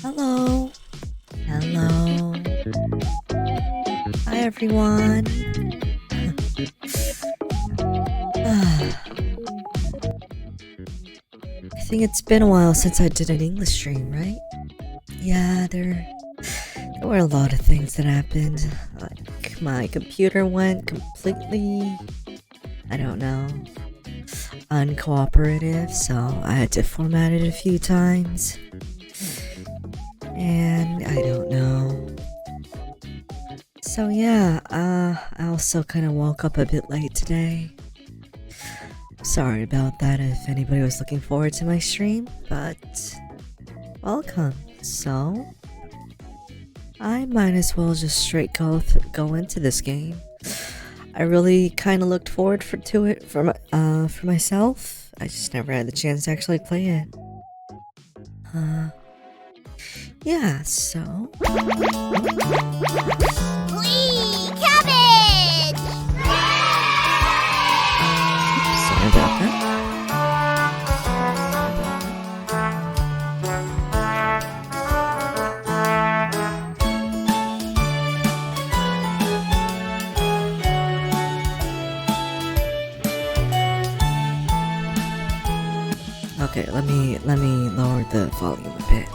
Hello. Hello. Hi, everyone. I think it's been a while since I did an English stream, right? Yeah, there were a lot of things that happened. Like, my computer went completely I don't know, uncooperative, so I had to format it a few times. And I don't know. So yeah, I also kind of woke up a bit late today. Sorry about that if anybody was looking forward to my stream, but welcome. So I might as well just straight go into this game. I really kind of looked forward to it for myself. I just never had the chance to actually play it. Yeah, so Whee! Cabbage! sorry about that. Okay, let me lower the volume a bit.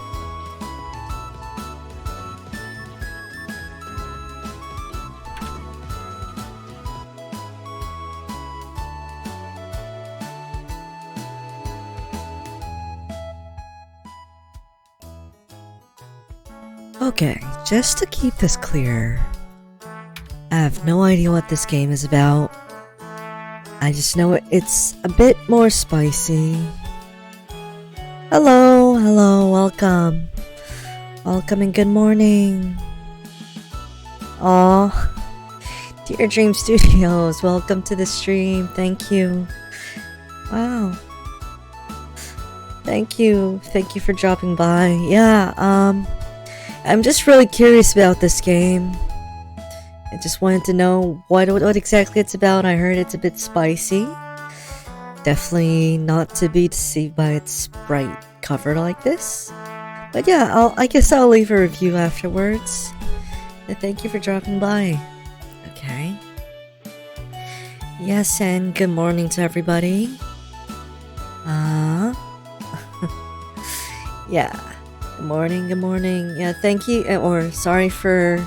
Okay, just to keep this clear, I have no idea what this game is about. I just know it's a bit more spicy. Hello, welcome. Welcome and good morning. Aw, Dear Dream Studios, welcome to the stream. Thank you. Wow. Thank you for dropping by. Yeah, I'm just really curious about this game. I just wanted to know what exactly it's about. I heard it's a bit spicy. Definitely not to be deceived by its bright cover like this. But yeah, I guess I'll leave a review afterwards. And thank you for dropping by. Okay. Yes, and good morning to everybody. Yeah. Good morning. Yeah, thank you, or sorry for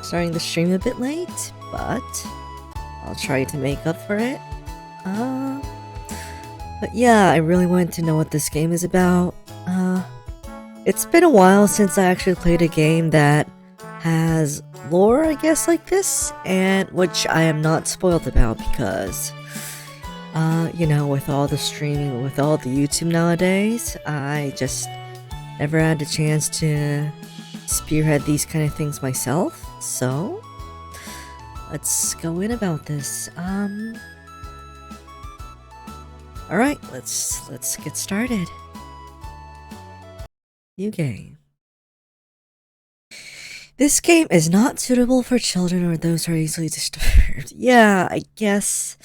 starting the stream a bit late, but I'll try to make up for it. But yeah, I really wanted to know what this game is about. It's been a while since I actually played a game that has lore, I guess, like this, and which I am not spoiled about because, you know, with all the streaming, with all the YouTube nowadays, I just never had the chance to spearhead these kind of things myself. So let's go in about this. All right, let's get started. New game. This game is not suitable for children or those who are easily disturbed. Yeah, I guess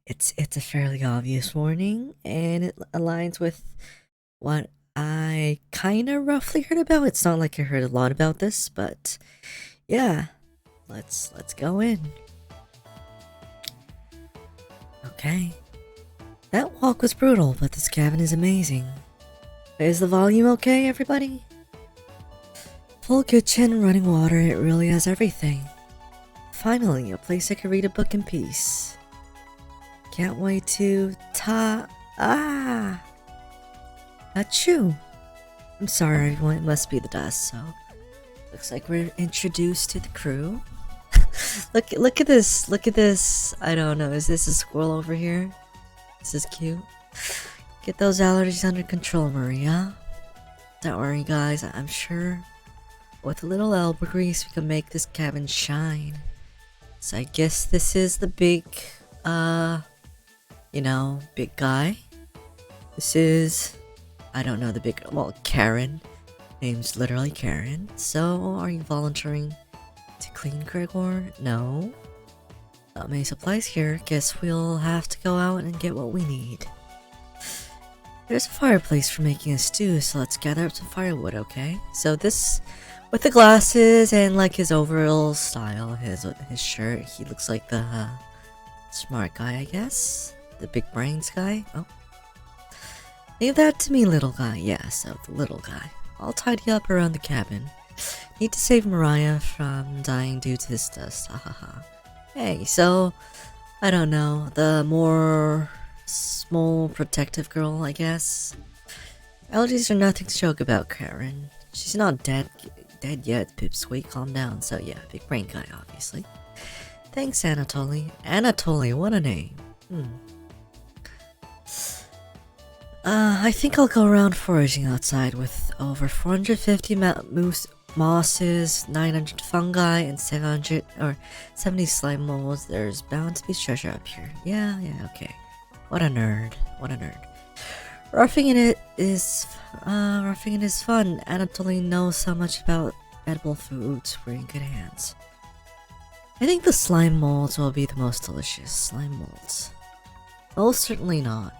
it's a fairly obvious warning, and it aligns with what I kind of roughly heard about. It's not like I heard a lot about this, but yeah, let's go in. Okay. That walk was brutal, but this cabin is amazing. Is the volume okay, everybody? Full kitchen, running water, it really has everything. Finally, a place I can read a book in peace. Can't wait to achoo. I'm sorry everyone, it must be the dust, so looks like we're introduced to the crew. look at this. I don't know, is this a squirrel over here? This is cute. Get those allergies under control, Maria. Don't worry guys, I'm sure with a little elbow grease we can make this cabin shine. So I guess this is the big, big guy. This is, I don't know, Karen. Name's literally Karen. So, are you volunteering to clean, Gregor? No. Not many supplies here. Guess we'll have to go out and get what we need. There's a fireplace for making a stew, so let's gather up some firewood, okay? So this, with the glasses and like his overall style, his shirt, he looks like the smart guy, I guess. The big brains guy. Oh. Leave that to me, little guy. Yeah, so the little guy. I'll tidy up around the cabin. Need to save Mariah from dying due to this dust. Hahaha. Hey, so I don't know, the more small protective girl, I guess. Allergies are nothing to joke about, Karen. She's not dead yet, Pipsqueak, calm down. So yeah, big brain guy, obviously. Thanks, Anatoly. Anatoly, what a name. I think I'll go around foraging outside with over 450 mosses, 900 fungi, and 70 slime molds. There's bound to be treasure up here. Yeah, okay. What a nerd. Roughing it is fun. Anatoly knows so much about edible foods. We're in good hands. I think the slime molds will be the most delicious. Slime molds. Most certainly not.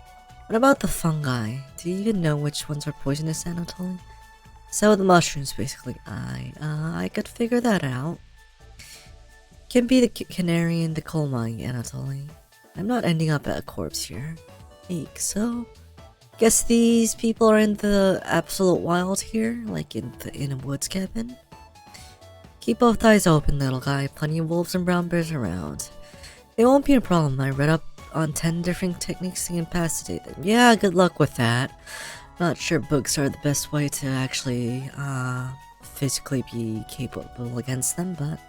What about the fungi? Do you even know which ones are poisonous, Anatoly? So the mushrooms, basically. I could figure that out. Can be the canary in the coal mine, Anatoly. I'm not ending up at a corpse here. Eek, so... Guess these people are in the absolute wild here, like in a woods cabin. Keep both eyes open, little guy. Plenty of wolves and brown bears around. It won't be a problem. I read up on 10 different techniques to incapacitate them. Yeah, good luck with that. Not sure books are the best way to actually physically be capable against them, but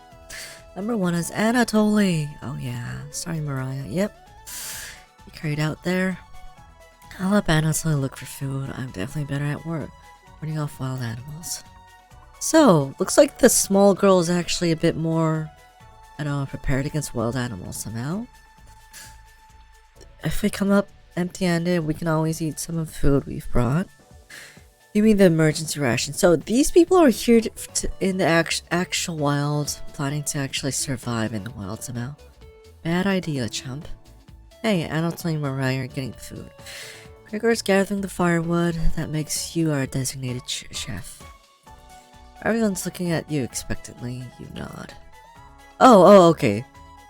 number 1 is Anatoly. Oh yeah, sorry Mariah. Yep, you carried out there. I'll help Anatoly look for food. I'm definitely better at work running off wild animals. So, looks like the small girl is actually a bit more, I don't know, prepared against wild animals somehow. If we come up empty-handed, we can always eat some of the food we've brought. You mean the emergency ration. So these people are here in the actual wild, planning to actually survive in the wild somehow. Bad idea, chump. Hey, Anatoly and Mariah are getting food. Gregor's gathering the firewood. That makes you our designated chef. Everyone's looking at you expectantly. You nod. Oh, okay.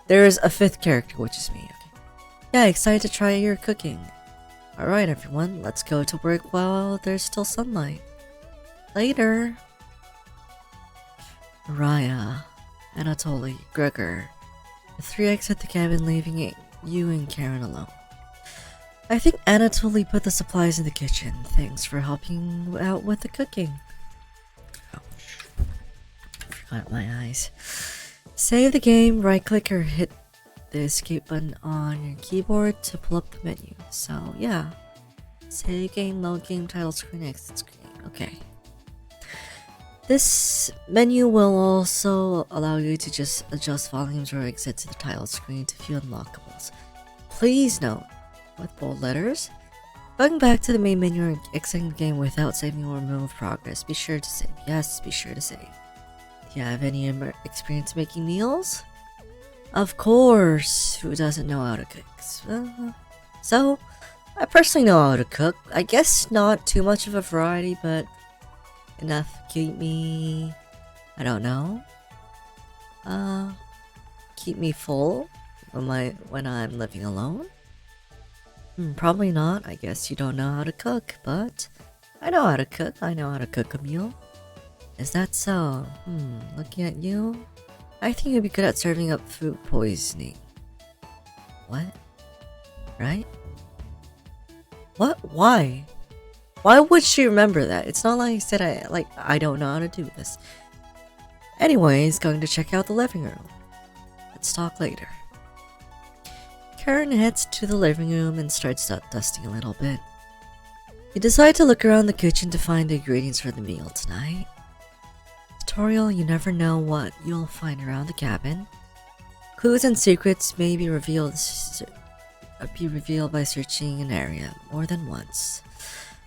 There's a 5th character, which is me. Okay. Yeah, excited to try your cooking. Alright everyone, let's go to work while there's still sunlight. Later. Mariah, Anatoly, Gregor. The 3 exit the cabin, leaving you and Karen alone. I think Anatoly put the supplies in the kitchen. Thanks for helping out with the cooking. Ouch. Forgot my eyes. Save the game, right click or hit the escape button on your keyboard to pull up the menu. So yeah, save game, load game, title screen, exit screen. Okay. This menu will also allow you to just adjust volumes or exit to the title screen to view unlockables. Please note, with bold letters, going back to the main menu or exiting the game without saving will remove progress. Be sure to save. Yes, be sure to save. Do you have any experience making meals? Of course, who doesn't know how to cook? So, I personally know how to cook. I guess not too much of a variety, but enough to keep me, I don't know, keep me full when I'm living alone. Probably not. I guess you don't know how to cook, but I know how to cook. I know how to cook a meal. Is that so? Looking at you, I think you'd be good at serving up food poisoning. What? Right? What? Why? Why would she remember that? It's not like I said I don't know how to do this. Anyways, going to check out the living room. Let's talk later. Karen heads to the living room and starts dusting a little bit. You decide to look around the kitchen to find the ingredients for the meal tonight. Tutorial, you never know what you'll find around the cabin. Clues and secrets may be revealed by searching an area more than once.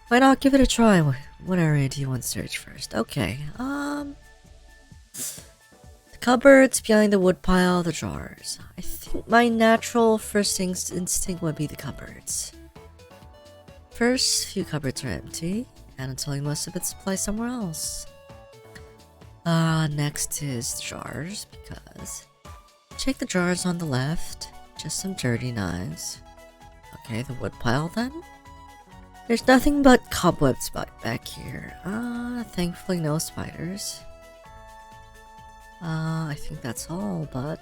Why not give it a try? What area do you want to search first? Okay, the cupboards, behind the woodpile, the drawers. I think my natural first instinct would be the cupboards. First few cupboards are empty, and until you must have been supplied somewhere else. Next is jars, because... Check the jars on the left, just some dirty knives. Okay, the woodpile then? There's nothing but cobwebs back here. Thankfully no spiders. I think that's all, but...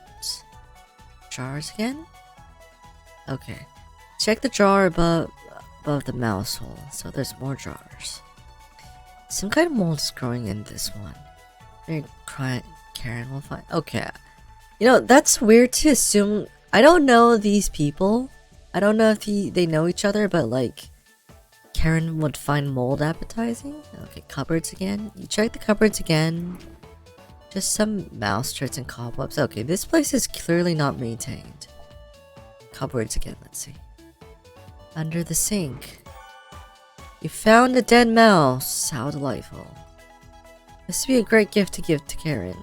Jars again? Okay. Check the jar above the mouse hole. So there's more jars. Some kind of mold is growing in this one. Maybe Karen will find. Okay. You know, that's weird to assume. I don't know these people. I don't know if they know each other, but like, Karen would find mold appetizing. Okay, cupboards again. You check the cupboards again. Just some mouse turds and cobwebs. Okay, this place is clearly not maintained. Cupboards again, let's see. Under the sink. You found a dead mouse. How delightful. This would be a great gift to give to Karen.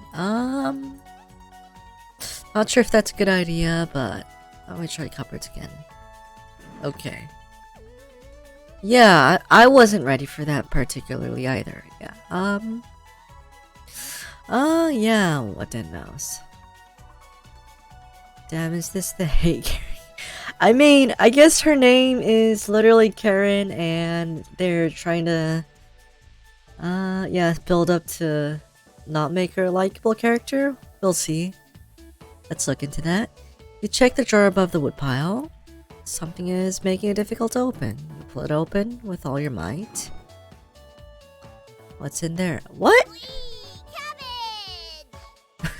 Not sure if that's a good idea, but I'm gonna try cupboards again. Okay. Yeah, I wasn't ready for that particularly either. Yeah. Yeah, what dead mouse? Damn, is this the hate Karen? I mean, I guess her name is literally Karen, and they're trying to, yeah, build up to not make her a likable character. We'll see. Let's look into that. You check the drawer above the woodpile. Something is making it difficult to open. You pull it open with all your might. What's in there? What? Cabbage!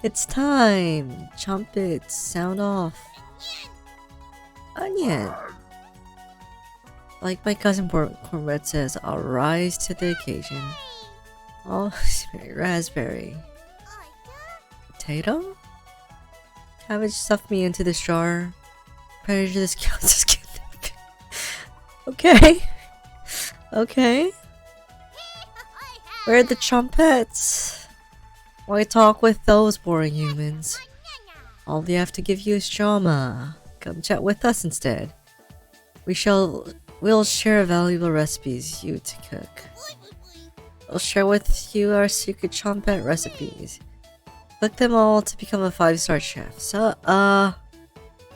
It's time! Trumpets, sound off. Onion! Like my cousin Cornbread says, I'll rise to the occasion. Oh, raspberry. Potato? Cabbage stuffed me into this jar. Predator this just kidding. Okay. Okay. Where are the trumpets? Why talk with those boring humans? All we have to give you is drama. Come chat with us instead. We'll share valuable recipes you to cook. We'll share with you our secret trumpet recipes. Cook them all to become a 5-star chef.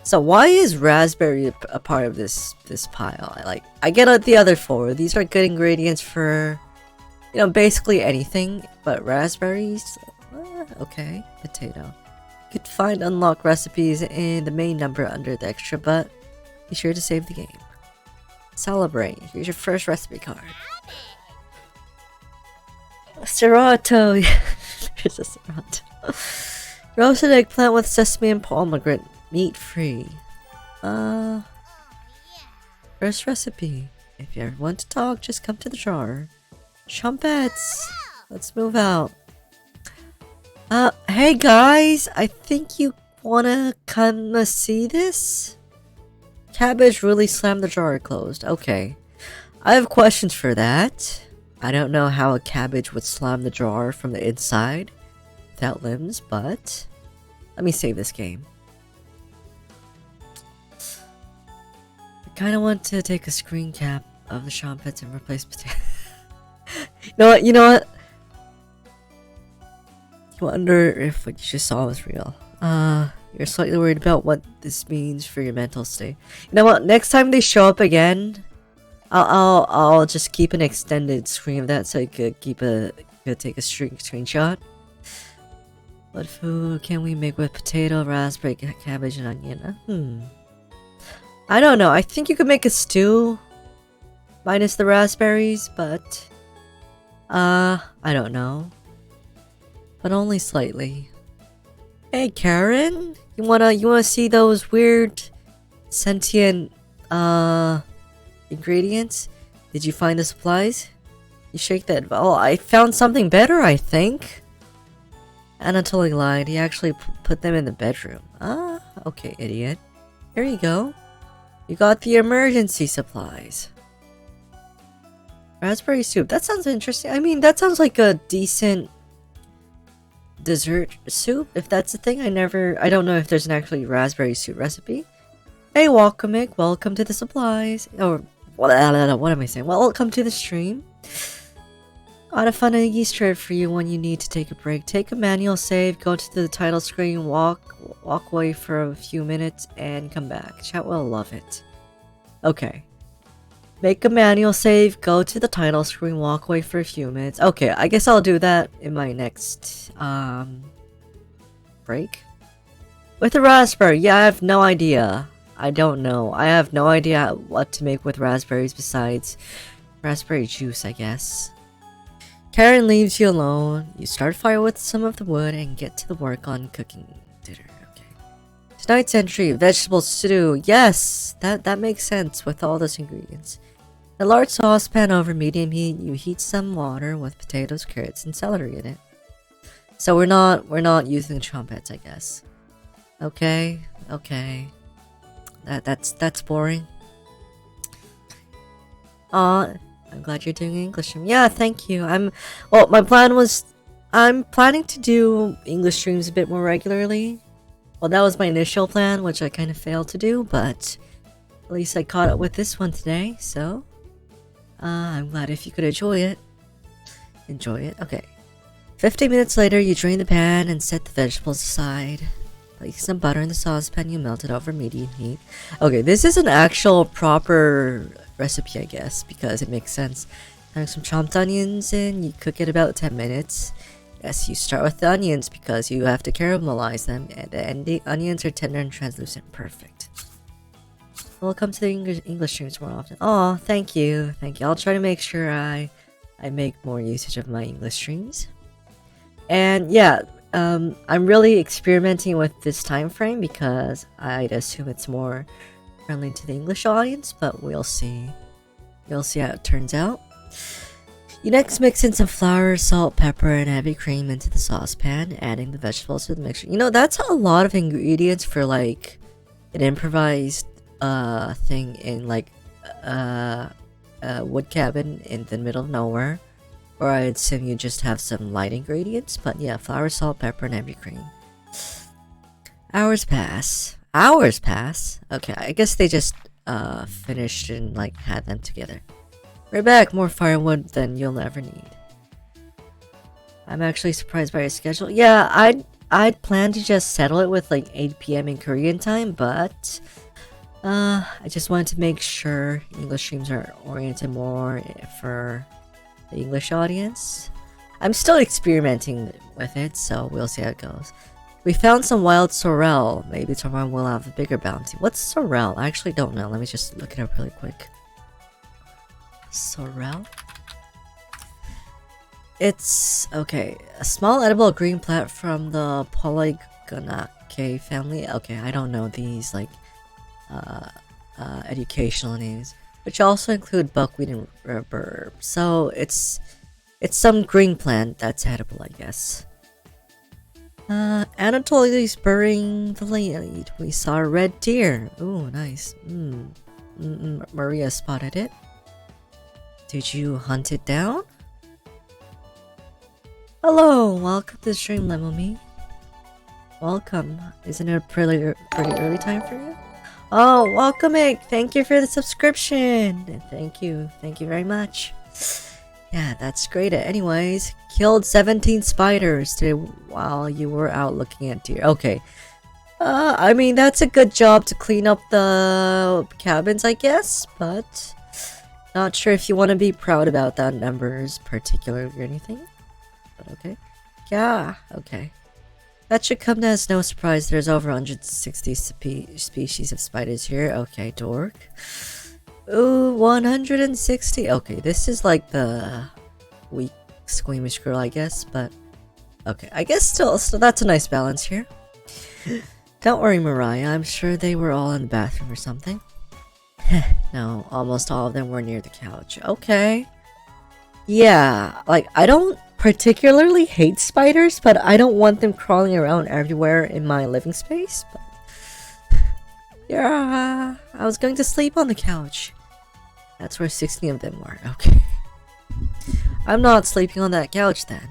So why is raspberry a part of this pile? I get the other 4. These are good ingredients for, you know, basically anything, but raspberries? Okay, potato. You could find unlock recipes in the main number under the extra, but be sure to save the game. Celebrate. Here's your first recipe card. Sriracha. There's a sriracha. Roasted eggplant with sesame and pomegranate. Meat free. First recipe. If you ever want to talk, just come to the jar. Trumpets. Let's move out. Hey guys, I think you wanna kinda see this? Cabbage really slammed the jar closed. Okay. I have questions for that. I don't know how a cabbage would slam the jar from the inside without limbs, but let me save this game. I kinda want to take a screen cap of the trumpets and replace potato. You know what? You wonder if what you just saw was real. You're slightly worried about what this means for your mental state. You know what? Next time they show up again, I'll just keep an extended screen of that so I could take a screenshot. What food can we make with potato, raspberry, cabbage, and onion? I don't know. I think you could make a stew minus the raspberries, but I don't know. But only slightly. Hey Karen, you wanna see those weird sentient ingredients? Did you find the supplies? You shake that. Oh, I found something better, I think. Anatoly lied. He actually put them in the bedroom. Okay, idiot. Here you go. You got the emergency supplies. Raspberry soup. That sounds interesting. I mean, that sounds like a decent dessert soup, if that's a thing. I don't know if there's an actually raspberry soup recipe. Hey Wakamic, welcome to the supplies. Or what am I saying? Welcome to the stream. Got a fun Easter egg for you when you need to take a break. Take a manual save, go to the title screen, walk away for a few minutes, and come back. Chat will love it. Okay. Make a manual save, go to the title screen, walk away for a few minutes. Okay, I guess I'll do that in my next break. With a raspberry, yeah, I have no idea. I don't know. I have no idea what to make with raspberries besides raspberry juice, I guess. Karen leaves you alone. You start a fire with some of the wood and get to the work on cooking dinner. Okay. Tonight's entry, vegetable stew. Yes, that makes sense with all those ingredients. In a large saucepan over medium heat, you heat some water with potatoes, carrots, and celery in it. So we're not using trumpets, I guess. Okay. That's boring. Aw, I'm glad you're doing English stream. Yeah, thank you. My plan was I'm planning to do English streams a bit more regularly. Well, that was my initial plan, which I kind of failed to do, but at least I caught up with this one today, so I'm glad if you could enjoy it. Okay. 50 minutes later, you drain the pan and set the vegetables aside. Place some butter in the saucepan you melted over medium heat. Okay, this is an actual proper recipe, I guess, because it makes sense. Add some chopped onions in, you cook it about 10 minutes. Yes, you start with the onions because you have to caramelize them, and the onions are tender and translucent. Perfect. Welcome to the English streams more often. Oh, thank you. I'll try to make sure I make more usage of my English streams. And yeah, I'm really experimenting with this time frame because I'd assume it's more friendly to the English audience, but we'll see. We'll see how it turns out. You next mix in some flour, salt, pepper, and heavy cream into the saucepan, adding the vegetables to the mixture. You know, that's a lot of ingredients for like an improvised thing in like a wood cabin in the middle of nowhere. Or I'd assume you just have some light ingredients, but yeah, flour, salt, pepper, and heavy cream. Hours pass. Okay, I guess they just finished and like had them together. Right back, more firewood than you'll ever need. I'm actually surprised by your schedule. Yeah, I'd planned to just settle it with like 8 PM in Korean time, but I just wanted to make sure English streams are oriented more for the English audience. I'm still experimenting with it, so we'll see how it goes. We found some wild sorrel. Maybe tomorrow we'll have a bigger bounty. What's sorrel? I actually don't know. Let me just look it up really quick. Sorrel? It's, okay, a small edible green plant from the Polygonaceae family. Okay, I don't know these, like, educational names, which also include buckwheat and rhubarb. So it's some green plant that's edible, I guess. Anatoly's burying the lead. We saw a red deer. Ooh, nice. Maria spotted it. Did you hunt it down? Hello, welcome to Stream Lemomi. Welcome. Isn't it a pretty early time for you? Oh, welcome, Mick. Thank you for the subscription. Thank you very much. Yeah, that's great. Anyways, killed 17 spiders today while you were out looking at deer. Okay. I mean, that's a good job to clean up the cabins, I guess, but not sure if you want to be proud about that numbers particularly or anything. But okay. Yeah, okay. That should come as no surprise. There's over 160 species of spiders here. Okay, dork. Ooh, 160. Okay, this is like the weak, squeamish girl, I guess, but okay. I guess still that's a nice balance here. Don't worry, Mariah. I'm sure they were all in the bathroom or something. No, almost all of them were near the couch. Okay. Yeah, like, I don't particularly hate spiders, but I don't want them crawling around everywhere in my living space. But yeah, I was going to sleep on the couch. That's where 16 of them were. Okay. I'm not sleeping on that couch then.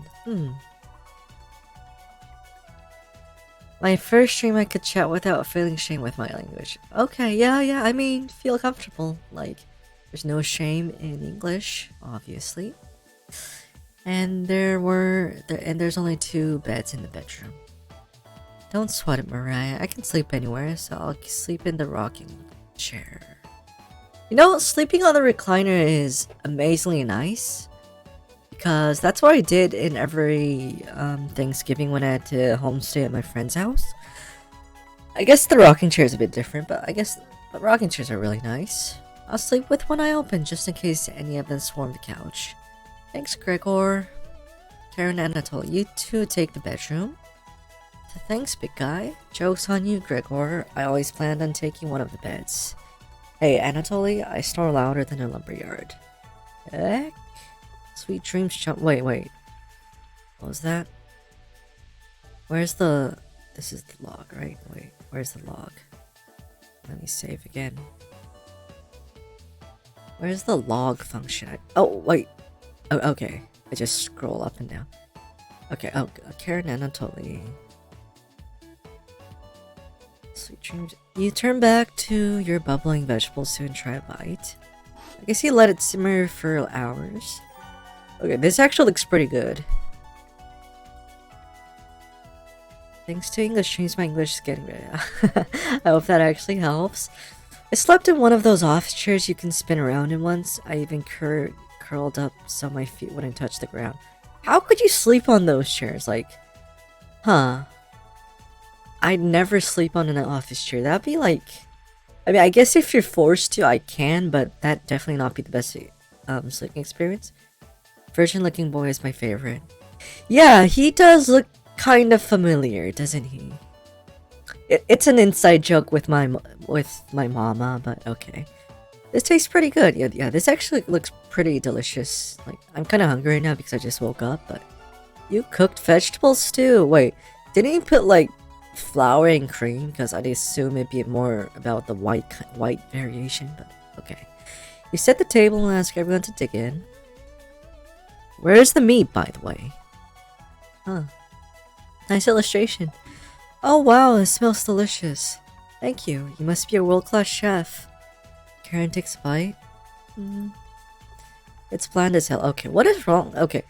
My first stream I could chat without feeling shame with my language. Okay, yeah, I mean, feel comfortable. Like, there's no shame in English, obviously. And there's only 2 beds in the bedroom. Don't sweat it, Mariah. I can sleep anywhere, so I'll sleep in the rocking chair. You know, sleeping on the recliner is amazingly nice. Because that's what I did in every Thanksgiving when I had to homestay at my friend's house. I guess the rocking chair is a bit different, but but rocking chairs are really nice. I'll sleep with one eye open just in case any of them swarm the couch. Thanks, Gregor. Karen and Anatole, you two take the bedroom. Thanks, big guy. Joke's on you, Gregor. I always planned on taking one of the beds. Hey, Anatoly, I snore louder than a lumberyard. Heck? Sweet dreams jump. Wait. What was that? Where's the. This is the log, right? Wait, where's the log? Let me save again. Where's the log function? Oh, wait. Oh, okay. I just scroll up and down. Okay, oh, Karen Anatoly. Sweet dreams. You turn back to your bubbling vegetable soup and try a bite. I guess you let it simmer for hours. Okay, this actually looks pretty good. Thanks to English streams, my English is getting better. I hope that actually helps. I slept in one of those office chairs you can spin around in once. I even curled up so my feet wouldn't touch the ground. How could you sleep on those chairs? Like, huh? I'd never sleep on an office chair. That'd be like... I mean, I guess if you're forced to, I can, but that'd definitely not be the best sleeping experience. Virgin looking boy is my favorite. Yeah, he does look kind of familiar, doesn't he? It's an inside joke with my mama, but okay. This tastes pretty good. Yeah, this actually looks pretty delicious. Like, I'm kind of hungry right now because I just woke up, but... You cooked vegetables too? Wait, didn't you put, like, flour and cream? Because I'd assume it'd be more about the white variation, but okay. You set the table and ask everyone to dig in. Where's the meat, by the way? Huh. Nice illustration. Oh wow, it smells delicious. Thank you. You must be a world-class chef. Karen takes a bite. It's bland as hell. Okay, what is wrong? Okay.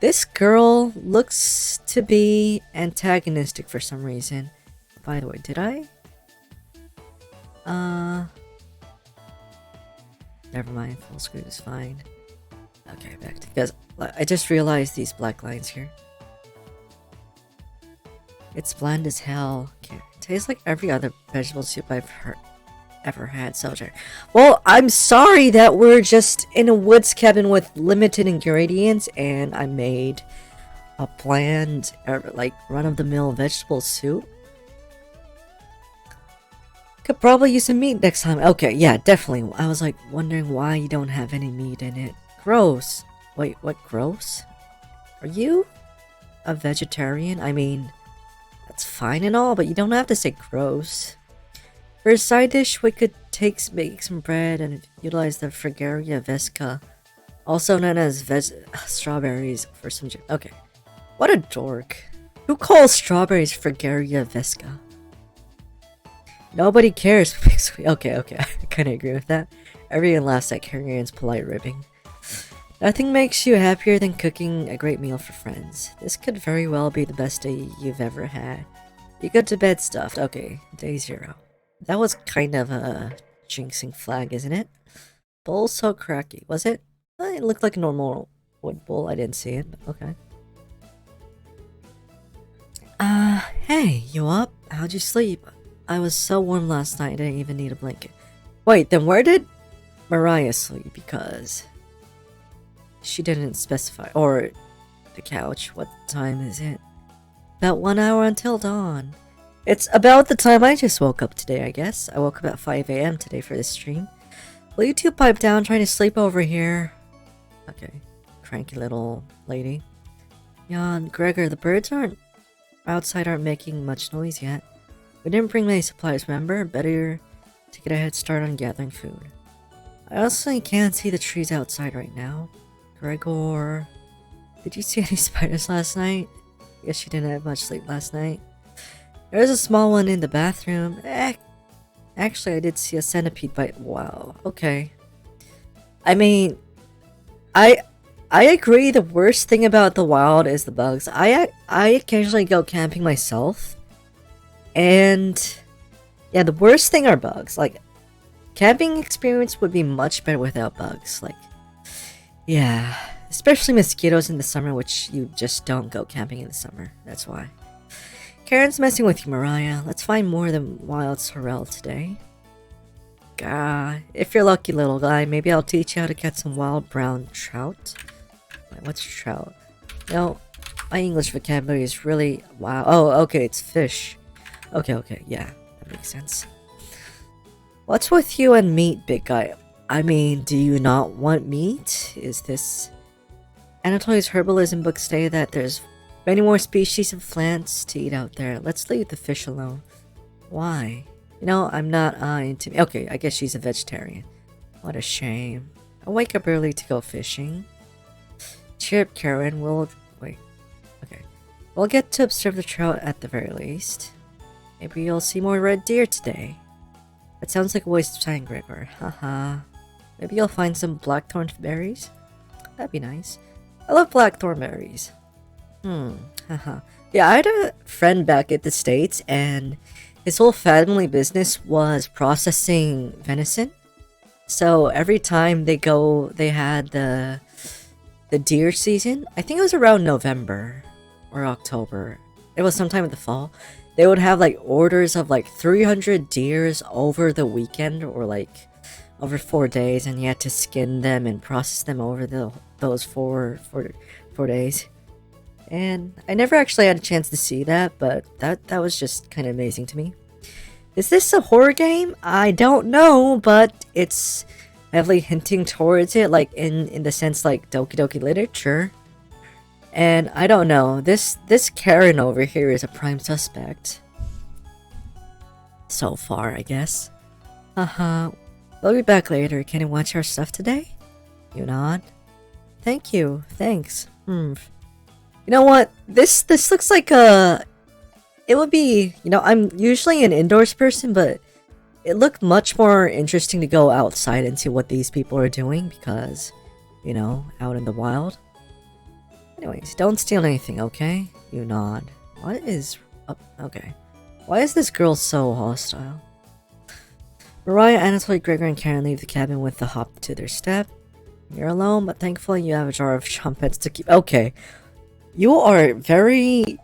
This girl looks to be antagonistic for some reason. By the way, did I? Never mind, full screen is fine. Okay, back to... Because I just realized these black lines here. It's bland as hell. Okay, it tastes like every other vegetable soup I've ever had. Soldier. Well, I'm sorry that we're just in a woods cabin with limited ingredients and I made a bland, like, run-of-the-mill vegetable soup. Could probably use some meat next time. Okay, yeah, definitely. I was like wondering why you don't have any meat in it. Gross. Wait, what? Gross? Are you a vegetarian? I mean, that's fine and all, but you don't have to say gross. For a side dish, we could make some bread and utilize the Fragaria vesca, also known as strawberries, for some... Okay. What a dork. Who calls strawberries Fragaria vesca? Nobody cares. Okay. I kind of agree with that. Everyone laughs at Carrion's polite ribbing. Nothing makes you happier than cooking a great meal for friends. This could very well be the best day you've ever had. You go to bed stuffed. Okay, day 0. That was kind of a jinxing flag, isn't it? Bowl so cracky. Was it? It looked like a normal wood bowl. I didn't see it, but okay. Hey, you up? How'd you sleep? I was so warm last night I didn't even need a blanket. Wait, then where did Mariah sleep? Because she didn't specify. Or the couch. What time is it? About 1 hour until dawn. It's about the time I just woke up today, I guess. I woke up at 5 a.m. today for this stream. Will you two pipe down trying to sleep over here? Okay. Cranky little lady. Jan, Gregor, the birds outside aren't making much noise yet. We didn't bring many supplies, remember? Better to get a head start on gathering food. I also can't see the trees outside right now. Gregor, did you see any spiders last night? Guess you didn't have much sleep last night. There's a small one in the bathroom. Actually, I did see a centipede bite. Wow. Okay. I mean, I agree. The worst thing about the wild is the bugs. I occasionally go camping myself, and yeah, the worst thing are bugs. Like, camping experience would be much better without bugs. Like, yeah, especially mosquitoes in the summer, which you just don't go camping in the summer. That's why. Karen's messing with you, Mariah. Let's find more than wild sorrel today. Gah, if you're lucky, little guy, maybe I'll teach you how to catch some wild brown trout. Wait, what's trout? No, my English vocabulary is really... Wow. Oh, okay, it's fish. Okay, yeah, that makes sense. What's with you and meat, big guy? I mean, do you not want meat? Is this... Anatoly's herbalism books say that there's many more species of plants to eat out there. Let's leave the fish alone. Why? You know, I'm not into... Okay, I guess she's a vegetarian. What a shame. I'll wake up early to go fishing. Cheer up, Karen. Wait. Okay. We'll get to observe the trout at the very least. Maybe you'll see more red deer today. That sounds like a waste of time, Gregor. Haha. Maybe you'll find some blackthorn berries? That'd be nice. I love blackthorn berries. Haha. Yeah, I had a friend back at the States, and his whole family business was processing venison. So every time they had the deer season. I think it was around November or October. It was sometime in the fall. They would have like orders of like 300 deers over the weekend, or like over 4 days, and you had to skin them and process them over those four days. And I never actually had a chance to see that, but that was just kind of amazing to me. Is this a horror game? I don't know, but it's heavily hinting towards it, like in the sense like Doki Doki Literature. And I don't know, this Karen over here is a prime suspect. So far, I guess. We'll be back later. Can you watch our stuff today? You nod. Thank you. Thanks. You know what? This looks like a... It would be... You know, I'm usually an indoors person, but it looked much more interesting to go outside and see what these people are doing, because, you know, out in the wild. Anyways, don't steal anything, okay? You nod. What is... Oh, okay. Why is this girl so hostile? Mariah, Anatoly, Gregor, and Karen leave the cabin with the hop to their step. You're alone, but thankfully you have a jar of chumpets to keep... Okay. You are very,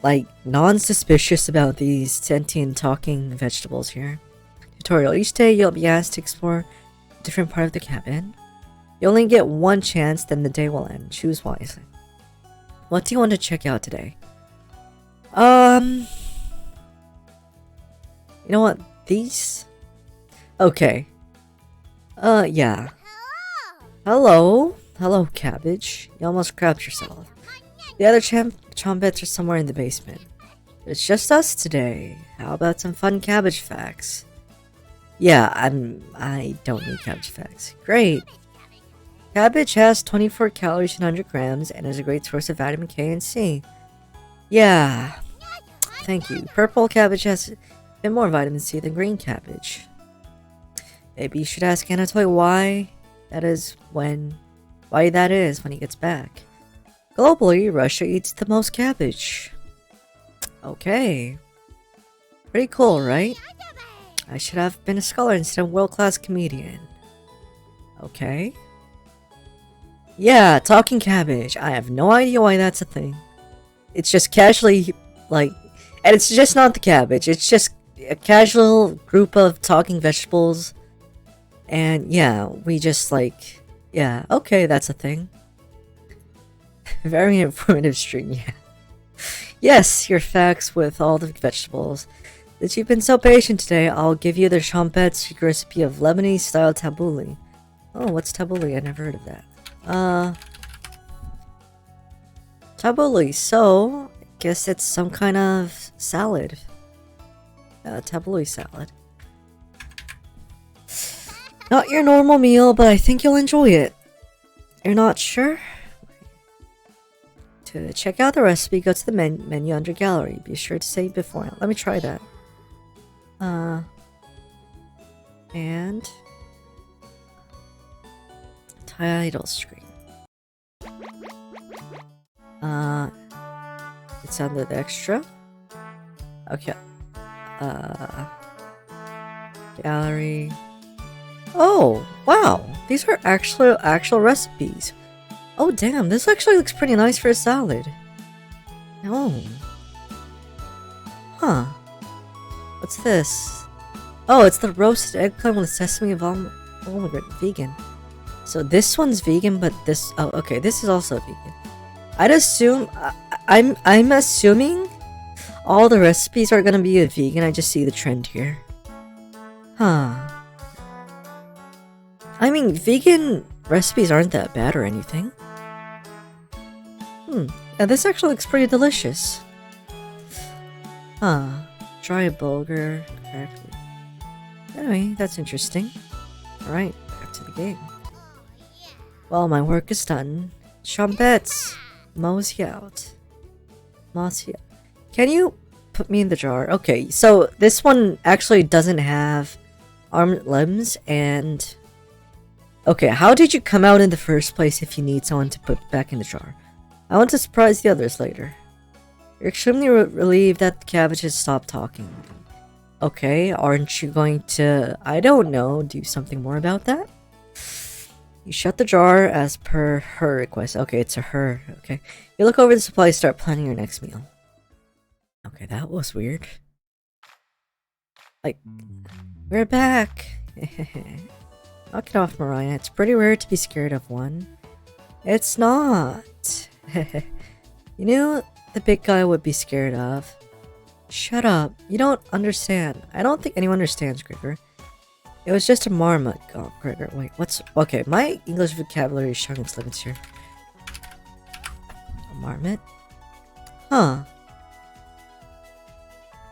like, non-suspicious about these sentient talking vegetables here. Tutorial. Each day you'll be asked to explore a different part of the cabin. You only get one chance, then the day will end. Choose wisely. What do you want to check out today? You know what? These? Okay. Yeah. Hello? Hello, Cabbage. You almost grabbed yourself. The other chompets are somewhere in the basement. It's just us today. How about some fun cabbage facts? Yeah, I don't need cabbage facts. Great. Cabbage has 24 calories in 100 grams and is a great source of vitamin K and C. Yeah. Thank you. Purple cabbage has a bit more vitamin C than green cabbage. Maybe you should ask Anatoly why that is when he gets back. Globally, Russia eats the most cabbage. Okay. Pretty cool, right? I should have been a scholar instead of a world-class comedian. Okay. Yeah, talking cabbage. I have no idea why that's a thing. It's just casually, like... And it's just not the cabbage. It's just a casual group of talking vegetables. And yeah, we just like... Yeah, okay, that's a thing. Very informative stream, yeah. Yes, your facts with all the vegetables. That you've been so patient today, I'll give you the Champette's recipe of Lebanese-style tabbouleh. Oh, what's tabbouleh? I never heard of that. Tabbouleh, so... I guess it's some kind of salad. Tabbouleh salad. Not your normal meal, but I think you'll enjoy it. You're not sure? To check out the recipe, go to the menu under gallery. Be sure to save beforehand. Let me try that. And title screen. It's under the extra. Okay. Gallery. Oh, wow. These are actual recipes. Oh, damn. This actually looks pretty nice for a salad. Oh. Huh. What's this? Oh, it's the roasted eggplant with sesame and oh my god, vegan. So this one's vegan, but this... Oh, okay, this is also vegan. I'd assume... I'm assuming all the recipes are gonna be vegan. I just see the trend here. Huh. I mean, vegan recipes aren't that bad or anything. Yeah, this actually looks pretty delicious. Huh. Dry bulgur correctly. Anyway, that's interesting. Alright, back to the game. Well, my work is done. Chambettes! Mosey out. Mosey out. Can you put me in the jar? Okay, so this one actually doesn't have armed limbs and... Okay, how did you come out in the first place if you need someone to put back in the jar? I want to surprise the others later. You're extremely relieved that the cabbages stopped talking. Okay, aren't you going to, I don't know, do something more about that? You shut the jar as per her request. Okay, it's a her. Okay. You look over the supplies, start planning your next meal. Okay, that was weird. Like, we're back. Knock it off, Mariah. It's pretty rare to be scared of one. It's not. You knew the big guy would be scared of. Shut up. You don't understand. I don't think anyone understands, Gregor. It was just a marmot. Oh, Gregor, wait, what's... Okay, my English vocabulary is showing its limits here. A marmot? Huh.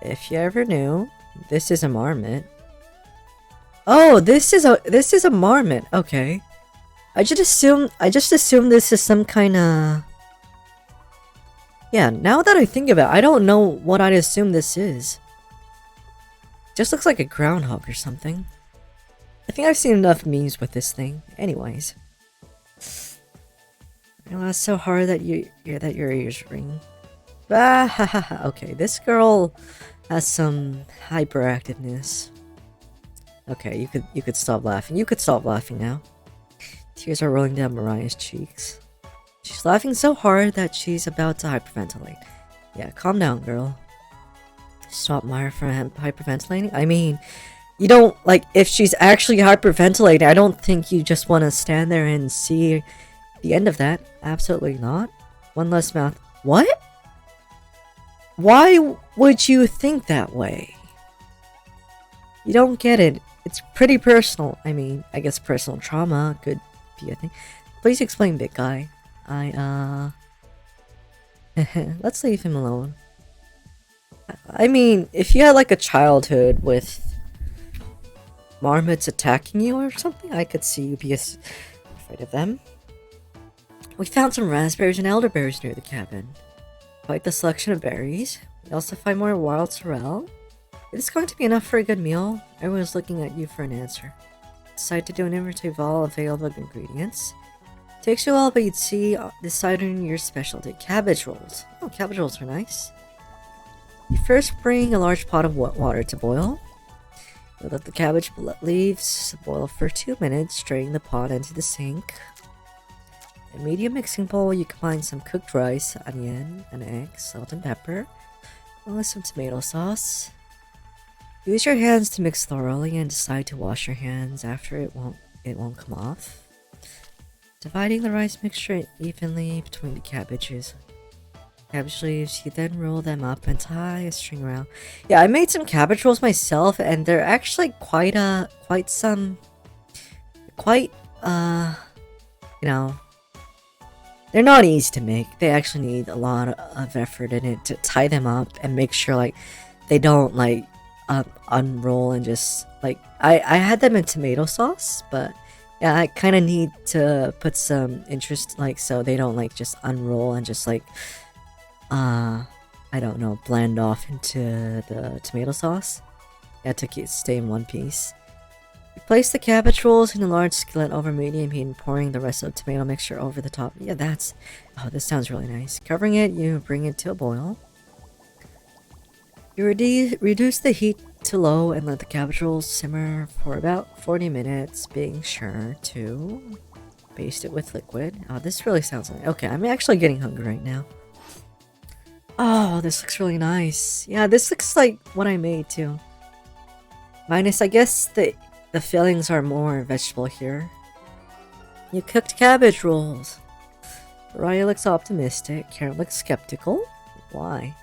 If you ever knew, this is a marmot. Oh, this is a marmot. Okay. I just assumed this is some kind of... Yeah, now that I think about it, I don't know what I'd assume this is. Just looks like a groundhog or something. I think I've seen enough memes with this thing. Anyways. You laugh so hard that your ears ring. Ah, ha, ha, ha. Okay, this girl has some hyperactiveness. Okay, you could stop laughing. You could stop laughing now. Tears are rolling down Mariah's cheeks. She's laughing so hard that she's about to hyperventilate. Yeah, calm down, girl. Stop Maya from hyperventilating? I mean, you don't, like, if she's actually hyperventilating, I don't think you just want to stand there and see the end of that. Absolutely not. One less mouth. What? Why would you think that way? You don't get it. It's pretty personal. I mean, I guess personal trauma could be a thing. Please explain, big guy. Let's leave him alone. I mean, if you had like a childhood with marmots attacking you or something, I could see you be afraid of them. We found some raspberries and elderberries near the cabin. Quite the selection of berries. We also find more wild sorrel. Is this going to be enough for a good meal? Everyone's looking at you for an answer. Decide to do an inventory of all available ingredients. Takes you a while, but you'd see decide on your specialty. Cabbage rolls. Oh, cabbage rolls are nice. You first bring a large pot of water to boil. You let the cabbage leaves boil for 2 minutes, draining the pot into the sink. In a medium mixing bowl, you combine some cooked rice, onion, an egg, salt and pepper, along with some tomato sauce. Use your hands to mix thoroughly and decide to wash your hands after it won't come off. Dividing the rice mixture evenly between the cabbages. Cabbage leaves, you then roll them up and tie a string around. Yeah, I made some cabbage rolls myself, and they're actually quite, you know, they're not easy to make. They actually need a lot of effort in it to tie them up and make sure, like, they don't, like, unroll and just, like, I had them in tomato sauce, but yeah, I kind of need to put some interest, like, so they don't, like, just unroll and just, like, I don't know, blend off into the tomato sauce. Yeah, to stay in one piece. You place the cabbage rolls in a large skillet over medium heat and pouring the rest of the tomato mixture over the top. Yeah, oh, this sounds really nice. Covering it, you bring it to a boil. You reduce the heat to low and let the cabbage rolls simmer for about 40 minutes, being sure to baste it with liquid. Oh, this really sounds nice. Okay, I'm actually getting hungry right now. Oh, this looks really nice. Yeah, this looks like what I made too. Minus, I guess the fillings are more vegetable here. You cooked cabbage rolls. Raya looks optimistic. Karen looks skeptical. Why?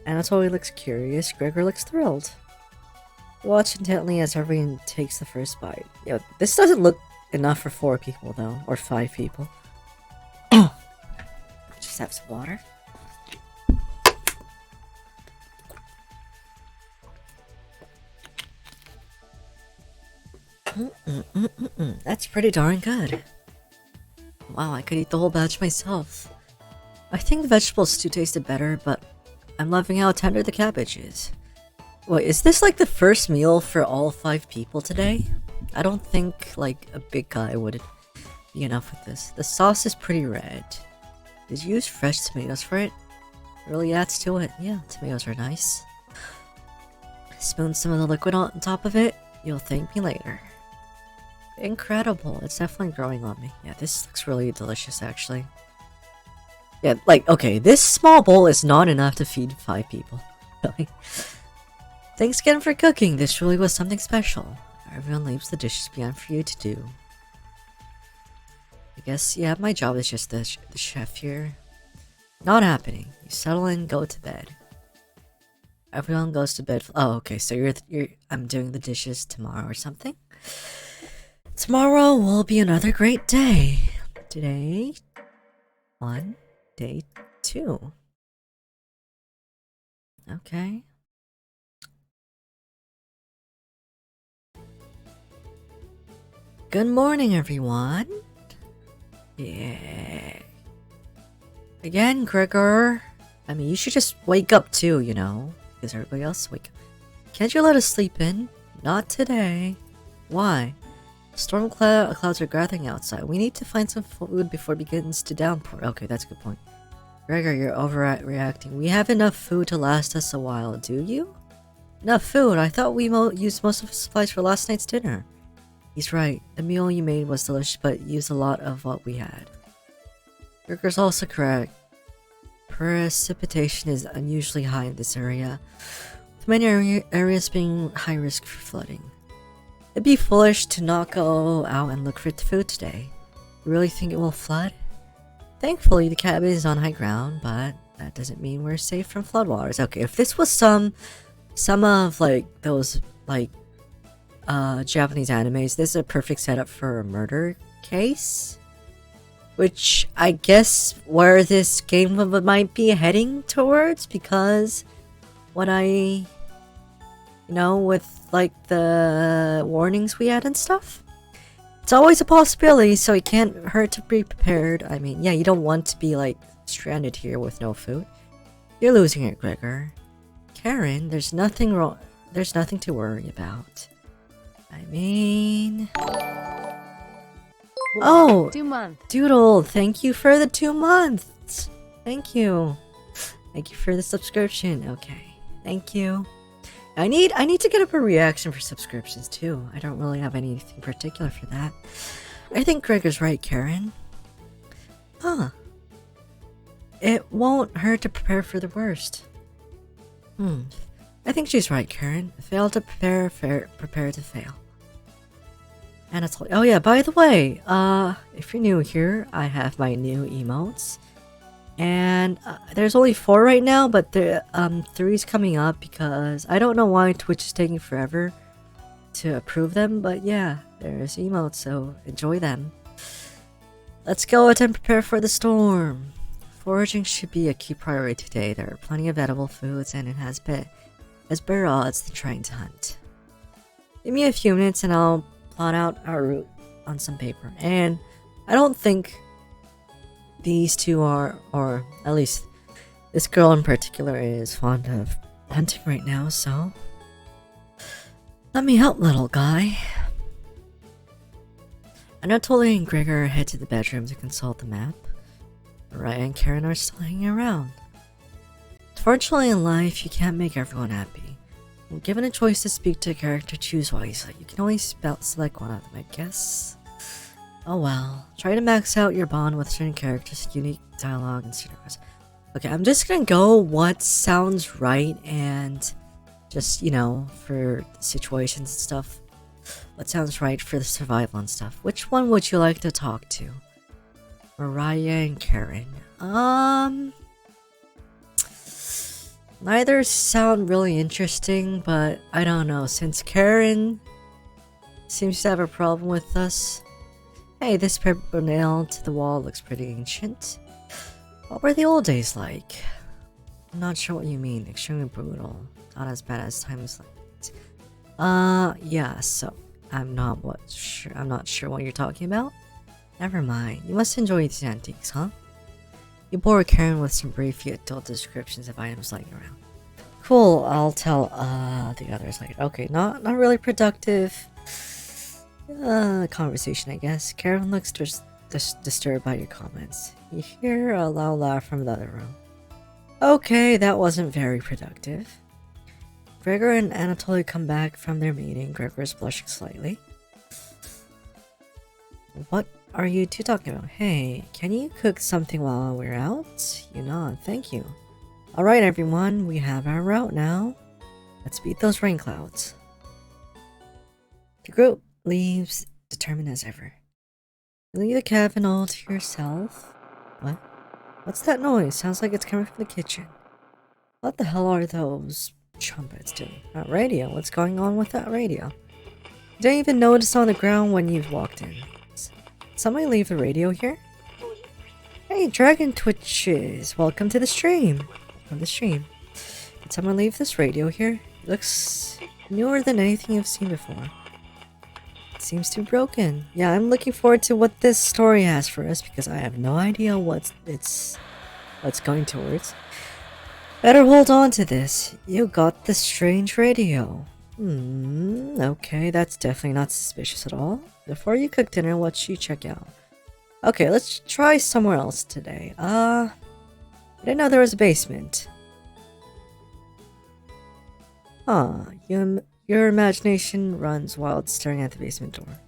Anatoly looks curious. Gregor looks thrilled. Watch intently as everyone takes the first bite. Yo, this doesn't look enough for 4 people though, or 5 people. Just have some water. That's pretty darn good. Wow, I could eat the whole batch myself. I think the vegetable stew tasted better, but I'm loving how tender the cabbage is. Wait, is this like the first meal for all 5 people today? I don't think like a big guy would be enough with this. The sauce is pretty red. Did you use fresh tomatoes for it? It really adds to it. Yeah, tomatoes are nice. Spoon some of the liquid on top of it. You'll thank me later. Incredible. It's definitely growing on me. Yeah, this looks really delicious actually. Yeah, like, okay, this small bowl is not enough to feed 5 people. Really. Thanks again for cooking. This really was something special. Everyone leaves the dishes behind for you to do. I guess, yeah, my job is just the chef here. Not happening. You settle in, go to bed. Everyone goes to bed. Oh, okay, so I'm doing the dishes tomorrow or something? Tomorrow will be another great day. Today, 1, day 2. Okay. Good morning, everyone. Yeah. Again, Gregor. I mean, you should just wake up too, you know. Because everybody else wake up. Can't you let us sleep in? Not today. Why? Storm clouds are gathering outside. We need to find some food before it begins to downpour. Okay, that's a good point. Gregor, you're overreacting. We have enough food to last us a while, do you? Enough food? I thought we used most of the supplies for last night's dinner. He's right. The meal you made was delicious, but used a lot of what we had. Gregor's also correct. Precipitation is unusually high in this area, with many areas being high risk for flooding. It'd be foolish to not go out and look for food today. You really think it will flood? Thankfully, the cabin is on high ground, but that doesn't mean we're safe from floodwaters. Okay, if this was some of like those like Japanese animes, this is a perfect setup for a murder case. Which I guess where this game might be heading towards, because what I, with like the warnings we had and stuff, it's always a possibility, so it can't hurt to be prepared. I mean, yeah, you don't want to be like stranded here with no food. You're losing it, Gregor. Karen, there's nothing wrong. There's nothing to worry about. I mean... Oh! 2 months. Doodle, thank you for the 2 months! Thank you. Thank you for the subscription. Okay. Thank you. I need to get up a reaction for subscriptions too. I don't really have anything particular for that. I think Gregor's right, Karen. Huh. It won't hurt to prepare for the worst. I think she's right, Karen. Fail to prepare, prepare to fail. And it's like, oh yeah, by the way, if you're new here, I have my new emotes. And there's only 4 right now, but the 3's coming up because I don't know why Twitch is taking forever to approve them, but yeah, there's emotes, so enjoy them. Let's go and prepare for the storm. Foraging should be a key priority today. There are plenty of edible foods, and it has better odds than trying to hunt. Give me a few minutes and I'll plot out our route on some paper. And I don't think these two are, or at least this girl in particular, is fond of hunting right now, so let me help, little guy. Anatoly and Gregor head to the bedroom to consult the map. Raya and Karen are still hanging around. Fortunately in life, you can't make everyone happy. When given a choice to speak to a character, choose wisely. You can only select one of them, I guess. Oh well. Try to max out your bond with certain characters, unique dialogue, and scenarios. Okay, I'm just gonna go what sounds right and just, for situations and stuff. What sounds right for the survival and stuff. Which one would you like to talk to? Mariah and Karen. Neither sound really interesting, but I don't know. Since Karen seems to have a problem with us. Hey, this paper nail to the wall looks pretty ancient. What were the old days like? I'm not sure what you mean. Extremely brutal. Not as bad as times like. Yeah. So I'm not sure what you're talking about. Never mind. You must enjoy these antiques, huh? You bore Karen with some brief yet dull descriptions of items lying around. Cool. I'll tell the others later. Okay. Not really productive. Conversation, I guess. Karen looks disturbed by your comments. You hear a loud laugh from the other room. Okay, that wasn't very productive. Gregor and Anatoly come back from their meeting. Gregor is blushing slightly. What are you two talking about? Hey, can you cook something while we're out? You nod, thank you. Alright everyone, we have our route now. Let's beat those rain clouds. The group leaves, determined as ever. You leave the cabin all to yourself. What? What's that noise? Sounds like it's coming from the kitchen. What the hell are those trumpets doing? That radio. What's going on with that radio? You didn't even notice on the ground when you walked in. Somebody leave the radio here? Hey, Dragon Twitches. Welcome to the stream. Did someone leave this radio here? It looks newer than anything you've seen before. It seems to be broken. Yeah, I'm looking forward to what this story has for us because I have no idea what it's going towards. Better hold on to this. You got the strange radio. Okay, that's definitely not suspicious at all. Before you cook dinner, what should you check out? Okay, let's try somewhere else today. I didn't know there was a basement. Your imagination runs wild staring at the basement door.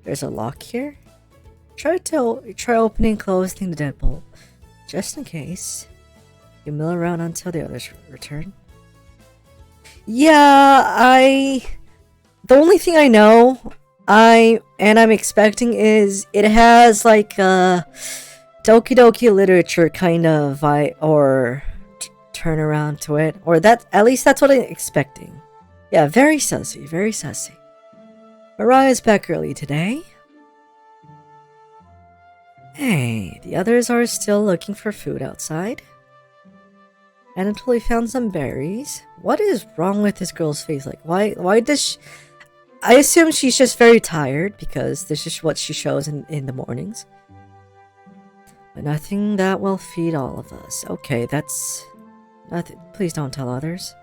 There's a lock here? Try opening and closing the deadbolt. Just in case. You mill around until the others return. Yeah, the only thing I know, I'm expecting is it has like a Doki Doki literature kind of vibe or turn around to it, or at least that's what I'm expecting. Yeah, very sussy, very sussy. Mariah's back early today. Hey, the others are still looking for food outside. Anatoly found some berries. What is wrong with this girl's face? Like, why does she... I assume she's just very tired because this is what she shows in the mornings. But nothing that will feed all of us. Okay, that's... nothing. Please don't tell others.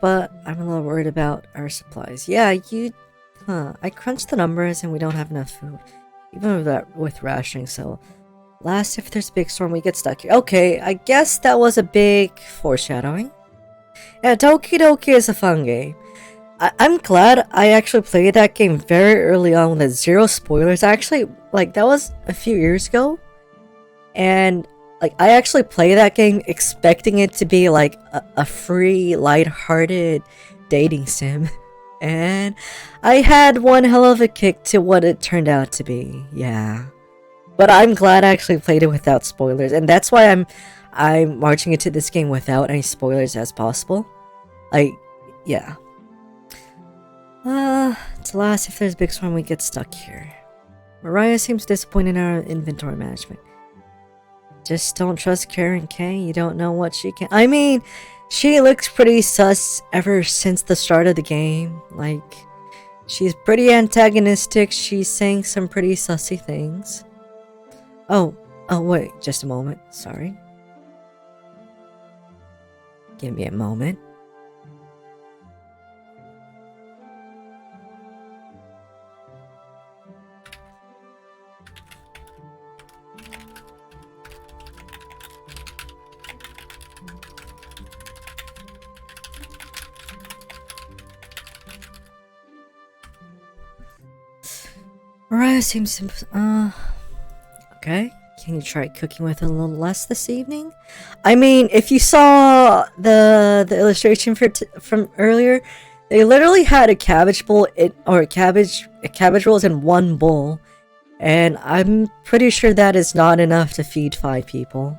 But I'm a little worried about our supplies. Yeah, I crunched the numbers and we don't have enough food. Even with rationing, so... Last, if there's a big storm, we get stuck here. Okay, I guess that was a big foreshadowing. Yeah, Doki Doki is a fun game. I'm glad I actually played that game very early on with zero spoilers. Actually, like, that was a few years ago. And, like, I actually played that game expecting it to be, like, a free, lighthearted dating sim. And I had one hell of a kick to what it turned out to be. Yeah. But I'm glad I actually played it without spoilers, and that's why I'm marching into this game without any spoilers as possible. Like, yeah. To last, if there's a big storm, we get stuck here. Mariah seems disappointed in our inventory management. Just don't trust Karen K. You don't know what she can. I mean, she looks pretty sus ever since the start of the game. Like, she's pretty antagonistic. She's saying some pretty sussy things. Oh, wait, just a moment. Sorry. Give me a moment. Mariah seems to... Okay. Can you try cooking with a little less this evening? I mean, if you saw the illustration from earlier, they literally had a cabbage bowl or cabbage rolls in one bowl, and I'm pretty sure that is not enough to feed 5 people.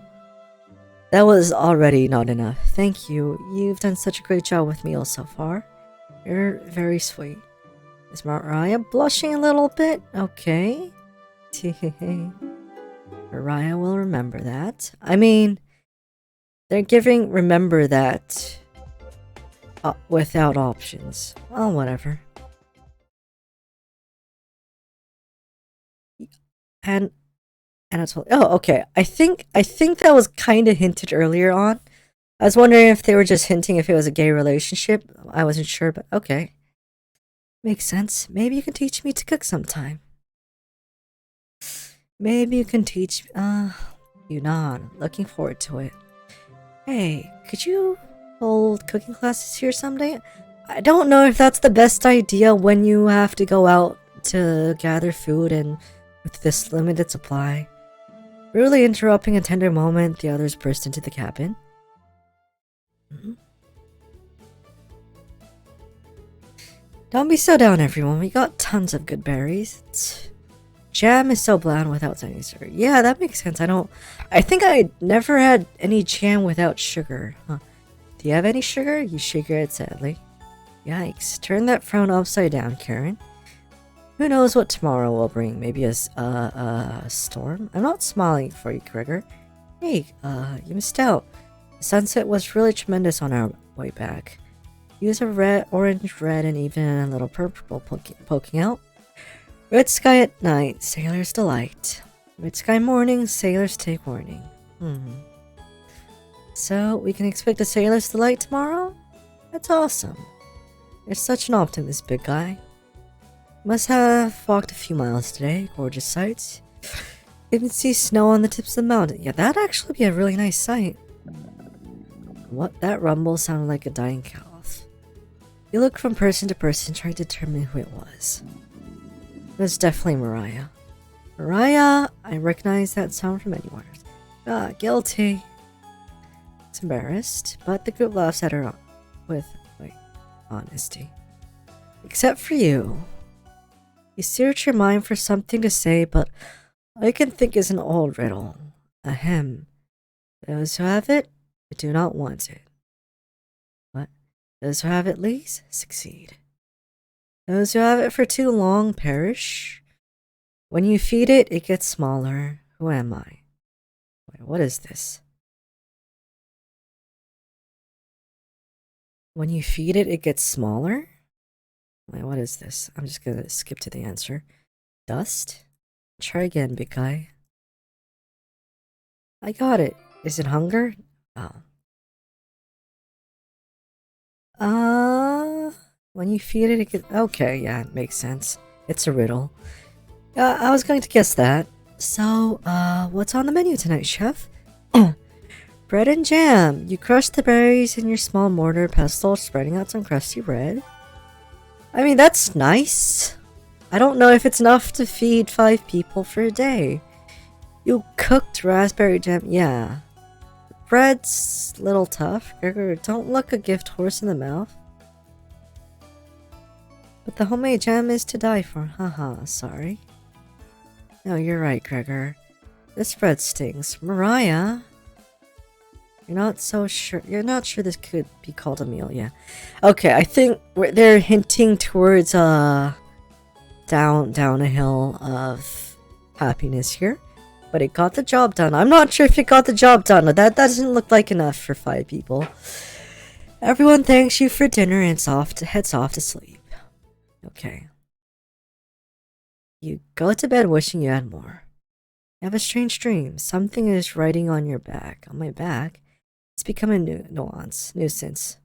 That was already not enough. Thank you. You've done such a great job with meals so far. You're very sweet. Is Mariah blushing a little bit? Okay. Mariah will remember that. I mean, they're giving remember that without options. Oh, whatever. And I told, oh, okay. I think that was kind of hinted earlier on. I was wondering if they were just hinting if it was a gay relationship. I wasn't sure, but okay. Makes sense. Maybe you can teach me to cook sometime. Maybe you can teach, you nod. Looking forward to it. Hey, could you hold cooking classes here someday? I don't know if that's the best idea when you have to go out to gather food and with this limited supply. Rudely interrupting a tender moment, the others burst into the cabin. Don't be so down, everyone. We got tons of good berries. Jam is so bland without any sugar. Yeah, that makes sense. I think I never had any jam without sugar. Huh. Do you have any sugar? You shake your head sadly. Yikes. Turn that frown upside down, Karen. Who knows what tomorrow will bring? Maybe a storm? I'm not smiling for you, Gregor. Hey, you missed out. The sunset was really tremendous on our way back. Use a red, orange, red, and even a little purple poking out. Red sky at night, sailor's delight. Red sky morning, sailors take warning. So, we can expect a sailor's delight tomorrow? That's awesome. You're such an optimist, big guy. Must have walked a few miles today. Gorgeous sights. You can see snow on the tips of the mountain. Yeah, that'd actually be a really nice sight. What? That rumble sounded like a dying cow. You look from person to person, trying to determine who it was. It was definitely Mariah. Mariah! I recognize that sound from anywhere. Ah, guilty. It's embarrassed, but the group laughs at her with, honesty. Except for you. You search your mind for something to say, but all you can think is an old riddle. Ahem. Those who have it, do not want it. Those who have it least succeed. Those who have it for too long perish. When you feed it, it gets smaller. Who am I? Wait, what is this? When you feed it, it gets smaller? Wait, what is this? I'm just gonna skip to the answer. Dust? Try again, big guy. I got it. Is it hunger? Oh. When you feed it, it gets... Okay, yeah, it makes sense. It's a riddle. I was going to guess that. So, what's on the menu tonight, chef? Bread and jam. You crush the berries in your small mortar pestle, spreading out some crusty bread. I mean, that's nice. I don't know if it's enough to feed 5 people for a day. You cooked raspberry jam. Yeah. Bread's a little tough. Gregor, don't look a gift horse in the mouth. But the homemade jam is to die for. Haha, sorry. No, you're right, Gregor. This bread stings. Mariah? You're not so sure. You're not sure this could be called a meal, yeah. Okay, I think they're hinting towards down a hill of happiness here. But it got the job done. I'm not sure if it got the job done. That doesn't look like enough for 5 people. Everyone thanks you for dinner and heads off to sleep. Okay. You go to bed wishing you had more. You have a strange dream. Something is writing on your back. On my back. It's become a nuisance.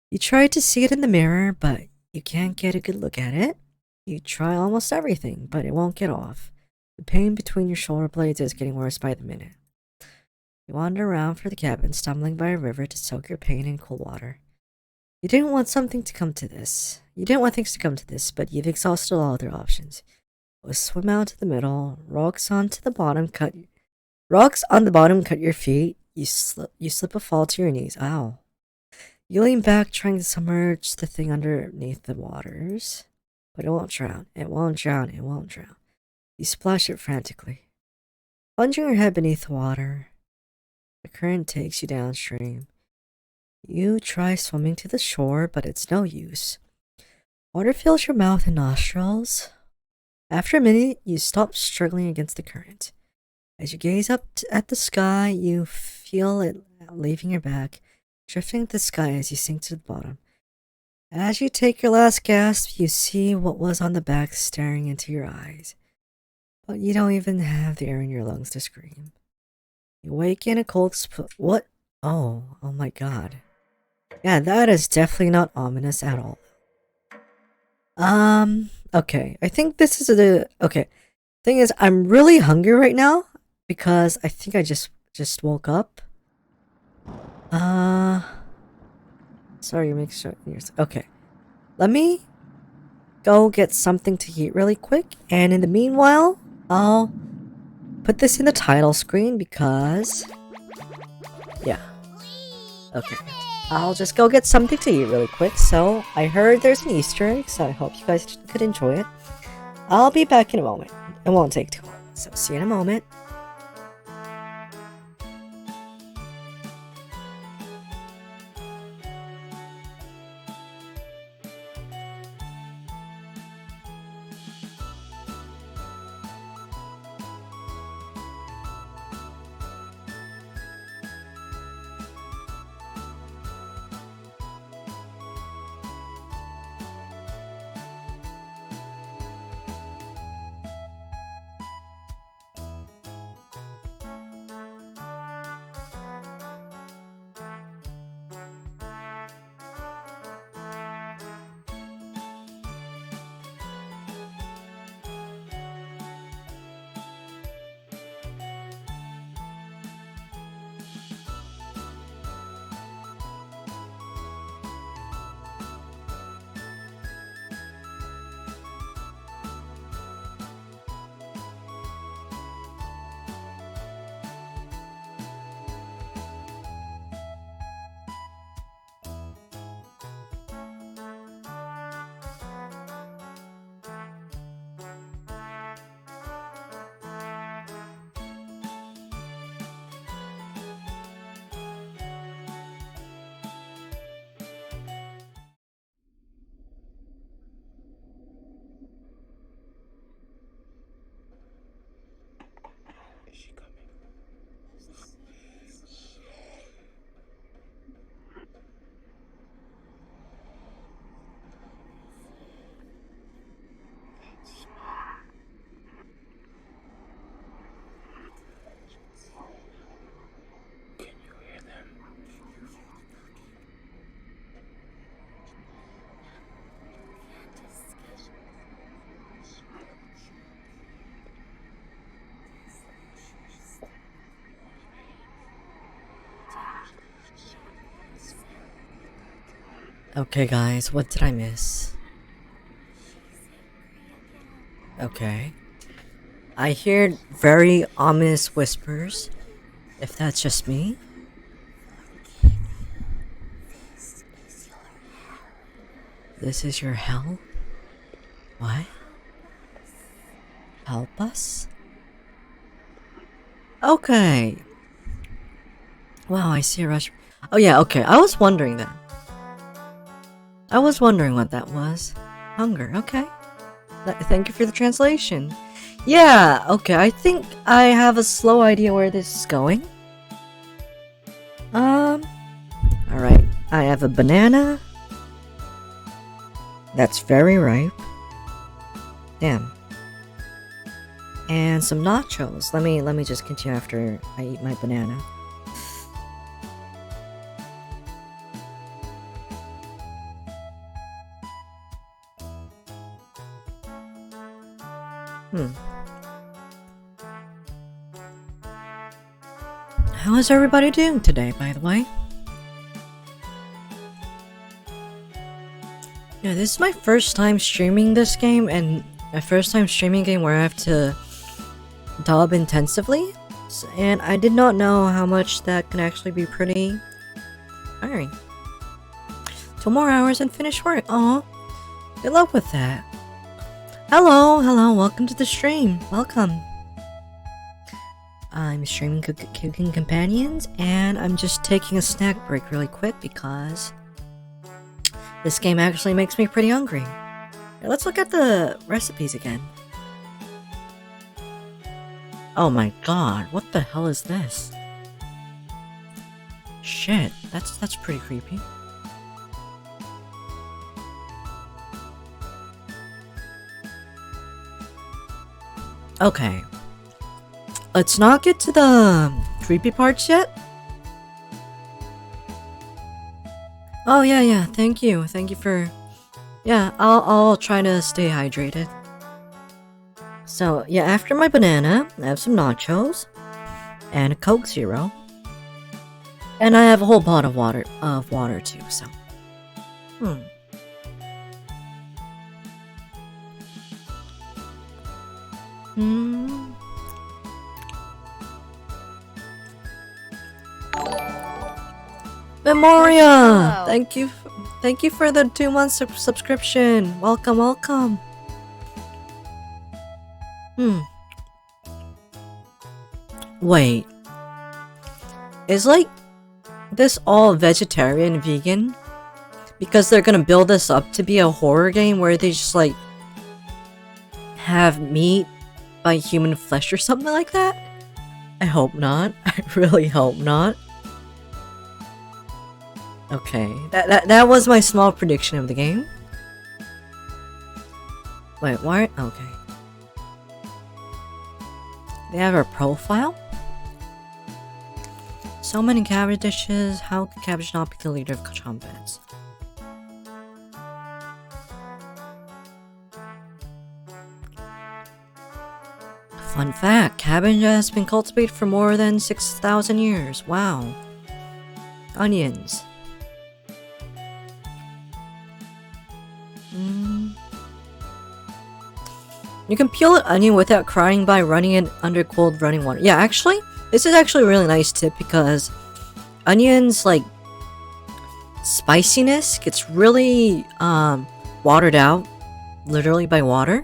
You try to see it in the mirror, but you can't get a good look at it. You try almost everything, but it won't get off. The pain between your shoulder blades is getting worse by the minute. You wander around for the cabin, stumbling by a river to soak your pain in cool water. You didn't want things to come to this, but you've exhausted all other options. You swim out to the middle, rocks onto the bottom, cut Rocks on the bottom cut your feet. You slip a fall to your knees. Ow. You lean back, trying to submerge the thing underneath the waters. But it won't drown. It won't drown. It won't drown. You splash it frantically. Plunging your head beneath the water. The current takes you downstream. You try swimming to the shore, but it's no use. Water fills your mouth and nostrils. After a minute, you stop struggling against the current. As you gaze up at the sky, you feel it leaving your back, drifting to the sky as you sink to the bottom. As you take your last gasp, you see what was on the back staring into your eyes. But you don't even have the air in your lungs to scream. You wake in a cold what? Oh my god. Yeah, that is definitely not ominous at all. Okay. I think this is okay. Thing is, I'm really hungry right now because I think I just woke up. Sorry, make sure. Okay. Let me go get something to eat really quick, and in the meanwhile, I'll put this in the title screen because yeah. Okay. I'll just go get something to eat really quick. So, I heard there's an Easter egg, so I hope you guys could enjoy it. I'll be back in a moment. It won't take too long. So, see you in a moment. Okay, guys, what did I miss? Okay. I hear very ominous whispers. If that's just me. This is your hell? What? Help us? Okay. Wow, I see a rush. Oh yeah, okay. I was wondering that. I was wondering what that was. Hunger, okay. Thank you for the translation. Yeah, okay, I think I have a slow idea where this is going. Alright. I have a banana. That's very ripe. Damn. And some nachos. Let me just continue after I eat my banana. How is everybody doing today, by the way? Yeah, this is my first time streaming this game, and my first time streaming a game where I have to dub intensively. minutes, and I did not know how much that can actually be pretty tiring. 2 more hours and finish work. Aw, good luck with that. Hello, welcome to the stream. Welcome. I'm streaming Cooking Companions, and I'm just taking a snack break really quick because this game actually makes me pretty hungry. Here, let's look at the recipes again. Oh my god, what the hell is this? Shit, that's pretty creepy. Okay. Let's not get to the creepy parts yet. Oh yeah, thank you for... Yeah, I'll try to stay hydrated. So, yeah, after my banana, I have some nachos, and a Coke Zero. And I have a whole pot of water too, so... Memoria! Hello. Thank you for the 2 months subscription. Welcome. Wait. Is like this all vegetarian vegan? Because they're gonna build this up to be a horror game where they just like have meat by human flesh or something like that? I hope not. I really hope not. Okay, that was my small prediction of the game. Wait, why? Okay. They have a profile? So many cabbage dishes. How could cabbage not be the leader of trumpets? Fun fact, cabbage has been cultivated for more than 6,000 years. Wow. Onions. You can peel an onion without crying by running it under cold running water. Yeah, actually, this is actually a really nice tip because onions, like, spiciness gets really, watered out, literally by water.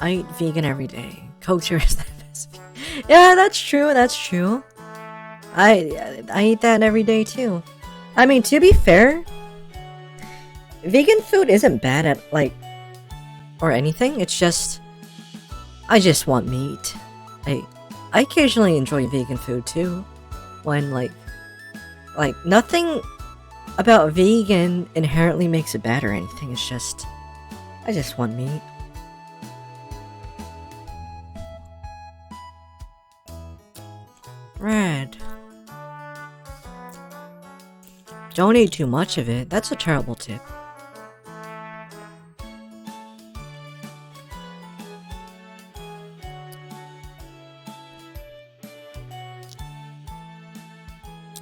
I eat vegan every day. Coach is the best. Yeah, that's true. I eat that every day too. I mean, to be fair, vegan food isn't bad at, like, or anything. It's just, I just want meat. I occasionally enjoy vegan food too. When, like, nothing about vegan inherently makes it bad or anything. It's just, I just want meat. Red. Don't eat too much of it. That's a terrible tip.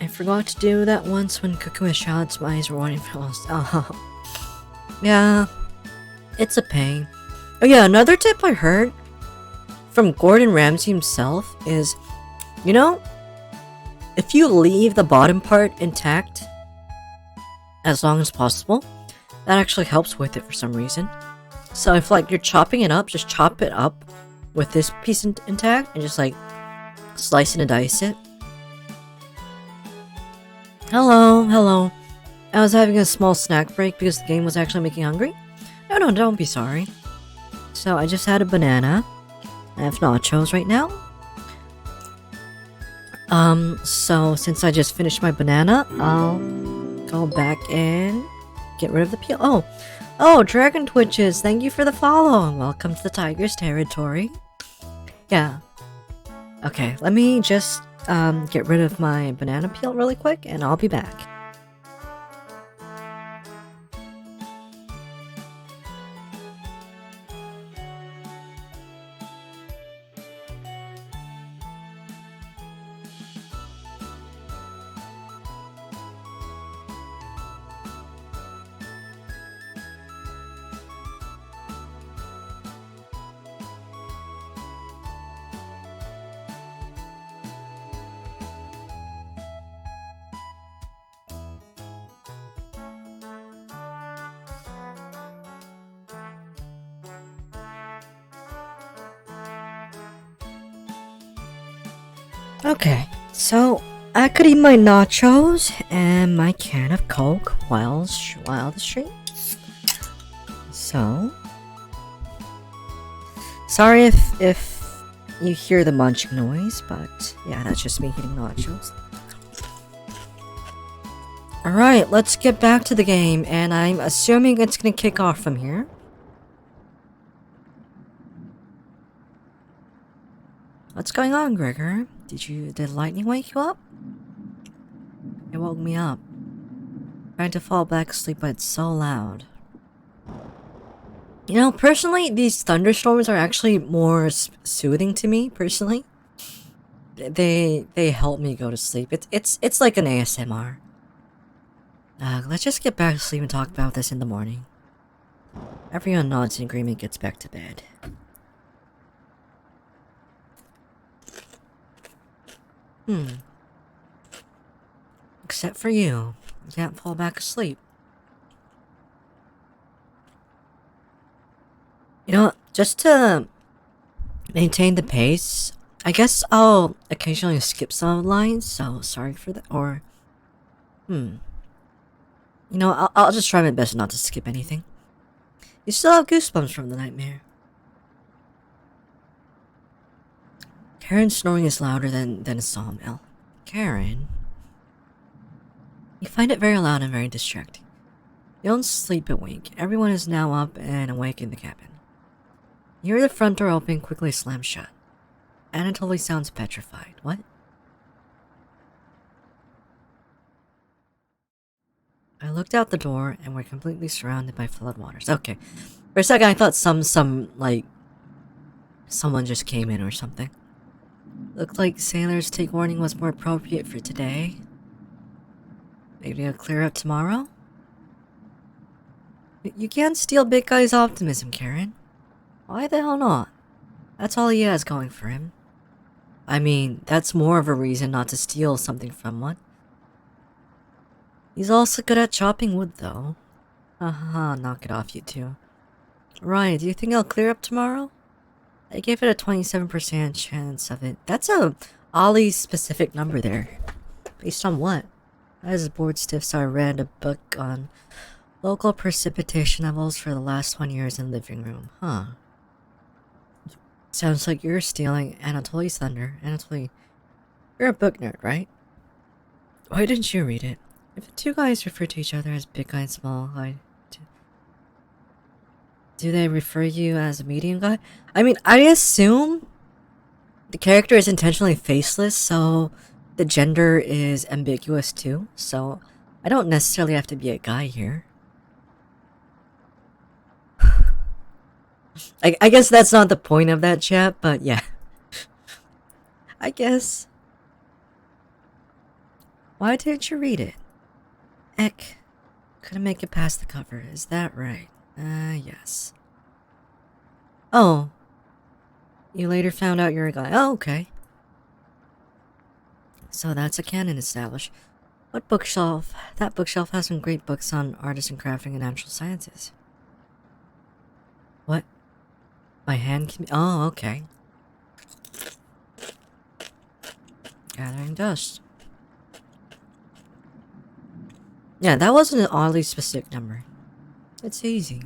I forgot to do that once when cooking with shots. My eyes were wanting for lost. Oh. Yeah. It's a pain. Oh yeah, another tip I heard from Gordon Ramsay himself is, you know, if you leave the bottom part intact as long as possible, that actually helps with it for some reason. So if, like, you're chopping it up, just chop it up with this piece intact and just, like, slice and dice it. Hello. I was having a small snack break because the game was actually making me hungry. No, don't be sorry. So I just had a banana. I have nachos right now. So since I just finished my banana, I'll go back and get rid of the peel. Oh, Dragon Twitches, thank you for the follow. Welcome to the Tiger's territory. Yeah. Okay, let me just get rid of my banana peel really quick, and I'll be back. Okay, so I could eat my nachos and my can of Coke while the stream. So, sorry if you hear the munching noise, but yeah, that's just me eating nachos. Alright, let's get back to the game, and I'm assuming it's gonna kick off from here. What's going on, Gregor? Did lightning wake you up? It woke me up. Trying to fall back asleep, but it's so loud. You know, personally, these thunderstorms are actually more soothing to me, personally. They help me go to sleep. It's like an ASMR. Let's just get back to sleep and talk about this in the morning. Everyone nods in agreement, gets back to bed. Except for you. You can't fall back asleep. You know, just to maintain the pace, I guess I'll occasionally skip some lines, so sorry for that. Or, you know, I'll just try my best not to skip anything. You still have goosebumps from the nightmare. Karen's snoring is louder than a sawmill. Karen? You find it very loud and very distracting. You don't sleep a wink. Everyone is now up and awake in the cabin. You hear the front door open, quickly slam shut. Anatoly sounds petrified. What? I looked out the door and we're completely surrounded by floodwaters. Okay. For a second I thought like someone just came in or something. Looked like sailors take warning was more appropriate for today. Maybe I'll clear up tomorrow? You can't steal big guy's optimism, Karen. Why the hell not? That's all he has going for him. I mean, that's more of a reason not to steal something from one. He's also good at chopping wood, though. Haha, knock it off, you two. Ryan, do you think I'll clear up tomorrow? I gave it a 27% chance of it. That's a Ollie-specific number there. Based on what? As board stiffs, I read a book on local precipitation levels for the last 20 years in the living room. Huh. Sounds like you're stealing Anatoly's thunder. Anatoly, you're a book nerd, right? Why didn't you read it? If the two guys refer to each other as big guy and small guy, do they refer you as a medium guy? I mean, I assume the character is intentionally faceless, so the gender is ambiguous too. So I don't necessarily have to be a guy here. I guess that's not the point of that chat, but yeah. I guess. Why didn't you read it? Eck. Couldn't make it past the cover, is that right? Yes. Oh. You later found out you're a guy. Oh, okay. So that's a canon established. What bookshelf? That bookshelf has some great books on artisan crafting and natural sciences. What? My hand can be— oh, okay. Gathering dust. Yeah, that wasn't an oddly specific number. It's easy.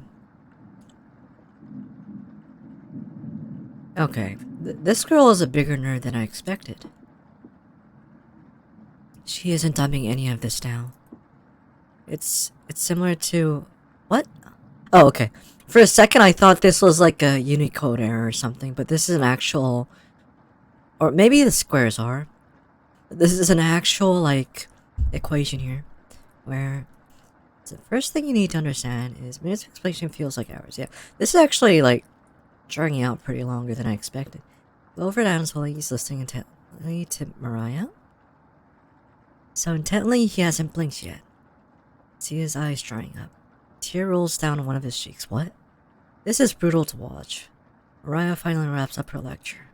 Okay, this girl is a bigger nerd than I expected. She isn't dumbing any of this down. It's similar to— what? Oh, okay. For a second I thought this was like a Unicode error or something, but this is an actual— or maybe the squares are. This is an actual, like, equation here, where the first thing you need to understand is minutes of explanation feels like hours. Yeah, this is actually, like, dragging out pretty longer than I expected. Over at Adam's while he's listening intently to Mariah. So intently, he hasn't blinked yet. See his eyes drying up. Tear rolls down one of his cheeks. What? This is brutal to watch. Mariah finally wraps up her lecture.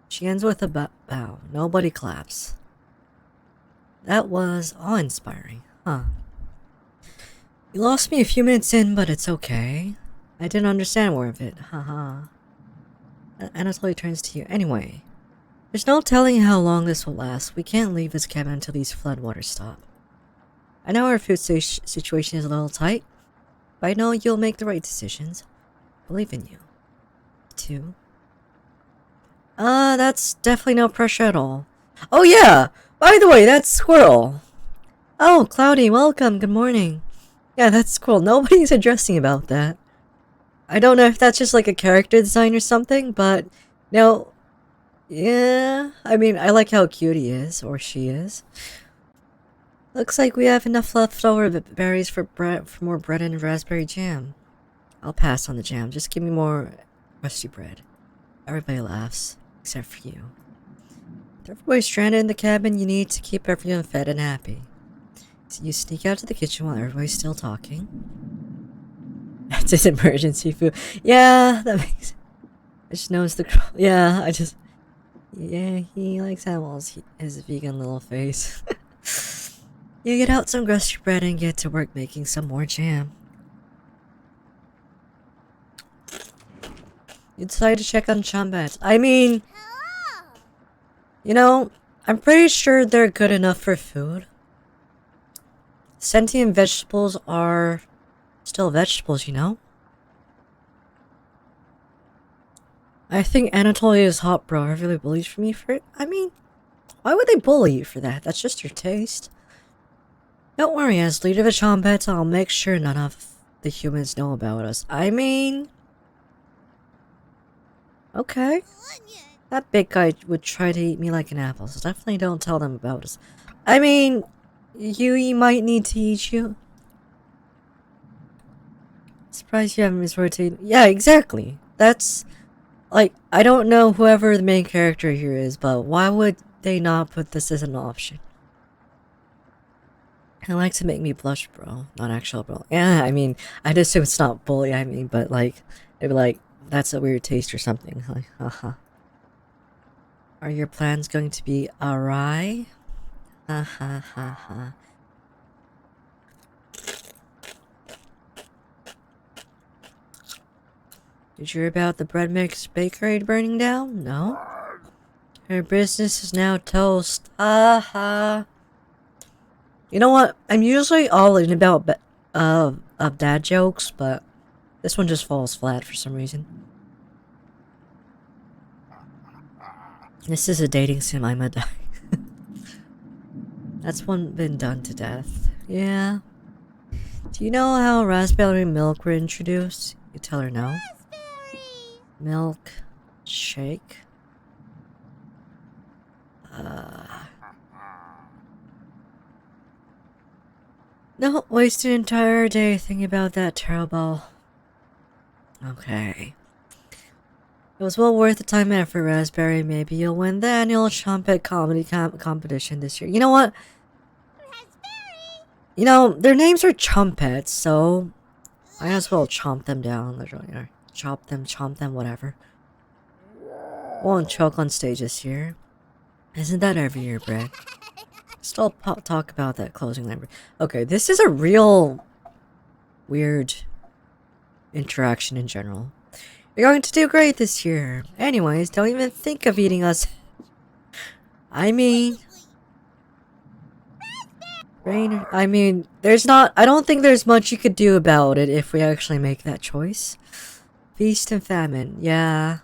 She ends with a bow. Nobody claps. That was awe-inspiring, huh? You lost me a few minutes in, but it's okay. I didn't understand more of it, haha. Anatoly turns to you. Anyway, There's no telling how long this will last. We can't leave this cabin until these floodwaters stop. I know our food situation is a little tight, but I know you'll make the right decisions. I believe in you. Too. That's definitely no pressure at all. Oh yeah! By the way, that's Squirrel! Oh, Cloudy, welcome, good morning. Yeah, that's Squirrel. Nobody's addressing about that. I don't know if that's just like a character design or something, but no. Yeah, I mean, I like how cute he is, or she is. Looks like we have enough leftover berries for more bread and raspberry jam. I'll pass on the jam. Just give me more rusty bread. Everybody laughs, except for you. With everybody stranded in the cabin, you need to keep everyone fed and happy. So you sneak out to the kitchen while everybody's still talking. That's his emergency food. Yeah, that makes. I just noticed the. Yeah, I just. Yeah, he likes animals. His vegan little face. You get out some rusty bread and get to work making some more jam. You decide to check on Chombats. I mean, you know, I'm pretty sure they're good enough for food. Sentient vegetables are still vegetables, you know? I think Anatolia is hot, bro. Everybody bullies me for it. I mean, why would they bully you for that? That's just your taste. Don't worry, as leader of the Chombats, I'll make sure none of the humans know about us. I mean... Okay. That big guy would try to eat me like an apple, so definitely don't tell them about us. I mean, Huey might need to eat you. Surprised you haven't resorted. Yeah, exactly. That's... Like, I don't know whoever the main character here is, but why would they not put this as an option? It likes to make me blush, bro. Not actual, bro. Yeah, I mean, I'd assume it's not bully, I mean, but like, they'd be like, that's a weird taste or something. Like, haha. Are your plans going to be awry? Ha ha ha ha. Did you hear about the bread mix bakery burning down? No? Her business is now toast. Ha ha. You know what? I'm usually all in about dad jokes, but this one just falls flat for some reason. This is a dating sim, I'ma die. That's one been done to death. Yeah. Do you know how raspberry milk were introduced? You tell her no. Milk shake. Don't waste an entire day thinking about that terrible. Okay. It was well worth the time and effort, Raspberry. Maybe you'll win the annual Trumpet Comedy competition this year. You know what? Raspberry! You know, their names are Trumpets, so I as well chomp them down, literally. Or chomp them, whatever. Won't choke on stage this year. Isn't that every year, Brad? Still talk about that closing line. Okay, this is a real weird interaction in general. You're going to do great this year. Anyways, don't even think of eating us. I mean... Rain... I mean, there's not... I don't think there's much you could do about it if we actually make that choice. Feast and famine. Yeah.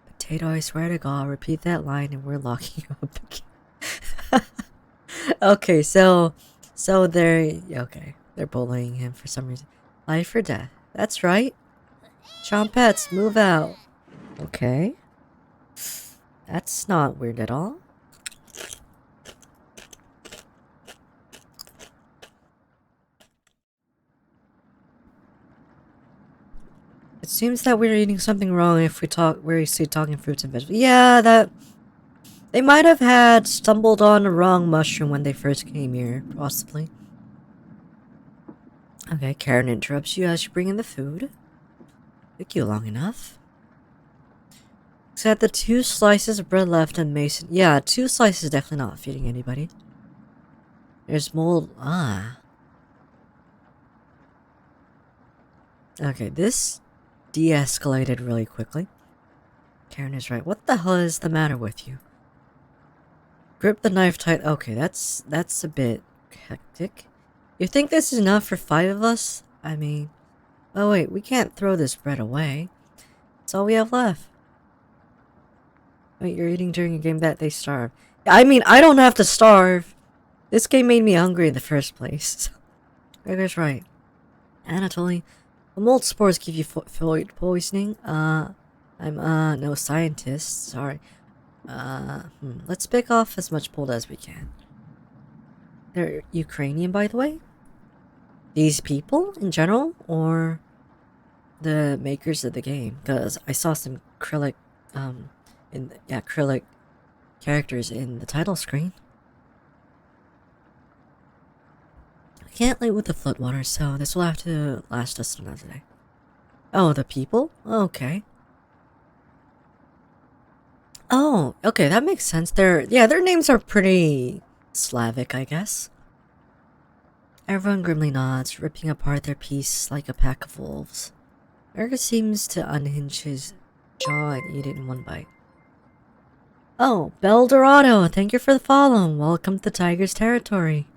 Potato, I swear to God, repeat that line and we're locking you up again. Okay, so they're... Okay, they're bullying him for some reason. Life or death. That's right. Chompets, move out. Okay. That's not weird at all. It seems that we're eating something wrong if we see talking fruits and vegetables. Yeah, that... They might have had stumbled on the wrong mushroom when they first came here, possibly. Okay, Karen interrupts you as you bring in the food. Took you long enough. Except the 2 slices of bread left and Mason. Yeah, 2 slices is definitely not feeding anybody. There's mold. Ah. Okay, this de-escalated really quickly. Karen is right. What the hell is the matter with you? Grip the knife tight. Okay, that's a bit hectic. You think this is enough for 5 of us? I mean, oh wait, we can't throw this bread away. That's all we have left. Wait, you're eating during a game that they starve. I mean, I don't have to starve. This game made me hungry in the first place. Gregor's right. Anatoly, the mold spores give you food poisoning. I'm no scientist. Sorry. Let's pick off as much mold as we can. They're Ukrainian, by the way? These people in general, or the makers of the game? Because I saw some acrylic, acrylic characters in the title screen. I can't live with the floodwater, so this will have to last us another day. Oh, the people? Okay. Oh, okay, that makes sense. Their names are pretty Slavic, I guess. Everyone grimly nods, ripping apart their piece like a pack of wolves. Erica seems to unhinge his jaw and eat it in one bite. Oh, Beldorado, thank you for the follow. Welcome to the Tiger's territory.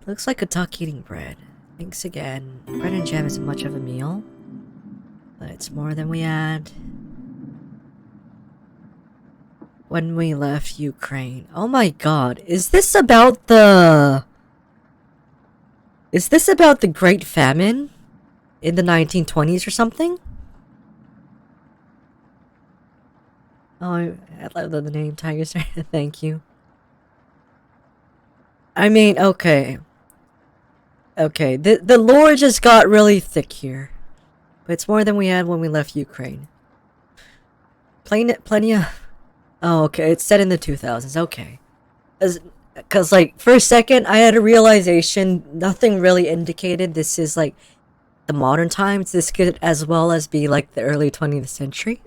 Looks like a duck eating bread. Thanks again. Bread and jam isn't much of a meal, but it's more than we had when we left Ukraine. Oh my god, is this about the Great Famine in the 1920s or something? Oh, I love the name Tiger's. Thank you. I mean, okay. Okay, the lore just got really thick here. But it's more than we had when we left Ukraine. Plenty of... Oh, okay, it's set in the 2000s, okay. Because, like, for a second, I had a realization nothing really indicated this is, like, the modern times. This could as well as be, like, the early 20th century.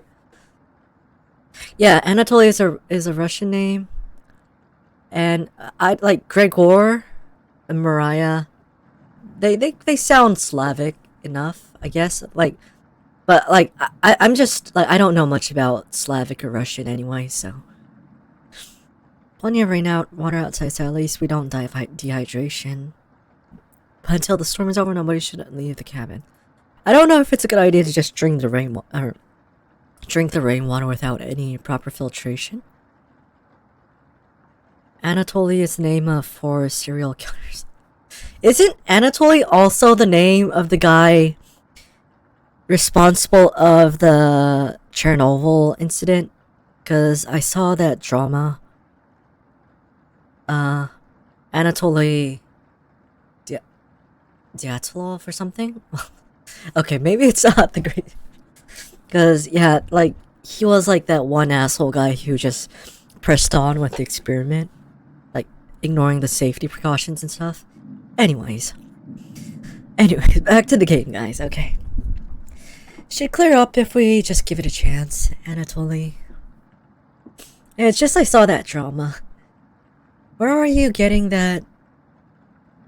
Yeah, Anatoly is a Russian name. And I like Gregor and Mariah. They sound Slavic enough, I guess. Like, but like I'm just like I don't know much about Slavic or Russian anyway, so plenty of water outside, so at least we don't die of dehydration. But until the storm is over, nobody should leave the cabin. I don't know if it's a good idea to just drink the rainwater without any proper filtration. Anatoly is the name of 4 serial killers. Isn't Anatoly also the name of the guy responsible of the Chernobyl incident? Because I saw that drama. Anatoly Dyatlov or something? Okay, maybe it's not the great... Because, yeah, like, he was like that one asshole guy who just pressed on with the experiment. Like, ignoring the safety precautions and stuff. Anyways, back to the game, guys. Okay. Should clear up if we just give it a chance, Anatoly. Yeah, it's just I saw that drama. Where are you getting that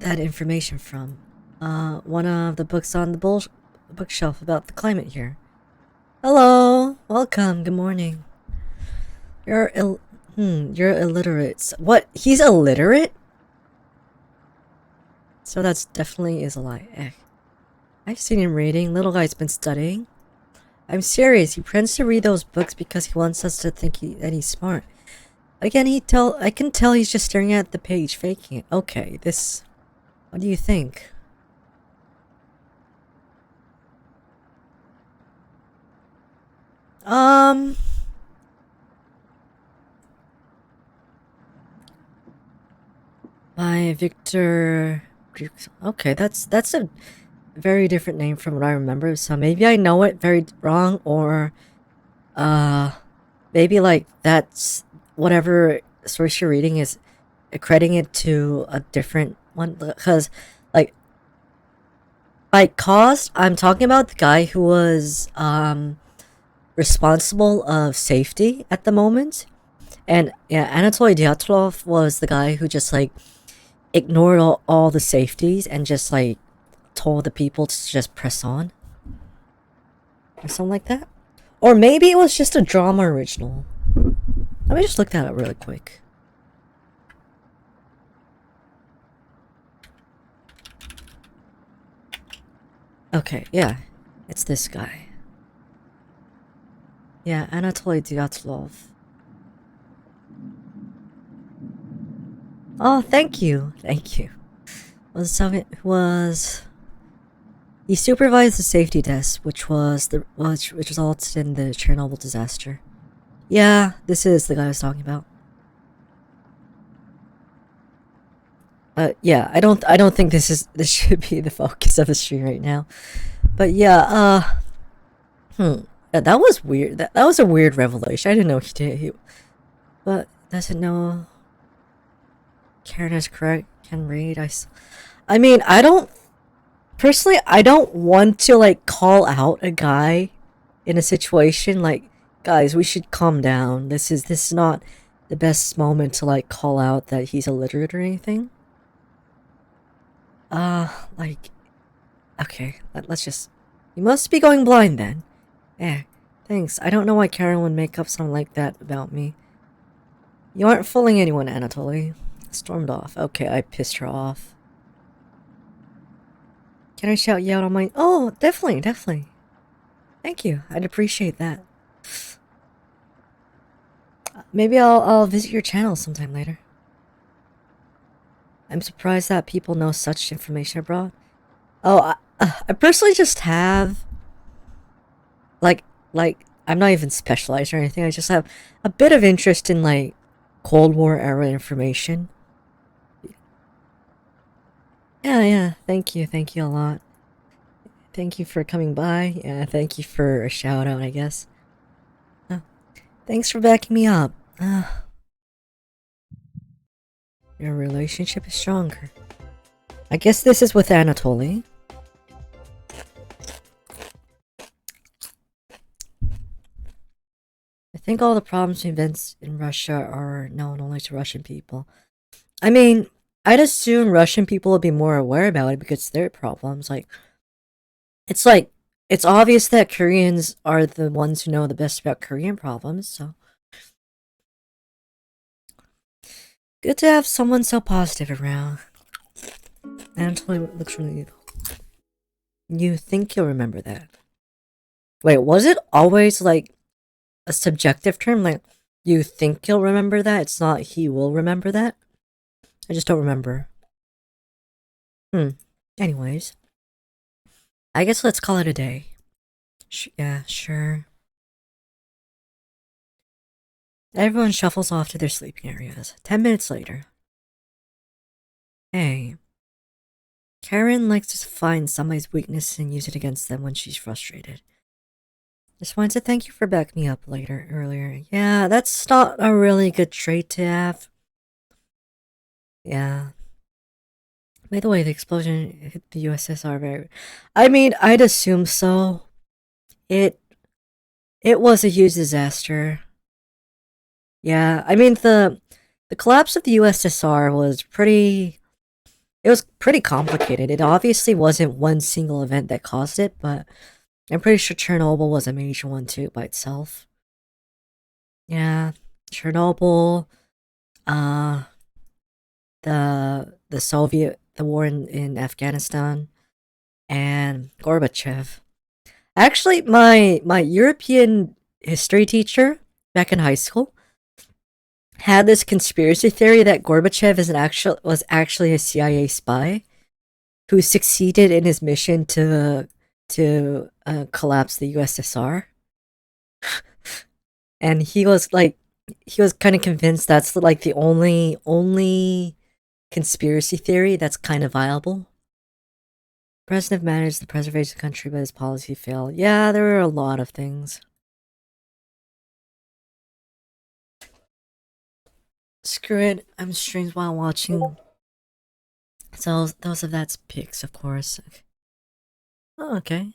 information from? One of the books on the bookshelf about the climate here. Hello, welcome. Good morning. You're illiterate. What? He's illiterate? So that's definitely is a lie. I've seen him reading. Little guy's been studying. I'm serious. He pretends to read those books because he wants us to think that he's smart. Again, I can tell he's just staring at the page, faking it. Okay, what do you think? By Victor... Okay, that's a very different name from what I remember. So maybe I know it very wrong, or maybe like that's whatever source you're reading is accrediting it to a different one. Because like cost, I'm talking about the guy who was responsible of safety at the moment, and yeah, Anatoly Dyatlov was the guy who just like ignored all the safeties and just like told the people to just press on or something like that. Or maybe it was just a drama original. Let me just look that up really quick. Okay, yeah. It's this guy. Yeah, Anatoly Dyatlov. Oh, thank you. Thank you. He supervised the safety test, which resulted in the Chernobyl disaster. Yeah, this is the guy I was talking about. Yeah, I don't think this should be the focus of the stream right now. But yeah, yeah, that was weird. That was a weird revelation. I didn't know but doesn't know Karen is correct. Can read. I mean, personally, I don't want to like call out a guy in a situation like, guys, we should calm down. This is not the best moment to like call out that he's illiterate or anything. Like, okay, let's just. You must be going blind then. Eh, thanks. I don't know why Karen would make up something like that about me. You aren't fooling anyone, Anatoly. Stormed off. Okay, I pissed her off. Can I shout you out on my... Oh, definitely, definitely. Thank you. I'd appreciate that. Maybe I'll visit your channel sometime later. I'm surprised that people know such information abroad. Oh, I personally just have... Like, I'm not even specialized or anything. I just have a bit of interest in, like, Cold War era information. Yeah, thank you a lot. Thank you for coming by. Yeah, thank you for a shout out, I guess. Thanks for backing me up. Your relationship is stronger. I guess this is with Anatoly. I think all the problems and events in Russia are known only to Russian people. I mean, I'd assume Russian people would be more aware about it because it's their problems. Like, it's obvious that Koreans are the ones who know the best about Korean problems, so. Good to have someone so positive around. Anatoly looks really evil. You think you'll remember that? Wait, was it always like a subjective term? Like, you think you'll remember that? It's not he will remember that? I just don't remember. Anyways. I guess let's call it a day. Yeah, sure. Everyone shuffles off to their sleeping areas. 10 minutes later. Hey. Karen likes to find somebody's weakness and use it against them when she's frustrated. Just wanted to thank you for backing me up earlier. Yeah, that's not a really good trait to have. Yeah. By the way, the explosion hit the USSR very... I mean, I'd assume so. It was a huge disaster. Yeah, I mean, the collapse of the USSR was pretty... It was pretty complicated. It obviously wasn't one single event that caused it, but I'm pretty sure Chernobyl was a major one too by itself. Yeah, Chernobyl, the war in Afghanistan, and Gorbachev. Actually, my European history teacher back in high school had this conspiracy theory that Gorbachev was actually a CIA spy who succeeded in his mission to collapse the USSR. And he was kind of convinced that's like the only conspiracy theory that's kind of viable. President managed the preservation of the country, but his policy failed. Yeah, there were a lot of things. Screw it, I'm streams while watching. So those of that's pics, of course. Oh, okay.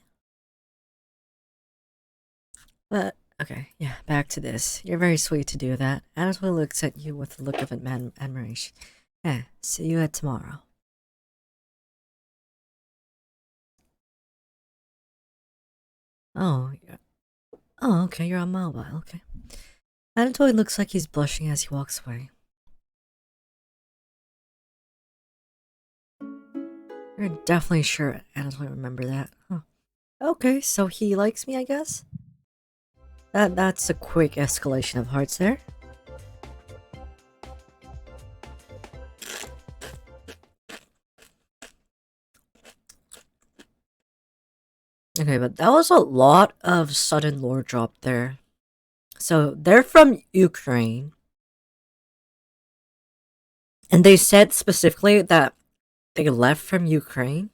But okay, yeah, back to this. You're very sweet to do that. Anatoly looks at you with a look of admiration. Yeah, see you at tomorrow. Oh, yeah. Oh, okay, you're on mobile, okay. Anatoly looks like he's blushing as he walks away. You're definitely sure Anatoly remember that. Huh. Okay, so he likes me, I guess? That's a quick escalation of hearts there. Okay, but that was a lot of sudden lore drop there. So they're from Ukraine. And they said specifically that they left from Ukraine.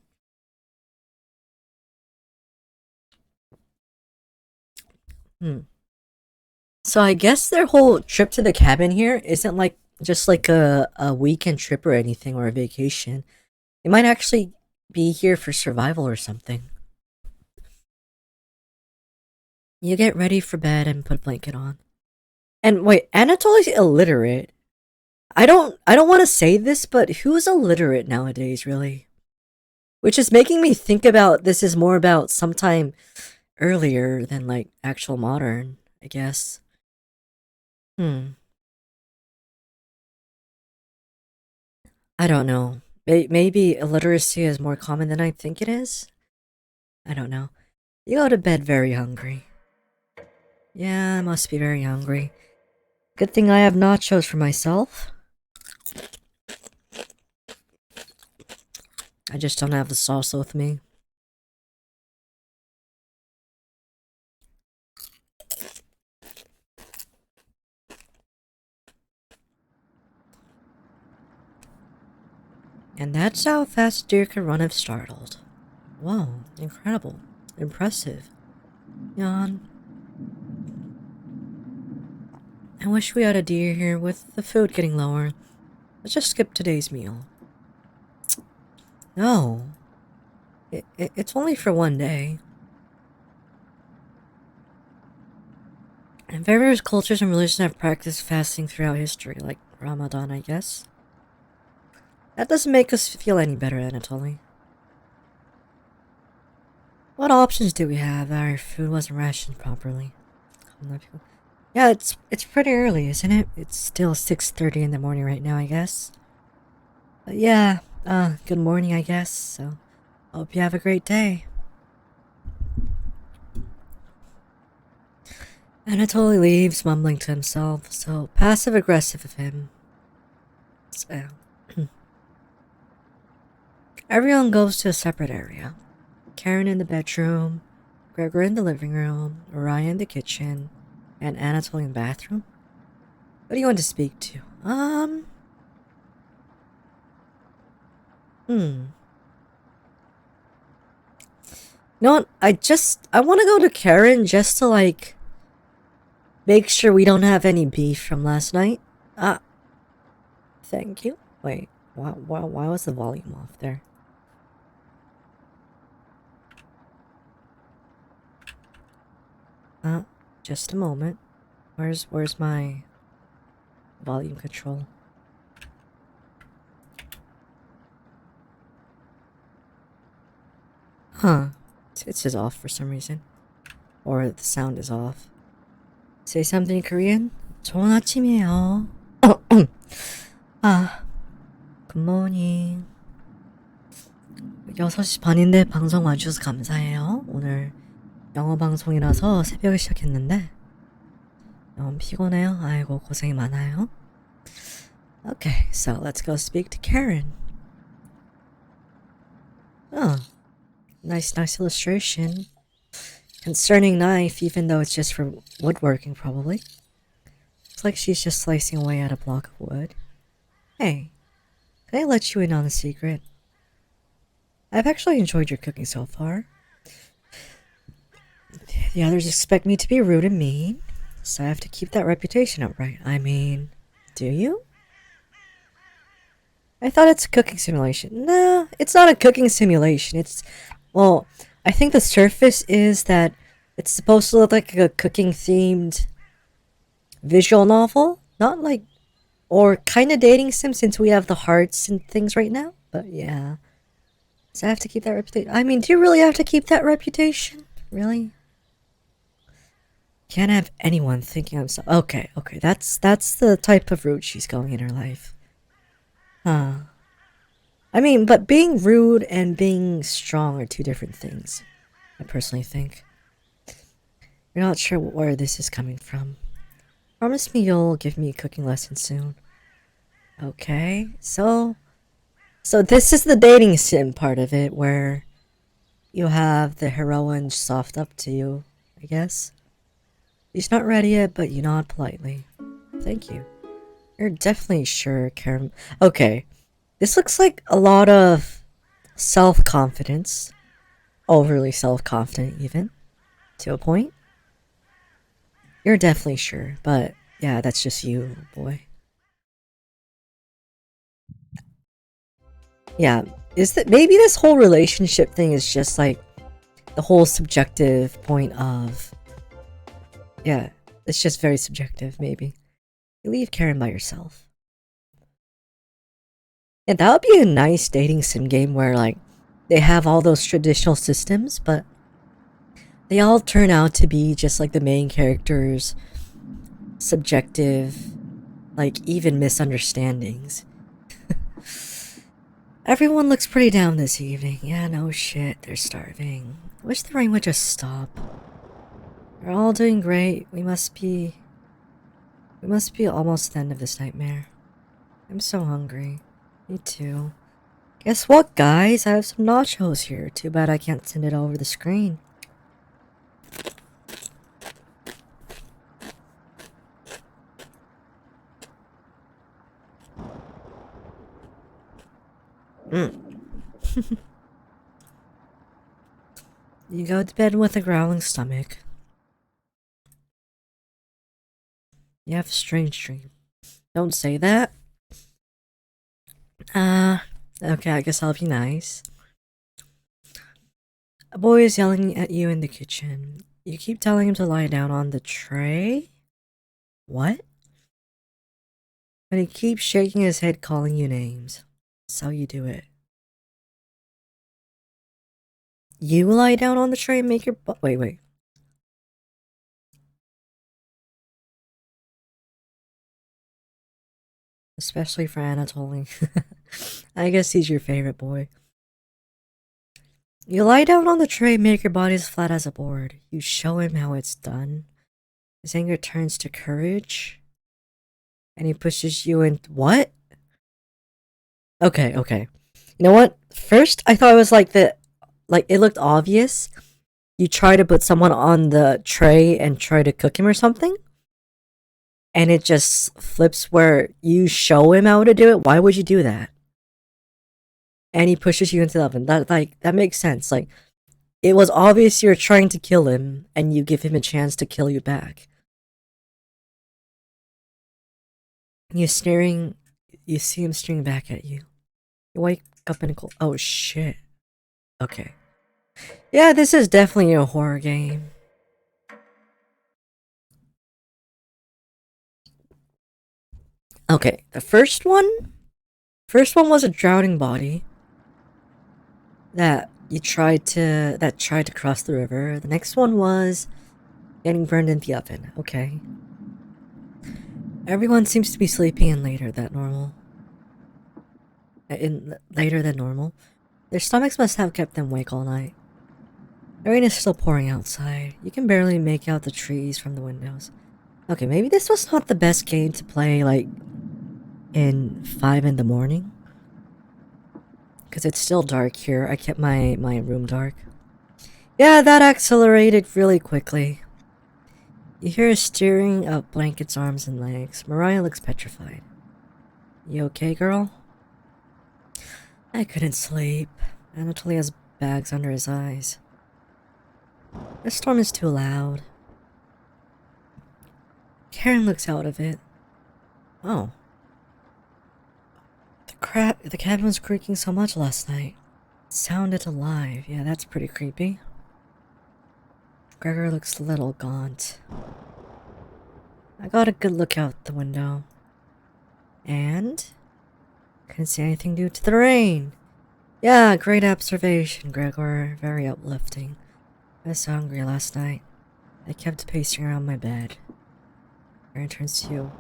So I guess their whole trip to the cabin here isn't like just like a weekend trip or anything or a vacation. They might actually be here for survival or something. You get ready for bed and put a blanket on. And wait, Anatoly's illiterate. I don't want to say this, but who's illiterate nowadays, really? Which is making me think about this is more about sometime earlier than like actual modern, I guess. I don't know. Maybe illiteracy is more common than I think it is? I don't know. You go to bed very hungry. Yeah, I must be very hungry. Good thing I have nachos for myself. I just don't have the salsa with me. And that's how fast deer can run if startled. Wow, incredible. Impressive. Yawn. I wish we had a deer here with the food getting lower. Let's just skip today's meal. No. It's only for one day. And various cultures and religions have practiced fasting throughout history, like Ramadan, I guess. That doesn't make us feel any better, Anatoly. What options do we have? Our food wasn't rationed properly. Yeah, it's pretty early, isn't it? It's still 6:30 in the morning right now, I guess. But yeah, good morning, I guess. So, hope you have a great day. Anatoly leaves, mumbling to himself, so passive-aggressive of him. So, everyone goes to a separate area. Karen in the bedroom, Gregor in the living room, Ryan in the kitchen, and Anatoly in the bathroom. What do you want to speak to? You know what? I want to go to Karen just to, like, make sure we don't have any beef from last night. Thank you. Wait, why was the volume off there? Just a moment. Where's my volume control? Huh. It's just off for some reason. Or the sound is off. Say something in Korean? 좋은 아침이에요. Good morning. 6시 반인데 방송 와주셔서 감사해요. 오늘 영어 방송이라서 새벽에 시작했는데 너무 피곤해요. 아이고 고생이 많아요. Okay, so let's go speak to Karen. Oh, nice illustration. Concerning knife, even though it's just for woodworking, probably. Looks like she's just slicing away at a block of wood. Hey, can I let you in on a secret? I've actually enjoyed your cooking so far. The others expect me to be rude and mean, so I have to keep that reputation upright. I mean, do you? I thought it's a cooking simulation. No, it's not a cooking simulation. Well, I think the surface is that it's supposed to look like a cooking themed visual novel. Not like, or kind of dating sim since we have the hearts and things right now. But yeah. So I have to keep that reputation. I mean, do you really have to keep that reputation? Really? Can't have anyone thinking I'm so. Okay, okay, that's the type of route she's going in her life. Huh. I mean, but being rude and being strong are two different things, I personally think. You're not sure where this is coming from. Promise me you'll give me a cooking lesson soon. Okay, so this is the dating sim part of it, where you have the heroine soft up to you, I guess. She's not ready yet, but you nod politely. Thank you. You're definitely sure, Karen. Okay, this looks like a lot of self-confidence. Overly self-confident, even. To a point. You're definitely sure, but yeah, that's just you, boy. Yeah, is that maybe this whole relationship thing is just like the whole subjective point of. Yeah, it's just very subjective, maybe. You leave Karen by yourself. Yeah, that would be a nice dating sim game where, like, they have all those traditional systems, but they all turn out to be just like the main character's subjective, like, even misunderstandings. Everyone looks pretty down this evening. Yeah, no shit, they're starving. Wish the rain would just stop. We're all doing great. We must be almost at the end of this nightmare. I'm so hungry. Me too. Guess what, guys? I have some nachos here. Too bad I can't send it over the screen. You go to bed with a growling stomach. You have a strange dream. Don't say that. Okay, I guess I'll be nice. A boy is yelling at you in the kitchen. You keep telling him to lie down on the tray? What? But he keeps shaking his head, calling you names. So you do it. You lie down on the tray and make your wait. Especially for Anatoly. I guess he's your favorite boy. You lie down on the tray, make your body as flat as a board. You show him how it's done. His anger turns to courage. And he pushes you in. What? Okay. You know what? First, I thought it was like it looked obvious. You try to put someone on the tray and try to cook him or something. And it just flips where you show him how to do it. Why would you do that? And he pushes you into the oven. That makes sense. Like, it was obvious you're trying to kill him, and you give him a chance to kill you back. You see him staring back at you. You wake up in a cold. Oh shit. Okay. Yeah, this is definitely a horror game. Okay, the first one was a drowning body that tried to cross the river. The next one was getting burned in the oven. Okay. Everyone seems to be sleeping in later than normal. Their stomachs must have kept them awake all night. The rain is still pouring outside. You can barely make out the trees from the windows. Okay, maybe this was not the best game to play, like, in 5 in the morning. Because it's still dark here. I kept my room dark. Yeah, that accelerated really quickly. You hear a steering of blankets, arms, and legs. Mariah looks petrified. You okay, girl? I couldn't sleep. Anatoly has bags under his eyes. The storm is too loud. Karen looks out of it. Oh. The cabin was creaking so much last night. It sounded alive. Yeah, that's pretty creepy. Gregor looks a little gaunt. I got a good look out the window. And couldn't see anything due to the rain. Yeah, great observation, Gregor. Very uplifting. I was hungry last night. I kept pacing around my bed. Aaron turns to you.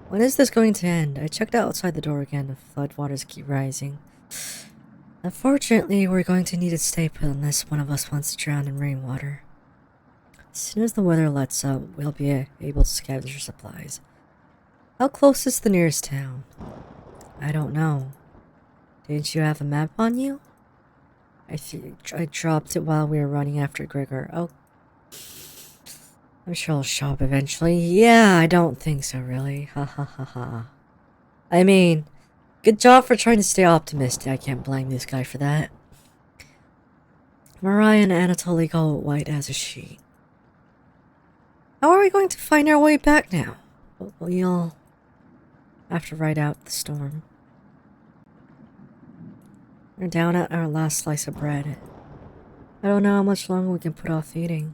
When is this going to end? I checked outside the door again. The floodwaters keep rising. Unfortunately, we're going to need to stay put unless one of us wants to drown in rainwater. As soon as the weather lets up, we'll be able to scavenge supplies. How close is the nearest town? I don't know. Didn't you have a map on you? I dropped it while we were running after Gregor. Oh, I'm sure I'll show up eventually. Yeah, I don't think so, really. Ha ha ha ha. I mean, good job for trying to stay optimistic. I can't blame this guy for that. Mariah and Anatoly go white as a sheet. How are we going to find our way back now? We'll have to ride out the storm. We're down at our last slice of bread. I don't know how much longer we can put off eating.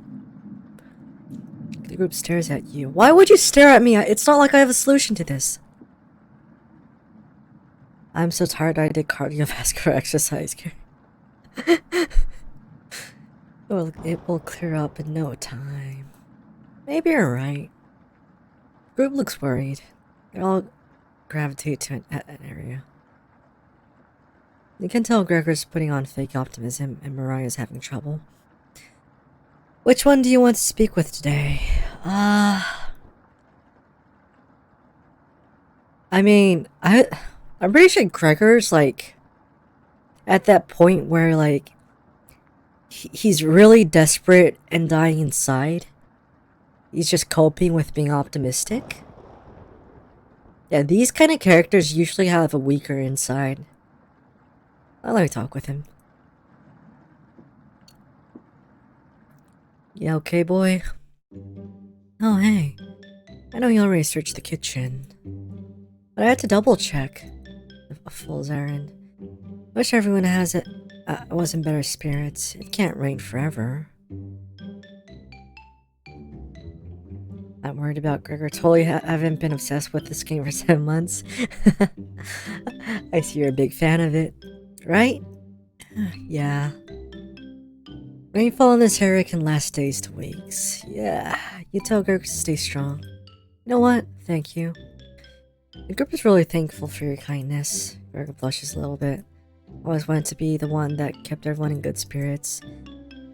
The group stares at you. Why would you stare at me? It's not like I have a solution to this. I'm so tired I did cardiovascular exercise. Well, it will clear up in no time. Maybe you're right. The group looks worried. They all gravitate to an area. You can tell Gregor's putting on fake optimism and Mariah's having trouble. Which one do you want to speak with today? I mean, I'm pretty sure Gregor's like at that point where like he's really desperate and dying inside. He's just coping with being optimistic. Yeah, these kind of characters usually have a weaker inside. I'll let me talk with him. Yeah, okay, boy? Oh, hey. I know you already searched the kitchen, but I had to double check. A fool's errand. Wish everyone was in better spirits. It can't rain forever. I'm worried about Gregor. Totally haven't been obsessed with this game for 7 months. I see you're a big fan of it, right? Yeah. Rainfall in this area can last days to weeks. Yeah, you tell Gregor to stay strong. You know what? Thank you. The group is really thankful for your kindness. Gregor blushes a little bit. Always wanted to be the one that kept everyone in good spirits.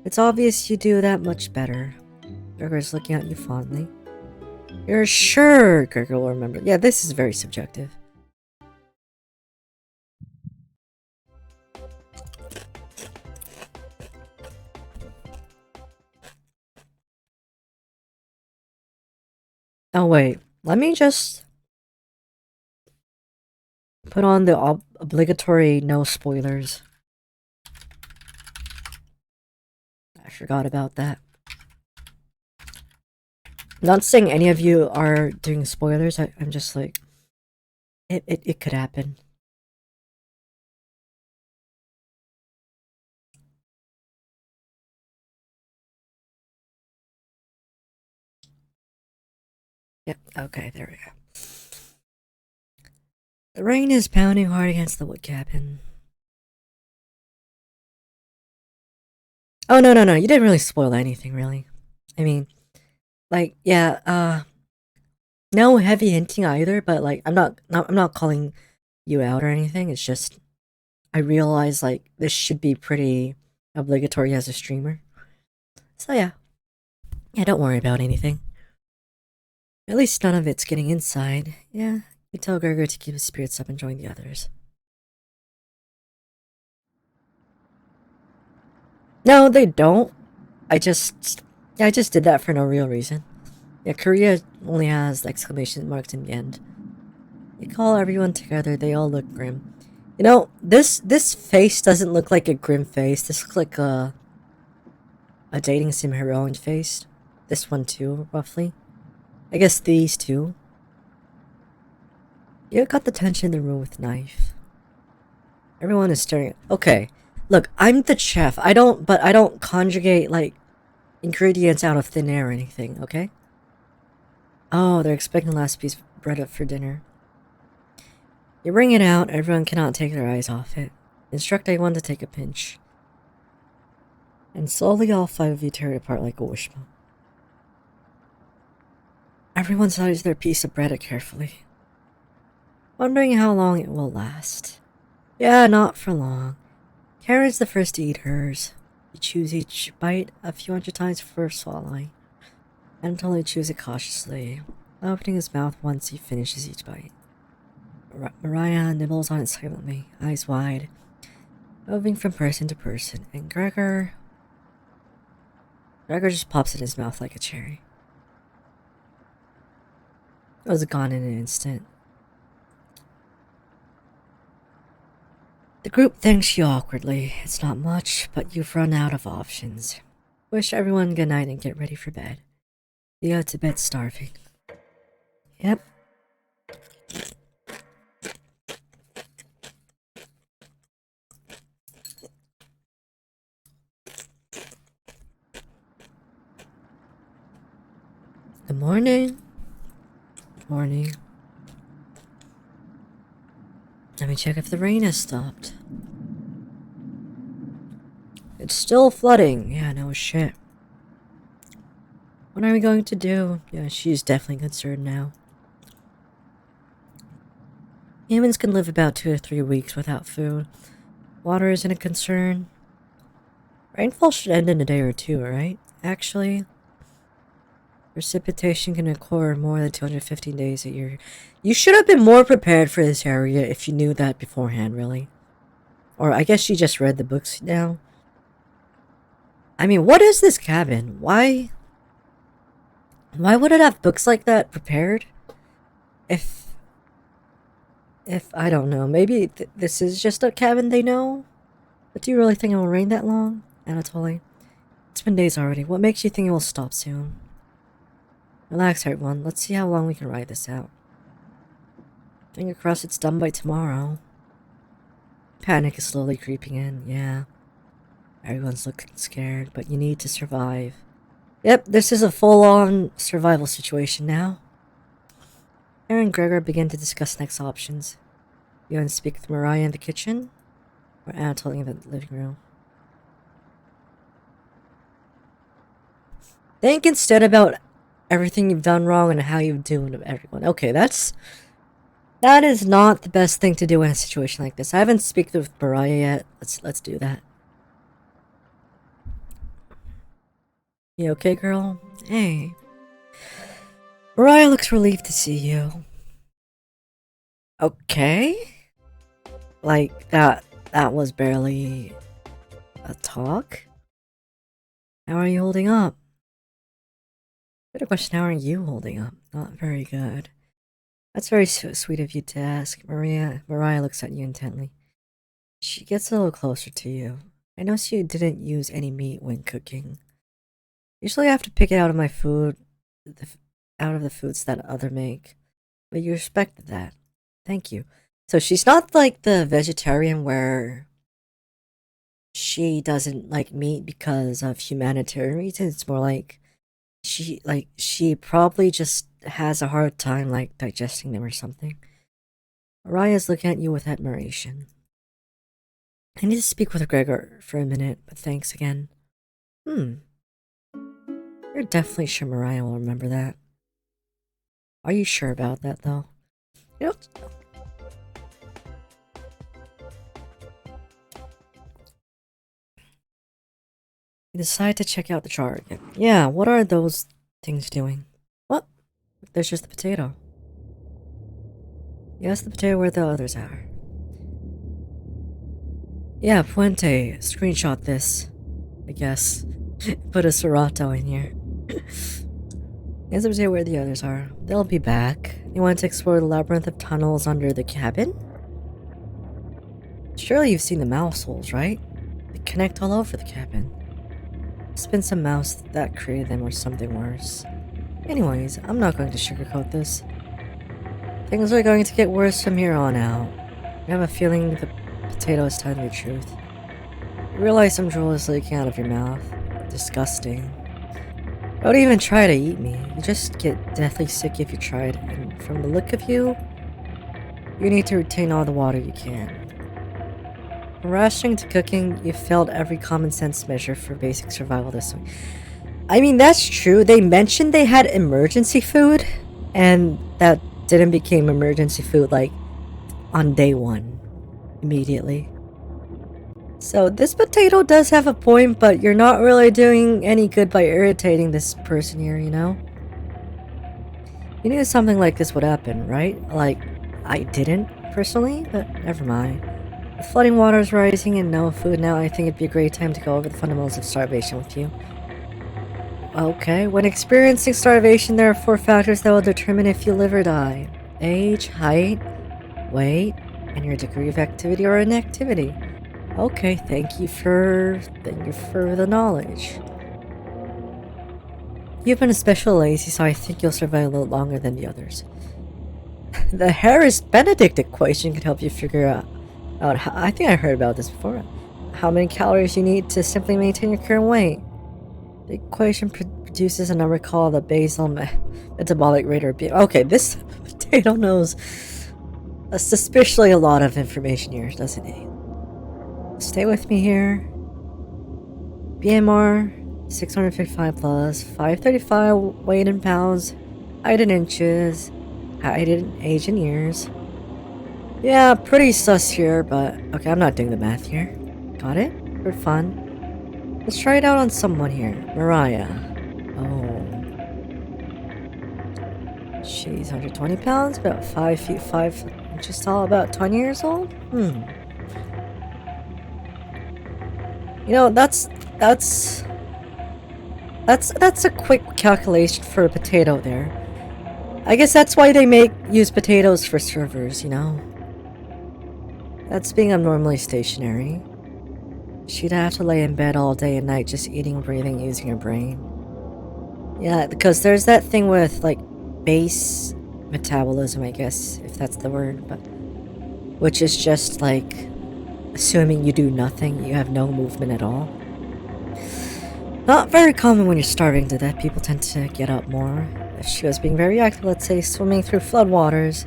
It's obvious you do that much better. Gregor is looking at you fondly. You're sure Gregor will remember. Yeah, this is very subjective. Oh wait, let me just put on the obligatory no spoilers. I forgot about that. Not saying any of you are doing spoilers. I'm just like, it could happen. Yep, okay, there we go. The rain is pounding hard against the wood cabin. Oh, no, you didn't really spoil anything, really. I mean, like, yeah, no heavy hinting either, but like, I'm not calling you out or anything. It's just, I realize like, this should be pretty obligatory as a streamer. So yeah. Yeah, don't worry about anything. At least none of it's getting inside. Yeah, you tell Gregor to keep his spirits up and join the others. No, they don't. I just did that for no real reason. Yeah, Korea only has exclamation marks in the end. You call everyone together, they all look grim. You know, this face doesn't look like a grim face. This looks like a dating sim heroine face. This one too, roughly. I guess these two. You got the tension in the room with knife. Everyone is staring at— okay, look, I'm the chef. I don't conjugate, like, ingredients out of thin air or anything, okay? Oh, they're expecting the last piece of bread up for dinner. You bring it out, everyone cannot take their eyes off it. Instruct everyone to take a pinch. And slowly all 5 of you tear it apart like a wishbone. Everyone studies their piece of bread carefully, wondering how long it will last. Yeah, not for long. Karen's the first to eat hers. He chews each bite a few hundred times before swallowing, until he chews it cautiously, opening his mouth once he finishes each bite. Mariah nibbles on it silently, eyes wide, moving from person to person, and Gregor just pops in his mouth like a cherry. It was gone in an instant. The group thanks you awkwardly. It's not much, but you've run out of options. Wish everyone good night and get ready for bed. You go to bed starving. Yep. Good morning. Good morning. Let me check if the rain has stopped. It's still flooding. Yeah, no shit. What are we going to do? Yeah, she's definitely concerned now. Humans can live about 2 or 3 weeks without food. Water isn't a concern. Rainfall should end in a day or two, right? Actually, precipitation can occur more than 215 days a year. You should have been more prepared for this area if you knew that beforehand, really. Or I guess you just read the books now. I mean, what is this cabin? Why would it have books like that prepared? If I don't know, maybe this is just a cabin they know? But do you really think it will rain that long, Anatoly? It's been days already. What makes you think it will stop soon? Relax, everyone. Let's see how long we can ride this out. Finger crossed it's done by tomorrow. Panic is slowly creeping in, yeah. Everyone's looking scared, but you need to survive. Yep, this is a full-on survival situation now. Aaron and Gregor begin to discuss next options. You want to speak with Mariah in the kitchen? Or Anatoly in the living room? Think instead about everything you've done wrong and how you've done to everyone. Okay, that is not the best thing to do in a situation like this. I haven't spoken with Mariah yet. Let's do that. You okay, girl? Hey. Mariah looks relieved to see you. Okay? Like, that was barely a talk? How are you holding up? Better question, how are you holding up? Not very good. That's very sweet of you to ask. Mariah looks at you intently. She gets a little closer to you. I noticed you didn't use any meat when cooking. Usually I have to pick it out of my food, out of the foods that other make. But you respected that. Thank you. So she's not like the vegetarian where she doesn't like meat because of humanitarian reasons. It's more like she probably just has a hard time like digesting them or something. Mariah's looking at you with admiration. I need to speak with Gregor for a minute, but thanks again. You're definitely sure Mariah will remember that. Are you sure about that, though? Yep. You decide to check out the jar again. Yeah, what are those things doing? What? There's just the potato. Yes, the potato where the others are. Yeah, Puente. Screenshot this. I guess. Put a Serato in here. Here's the potato where the others are. They'll be back. You want to explore the labyrinth of tunnels under the cabin? Surely you've seen the mouse holes, right? They connect all over the cabin. It's been some mouse that created them or something worse. Anyways, I'm not going to sugarcoat this. Things are going to get worse from here on out. I have a feeling the potato is telling the truth. You realize some drool is leaking out of your mouth. Disgusting. Don't even try to eat me. You just get deathly sick if you tried, and from the look of you, you need to retain all the water you can. From rationing to cooking, you failed every common sense measure for basic survival this week. I mean, that's true. They mentioned they had emergency food, And that didn't become emergency food like on day 1 immediately. So this potato does have a point, but you're not really doing any good by irritating this person here, you know? You knew something like this would happen, right? Like, I didn't, personally, but never mind. With flooding waters rising and no food now, I think it'd be a great time to go over the fundamentals of starvation with you. Okay, when experiencing starvation, there are 4 factors that will determine if you live or die. Age, height, weight, and your degree of activity or inactivity. Okay, thank you for the knowledge. You've been especially lazy, so I think you'll survive a little longer than the others. The Harris-Benedict equation can help you figure out how, I think I heard about this before. How many calories you need to simply maintain your current weight. The equation produces a number called the basal metabolic rate, or okay, this potato knows suspiciously a lot of information here, doesn't he? Stay with me here. BMR 655 plus 535 weight in pounds, height in inches, height in age in years. Yeah, pretty sus here, but okay, I'm not doing the math here. Got it? For fun. Let's try it out on someone here. Mariah. Oh. She's 120 pounds, about 5 feet 5 inches tall, about 20 years old? You know, that's a quick calculation for a potato there. I guess that's why they use potatoes for servers, you know? That's being abnormally stationary. She'd have to lay in bed all day and night just eating, breathing, using her brain. Yeah, because there's that thing with, like, base metabolism, I guess, if that's the word, but... which is just, like, assuming you do nothing, you have no movement at all. Not very common when you're starving to death. People tend to get up more. If she was being very active, let's say swimming through floodwaters,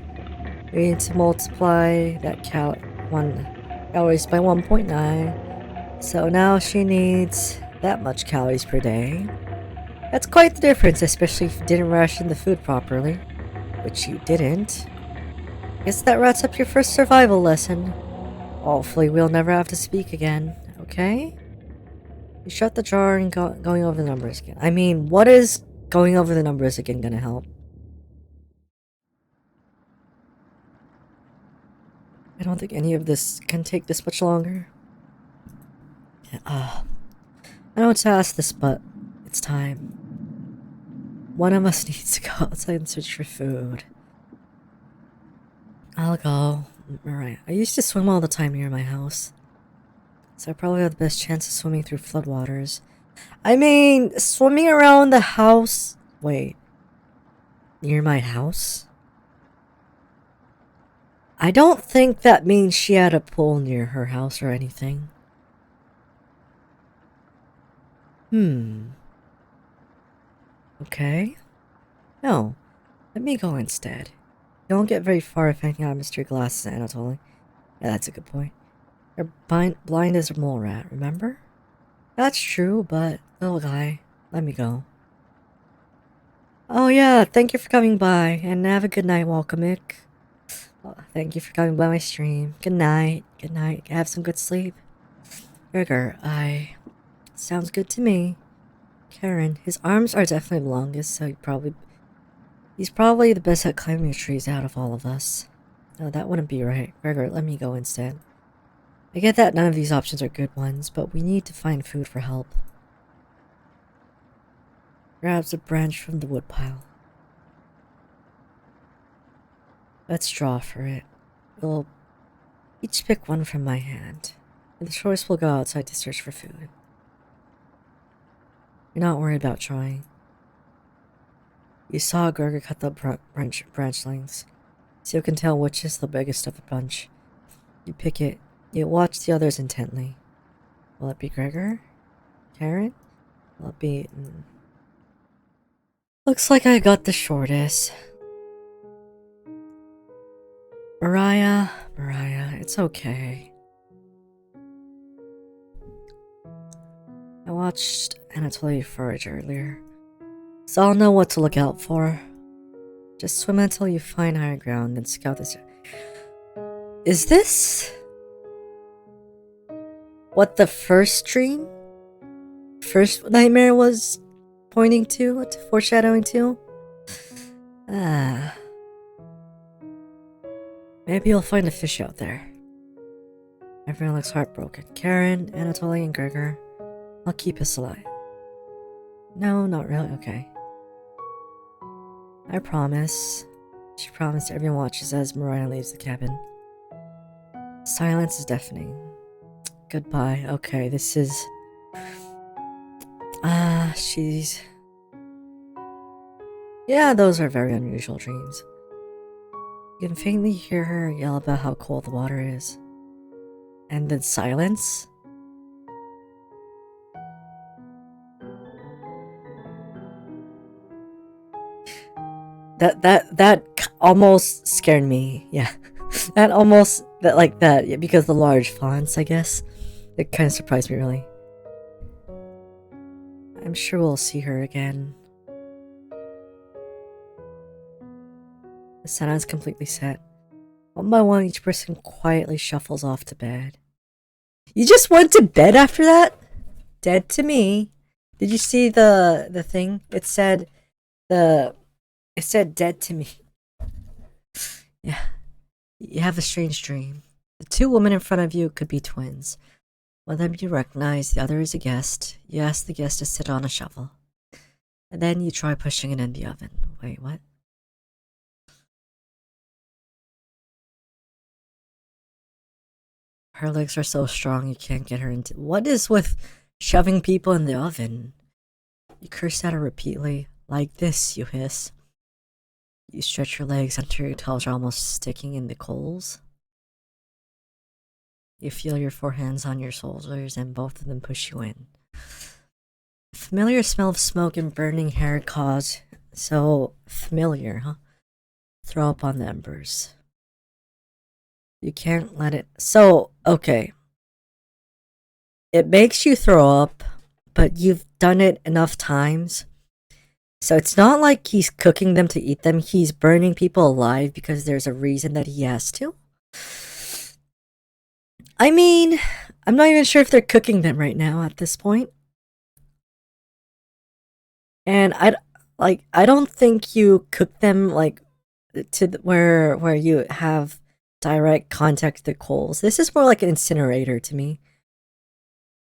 we need to multiply that calories by 1.9. So now she needs that much calories per day. That's quite the difference, especially if you didn't ration the food properly, which you didn't. Guess that wraps up your first survival lesson. Hopefully we'll never have to speak again, okay? You shut the jar and going over the numbers again. I mean, what is going over the numbers again gonna help? I don't think any of this can take this much longer. I know to ask this, but it's time. One of us needs to go outside and search for food. I'll go. Alright, I used to swim all the time near my house, so I probably have the best chance of swimming through floodwaters. I mean, swimming around the house... Wait. Near my house? I don't think that means she had a pool near her house or anything. Okay. No. Let me go instead. You won't get very far if anything out of Mr. Glass's Anatoly. Yeah, that's a good point. You're blind as a mole rat, remember? That's true, but... Little guy, let me go. Oh yeah, thank you for coming by, and have a good night, Walkamick. Thank you for coming by my stream. Good night. Good night. Have some good sleep. Gregor, sounds good to me. Karen, his arms are definitely the longest, so he's probably the best at climbing trees out of all of us. No, that wouldn't be right. Gregor, let me go instead. I get that none of these options are good ones, but we need to find food for help. Grabs a branch from the woodpile. Let's draw for it. We'll each pick one from my hand. And the choice will go outside to search for food. You're not worried about trying. You saw Gregor cut the branch lengths, so you can tell which is the biggest of the bunch. You pick it. You watch the others intently. Will it be Gregor? Karen? Will it be... Looks like I got the shortest. Mariah, it's okay. I watched Anatoly forage earlier, so I'll know what to look out for. Just swim until you find higher ground, then scout this. Is this what the first nightmare was pointing to, foreshadowing to? Maybe you'll find a fish out there. Everyone looks heartbroken. Karen, Anatoly, and Gregor. I'll keep us alive. No, not really. Okay. I promise. She promised everyone watches as Mariah leaves the cabin. Silence is deafening. Goodbye. Okay, this is... she's... Yeah, those are very unusual dreams. You can faintly hear her yell about how cold the water is. And then silence? That almost scared me. Yeah. that because the large fonts, I guess. It kind of surprised me, really. I'm sure we'll see her again. The sun is completely set. One by one, each person quietly shuffles off to bed. You just went to bed after that? Dead to me. Did you see the thing? It said dead to me. Yeah. You have a strange dream. The two women in front of you could be twins. One of them you recognize, the other is a guest. You ask the guest to sit on a shovel. And then you try pushing it in the oven. Wait, what? Her legs are so strong you can't get her into... What is with shoving people in the oven? You curse at her repeatedly. Like this, you hiss. You stretch your legs until your toes are almost sticking in the coals. You feel your four hands on your shoulders and both of them push you in. The familiar smell of smoke and burning hair cause... So familiar, huh? Throw up on the embers. You can't let it... So, okay. It makes you throw up, but you've done it enough times. So it's not like he's cooking them to eat them. He's burning people alive because there's a reason that he has to. I mean, I'm not even sure if they're cooking them right now at this point. And I don't think you cook them like to where you have direct contact with the coals. This is more like an incinerator to me.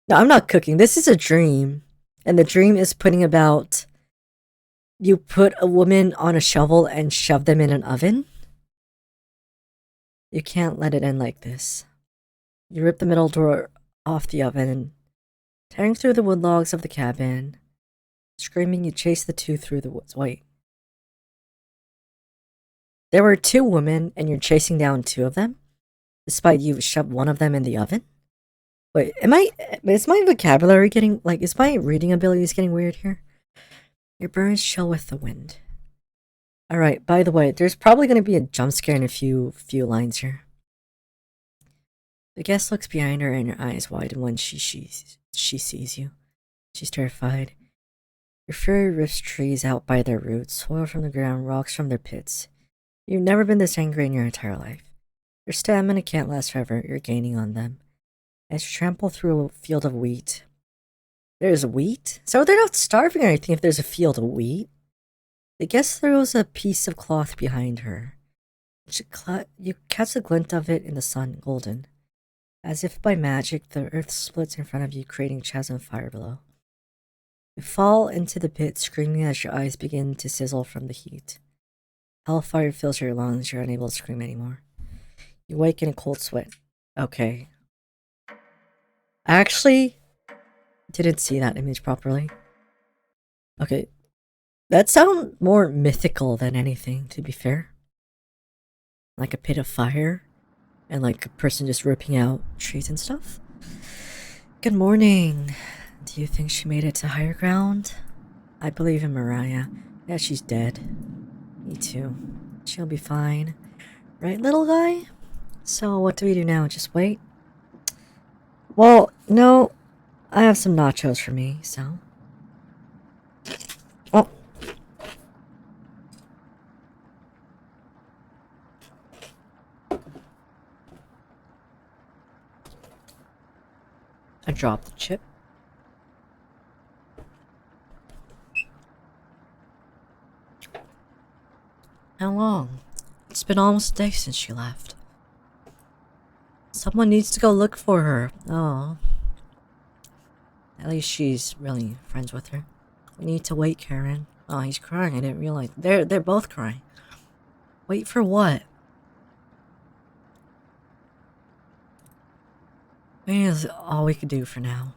No, I'm not cooking. This is a dream. And the dream is putting about... You put a woman on a shovel and shove them in an oven? You can't let it end like this. You rip the middle door off the oven, tearing through the wood logs of the cabin. Screaming, you chase the two through the woods. Wait. There were two women, and you're chasing down two of them? Despite you shoved one of them in the oven? Wait, is my vocabulary getting, is my reading abilities getting weird here? Your burns chill with the wind. Alright, by the way, there's probably going to be a jump scare in a few lines here. The guest looks behind her and her eyes widen when she sees you. She's terrified. Your fury rips trees out by their roots, soil from the ground, rocks from their pits. You've never been this angry in your entire life. Your stamina can't last forever, you're gaining on them. As you trample through a field of wheat. There's wheat? So they're not starving or anything if there's a field of wheat. The guest throws a piece of cloth behind her. You catch a glint of it in the sun, golden. As if by magic, the earth splits in front of you, creating chasm of fire below. You fall into the pit, screaming as your eyes begin to sizzle from the heat. Hellfire fills your lungs, you're unable to scream anymore. You wake in a cold sweat. Okay. I actually didn't see that image properly. Okay. That sounds more mythical than anything, to be fair. Like a pit of fire, and like a person just ripping out trees and stuff. Good morning. Do you think she made it to higher ground? I believe in Mariah. Yeah, she's dead. Me too. She'll be fine. Right, little guy? So, what do we do now? Just wait? Well, no. I have some nachos for me, so... Oh. I dropped the chip. How long? It's been almost a day since she left. Someone needs to go look for her. Oh. At least she's really friends with her. We need to wait, Karen. Oh, he's crying. I didn't realize. They're both crying. Wait for what? Waiting is all we can do for now.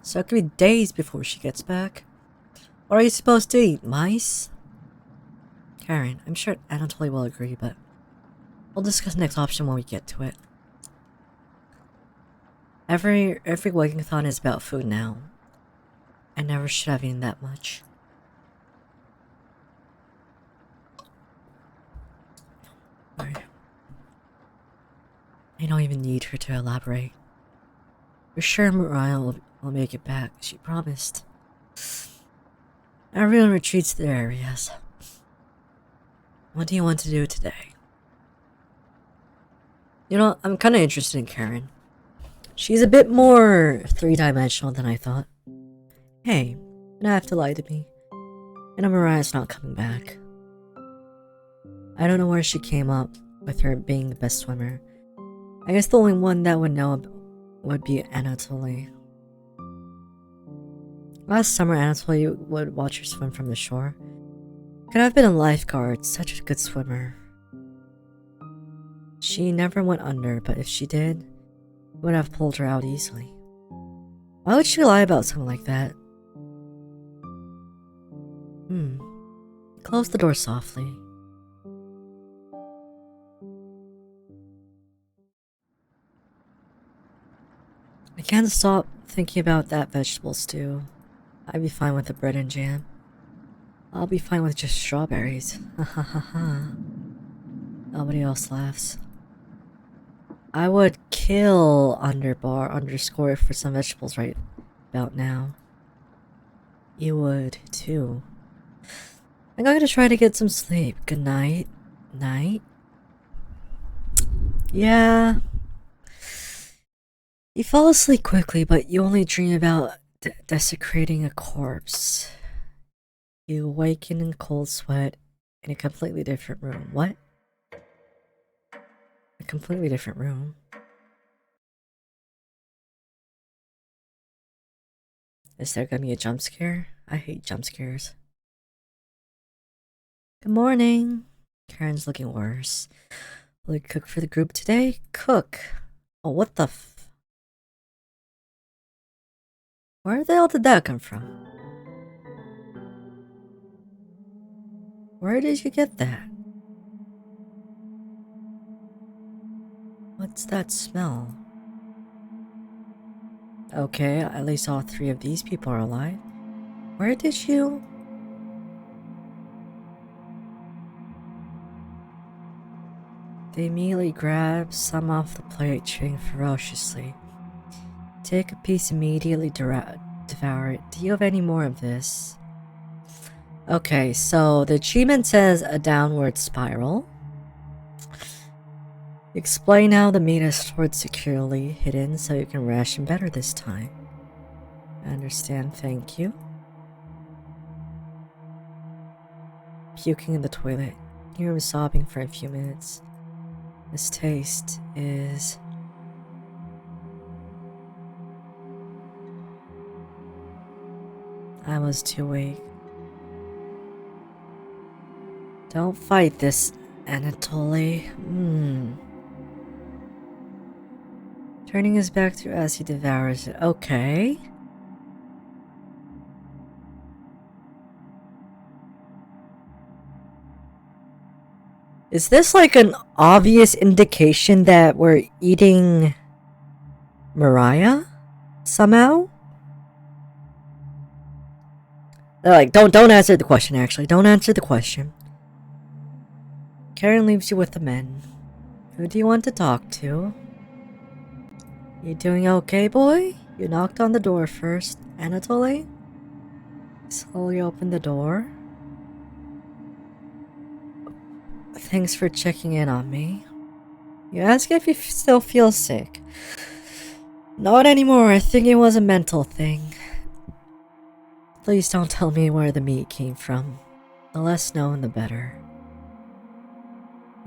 So it could be days before she gets back. What are you supposed to eat? Mice? Karen, I'm sure Anatoly will agree, but we'll discuss next option when we get to it. Every waking-a-thon is about food now. I never should have eaten that much. Right. I don't even need her to elaborate. We're sure Mariah will make it back. She promised. Everyone retreats to their areas. What do you want to do today? You know, I'm kind of interested in Karen. She's a bit more three-dimensional than I thought. Hey, you don't have to lie to me. I know Mariah's not coming back. I don't know where she came up with her being the best swimmer. I guess the only one that would know would be Anatoly. Last summer, Anatoly would watch her swim from the shore. Could have been a lifeguard, such a good swimmer. She never went under, but if she did, would have pulled her out easily. Why would she lie about something like that? Close the door softly. I can't stop thinking about that vegetable stew. I'd be fine with the bread and jam. I'll be fine with just strawberries. Ha ha ha ha. Nobody else laughs. I would kill underscore for some vegetables right about now. You would too. I'm going to try to get some sleep. Good night. Night? Yeah. You fall asleep quickly, but you only dream about desecrating a corpse. You awaken in cold sweat in a completely different room. What? A completely different room? Is there gonna be a jump scare? I hate jump scares. Good morning. Karen's looking worse. Will you cook for the group today? Cook? Oh, what the Where the hell did that come from? Where did you get that? What's that smell? Okay, at least all three of these people are alive. Where did you... They immediately grab some off the plate, chewing ferociously. Take a piece, immediately devour it. Do you have any more of this? Okay, so the achievement says a downward spiral. Explain how the meat is stored securely hidden so you can ration better this time. I understand, thank you. Puking in the toilet. You were sobbing for a few minutes. This taste is... I was too weak. Don't fight this, Anatoly. Turning his back to as he devours it. Okay. Is this like an obvious indication that we're eating Mariah? Somehow? They're like, don't answer the question, actually. Don't answer the question. Karen leaves you with the men. Who do you want to talk to? You doing okay, boy? You knocked on the door first. Anatoly? Slowly open the door. Thanks for checking in on me. You ask if you still feel sick. Not anymore. I think it was a mental thing. Please don't tell me where the meat came from. The less known, the better.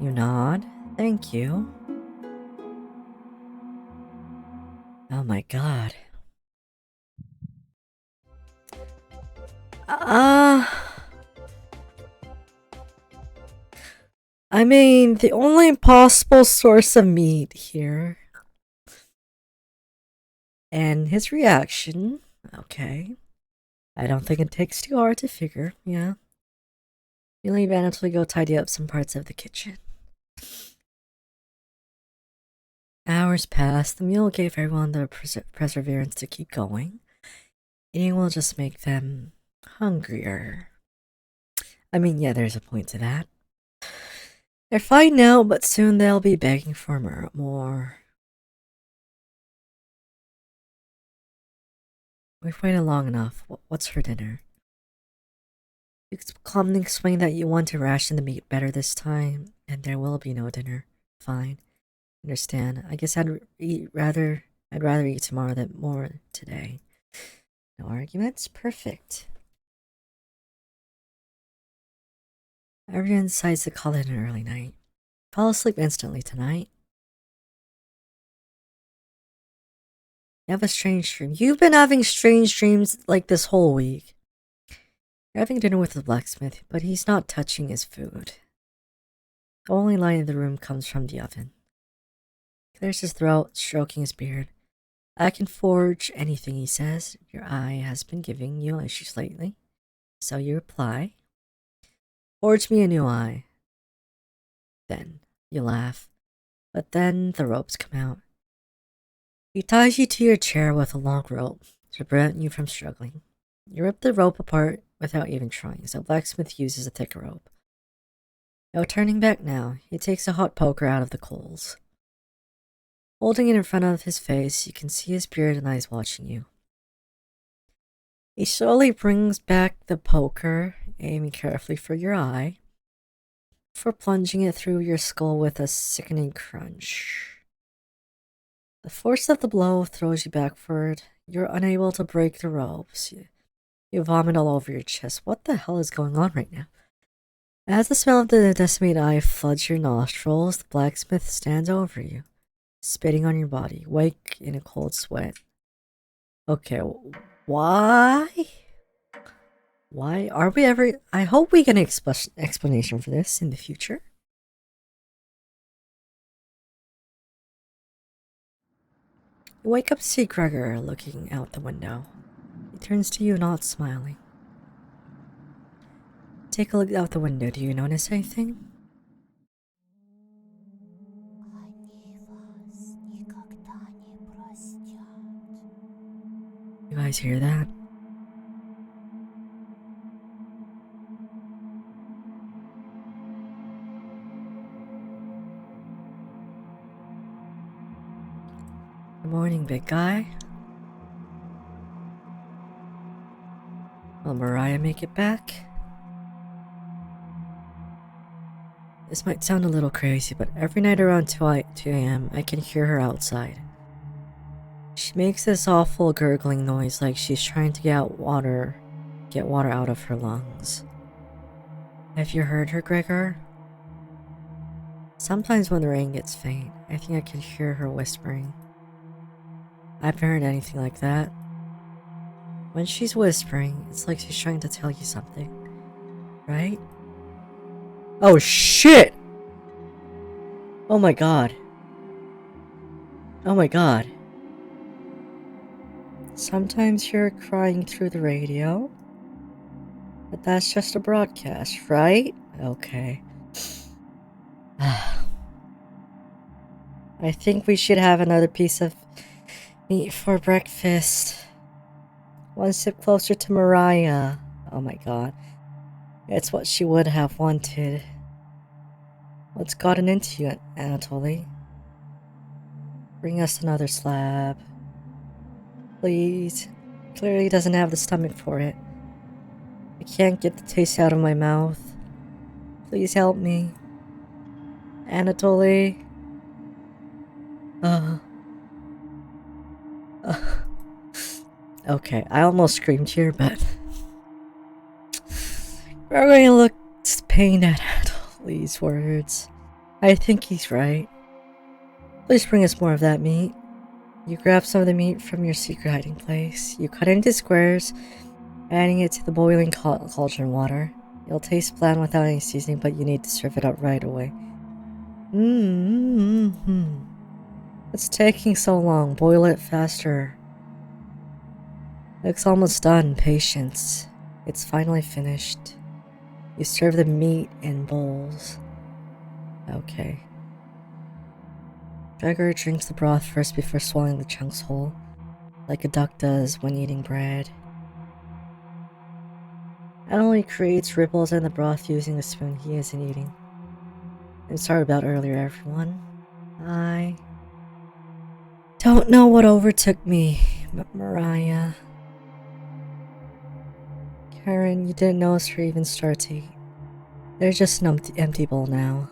You nod. Thank you. Oh my god. I mean, the only possible source of meat here. And his reaction. Okay. I don't think it takes too hard to figure, yeah. You leave Anatoly go tidy up some parts of the kitchen. Hours passed. The meal gave everyone the perseverance to keep going. Eating will just make them hungrier. I mean, yeah, there's a point to that. They're fine now, but soon they'll be begging for more. We've waited long enough. What's for dinner? You calmly explain that you want to ration the meat better this time, and there will be no dinner. Fine. Understand. I guess I'd rather eat tomorrow than more today. No arguments? Perfect. Everyone decides to call it an early night. Fall asleep instantly tonight. You have a strange dream. You've been having strange dreams like this whole week. You're having dinner with the blacksmith, but he's not touching his food. The only light in the room comes from the oven. He clears his throat, stroking his beard. I can forge anything, he says. Your eye has been giving you issues lately. So you reply. Forge me a new eye. Then you laugh. But then the ropes come out. He ties you to your chair with a long rope to prevent you from struggling. You rip the rope apart without even trying, so blacksmith uses a thicker rope. No turning back now. He takes a hot poker out of the coals. Holding it in front of his face, you can see his beard and eyes watching you. He slowly brings back the poker, aiming carefully for your eye, before plunging it through your skull with a sickening crunch. The force of the blow throws you backward. You're unable to break the ropes. You vomit all over your chest. What the hell is going on right now? As the smell of the decimated eye floods your nostrils, the blacksmith stands over you, spitting on your body, wake in a cold sweat. Okay, why? Why are we ever... I hope we get an explanation for this in the future. You wake up to see Gregor looking out the window. He turns to you, not smiling. Take a look out the window. Do you notice anything? You guys hear that? Good morning, big guy. Will Mariah make it back? This might sound a little crazy, but every night around 2 a.m. I can hear her outside. She makes this awful gurgling noise like she's trying to get water out of her lungs. Have you heard her, Gregor? Sometimes when the rain gets faint, I think I can hear her whispering. I haven't heard anything like that. When she's whispering, it's like she's trying to tell you something, right? Oh shit! Oh my god. Oh my god. Sometimes you're crying through the radio, but that's just a broadcast, right? Okay. I think we should have another piece of meat for breakfast. One step closer to Mariah. Oh my god. It's what she would have wanted. What's gotten into you, Anatoly? Bring us another slab. Please. Clearly doesn't have the stomach for it. I can't get the taste out of my mouth. Please help me. Anatoly. Okay, I almost screamed here, but Gregory looks pained at these words. I think he's right. Please bring us more of that meat. You grab some of the meat from your secret hiding place. You cut it into squares, adding it to the boiling cauldron water. It'll taste bland without any seasoning, but you need to serve it up right away. It's taking so long. Boil it faster. It's almost done. Patience. It's finally finished. You serve the meat in bowls. Okay. Gregor drinks the broth first before swallowing the chunks whole, like a duck does when eating bread. Emily creates ripples in the broth using the spoon he isn't eating. I'm sorry about earlier, everyone. I don't know what overtook me, but Mariah. Karen, you didn't notice her even start to eat. There's just an empty bowl now.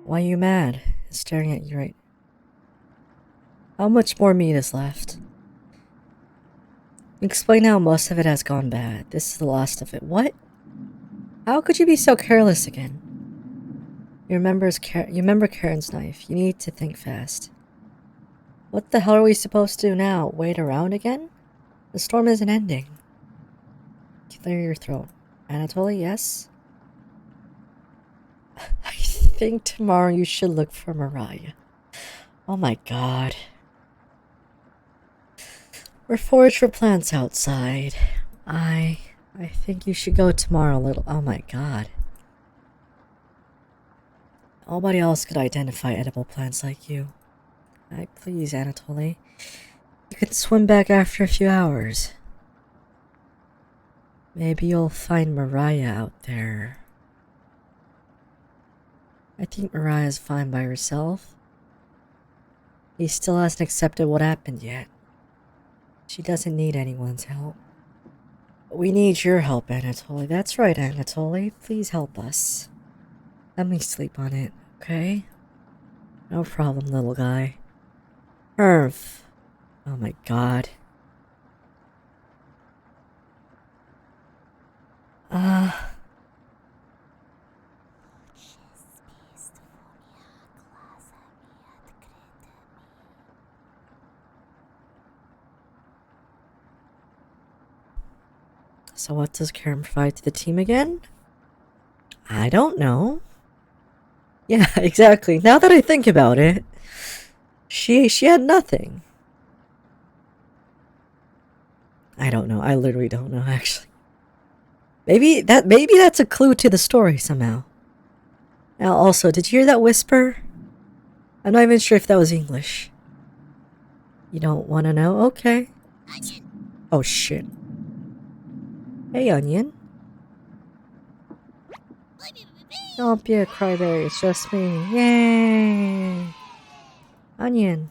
Why are you mad? It's staring at you right. How much more meat is left? Explain how most of it has gone bad. This is the last of it. What? How could you be so careless again? You remember Karen's knife. You need to think fast. What the hell are we supposed to do now? Wait around again? The storm isn't ending. Clear your throat. Anatoly, yes? I think tomorrow you should look for Mariah. Oh my god. We're foraged for plants outside. I think you should go tomorrow, little. Oh my god. Nobody else could identify edible plants like you. Please, Anatoly. You can swim back after a few hours. Maybe you'll find Mariah out there. I think Mariah's fine by herself. He still hasn't accepted what happened yet. She doesn't need anyone's help. We need your help, Anatoly. That's right, Anatoly. Please help us. Let me sleep on it, okay? No problem, little guy. Irv. Oh my god. So what does Karen provide to the team again? I don't know. Yeah, exactly. Now that I think about it, she had nothing. I don't know. I literally don't know, actually. Maybe that's a clue to the story somehow. Now, also, did you hear that whisper? I'm not even sure if that was English. You don't want to know? Okay. Oh, shit. Hey, Onion. Don't be a crybaby, it's just me. Yay! Onion.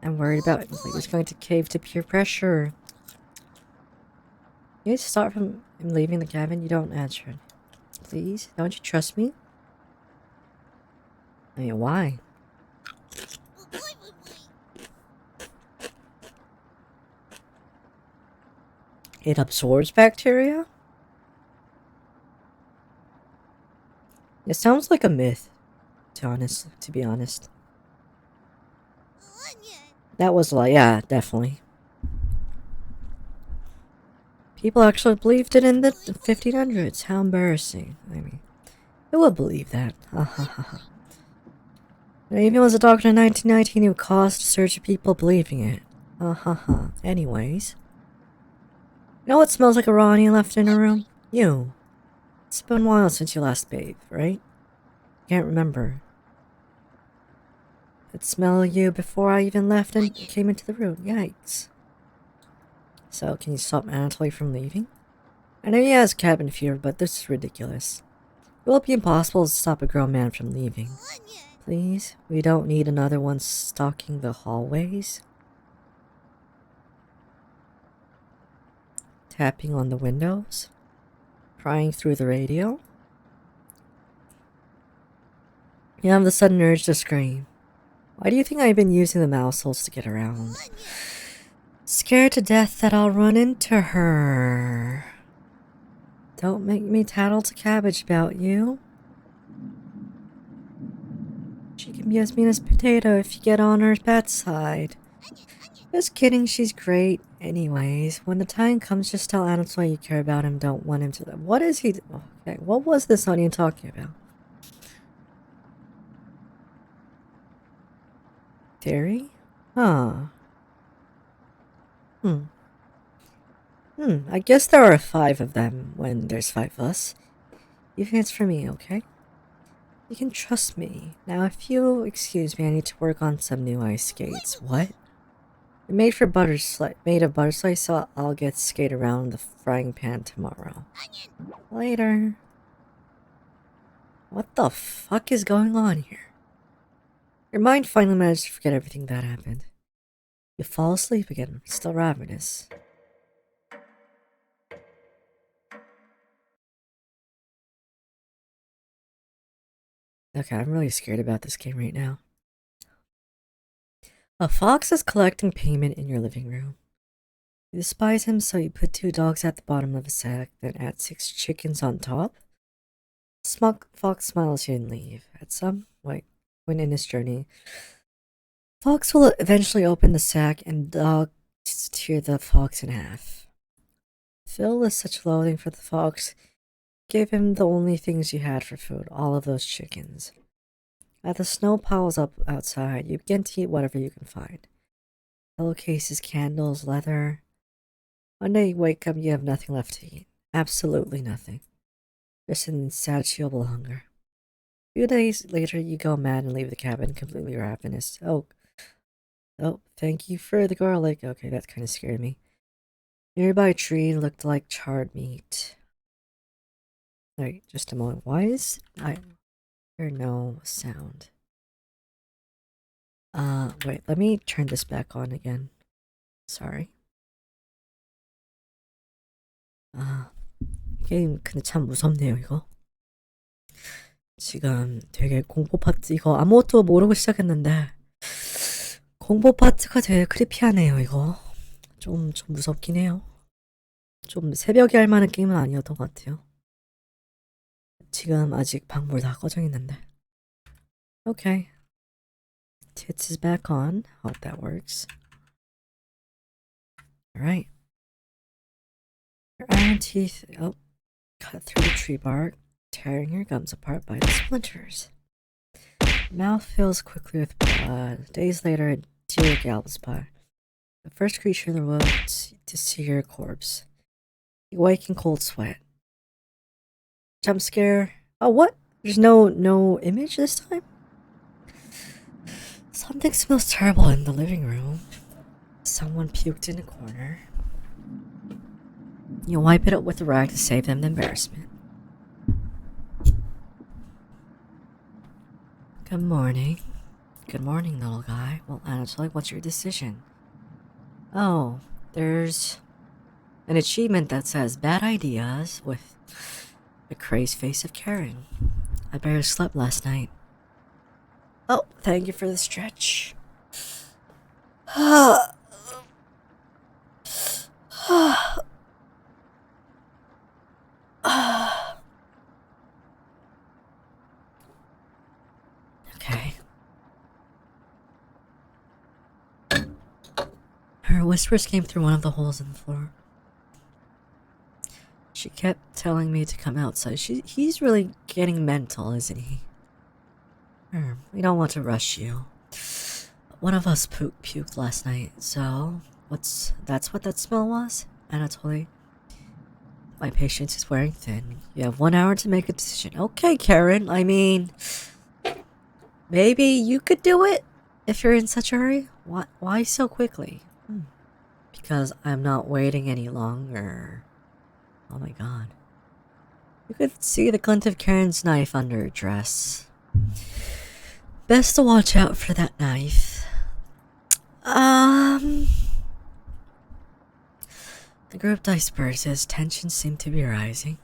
I'm worried about he's going to cave to peer pressure. You need to start from him leaving the cabin. You don't answer. Please? Don't you trust me? I mean, why? It absorbs bacteria? It sounds like a myth, to be honest. That was like, yeah, definitely. People actually believed it in the 1500s. How embarrassing. I mean, who would believe that? Ha ha ha ha. There even was a doctor in 1919 who caused a surge of people believing it. Ha ha ha. Anyways. You know what smells like a raw onion left in a room? You. It's been a while since you last bathed, right? Can't remember. I'd smell you before I even left and came into the room. Yikes. So, can you stop Anatoly from leaving? I know he has cabin fever, but this is ridiculous. It will be impossible to stop a grown man from leaving. Please? We don't need another one stalking the hallways. Tapping on the windows. Prying through the radio. You have the sudden urge to scream. Why do you think I've been using the mouse holes to get around? Scared to death that I'll run into her. Don't make me tattle to Cabbage about you. She can be as mean as potato if you get on her bad side. Just kidding, she's great. Anyways, when the time comes, just tell Anatole you care about him, don't want him to... What is he... Okay, what was this onion talking about? Theory? Huh. I guess there are 5 of them when there's 5 of us. Even it's for me, okay? You can trust me. Now, if you excuse me, I need to work on some new ice skates. What? They're made of butter slice, so I'll get skate around the frying pan tomorrow. Later. What the fuck is going on here? Your mind finally managed to forget everything that happened. You fall asleep again, still ravenous. Okay, I'm really scared about this game right now. A fox is collecting payment in your living room. You despise him, so you put 2 dogs at the bottom of a sack, then add 6 chickens on top. Smug fox smiles you and leave. At some point in his journey, fox will eventually open the sack and dogs tear the fox in half. Phil is such loathing for the fox. Give him the only things you had for food, all of those chickens. As the snow piles up outside, you begin to eat whatever you can find. Pillowcases, candles, leather. One day you wake up, you have nothing left to eat. Absolutely nothing. Just an insatiable hunger. A few days later, you go mad and leave the cabin completely ravenous. Oh, thank you for the garlic. Okay, that kind of scared me. Nearby tree looked like charred meat. Wait, just a moment. Why is I hear no sound? Wait, let me turn this back on again. Sorry. 게임 근데 참 무섭네요, 이거. 지금 되게 공포 파트, 이거 아무것도 모르고 시작했는데 공포 파트가 되게 크리피하네요, 이거. 좀 무섭긴 해요. 좀 새벽에 할 만한 게임은 아니었던 것 같아요. 지금 아직 방불 다 꺼져 있는데. Okay. Tits is back on. Hope that works. Alright. Your iron teeth, cut through the tree bark, tearing your gums apart by the splinters. Your mouth fills quickly with blood. Days later, a deer gallops by. The first creature in the woods to see your corpse. You wake in cold sweat. Jump scare. Oh, what? There's no image this time? Something smells terrible in the living room. Someone puked in a corner. You wipe it up with a rag to save them the embarrassment. Good morning. Good morning, little guy. Well, Anatole, what's your decision? Oh, there's an achievement that says bad ideas with a crazed face of Karen. I barely slept last night. Oh, thank you for the stretch. Okay. Her whispers came through one of the holes in the floor. She kept telling me to come outside. He's really getting mental, isn't he? We don't want to rush you. One of us puked last night, so that's what that smell was? Anatoly. My patience is wearing thin. You have 1 hour to make a decision. Okay, Karen, I mean, maybe you could do it if you're in such a hurry. Why so quickly? Because I'm not waiting any longer. Oh my god. You could see the glint of Karen's knife under her dress. Best to watch out for that knife. The group disperses. Tensions seem to be rising.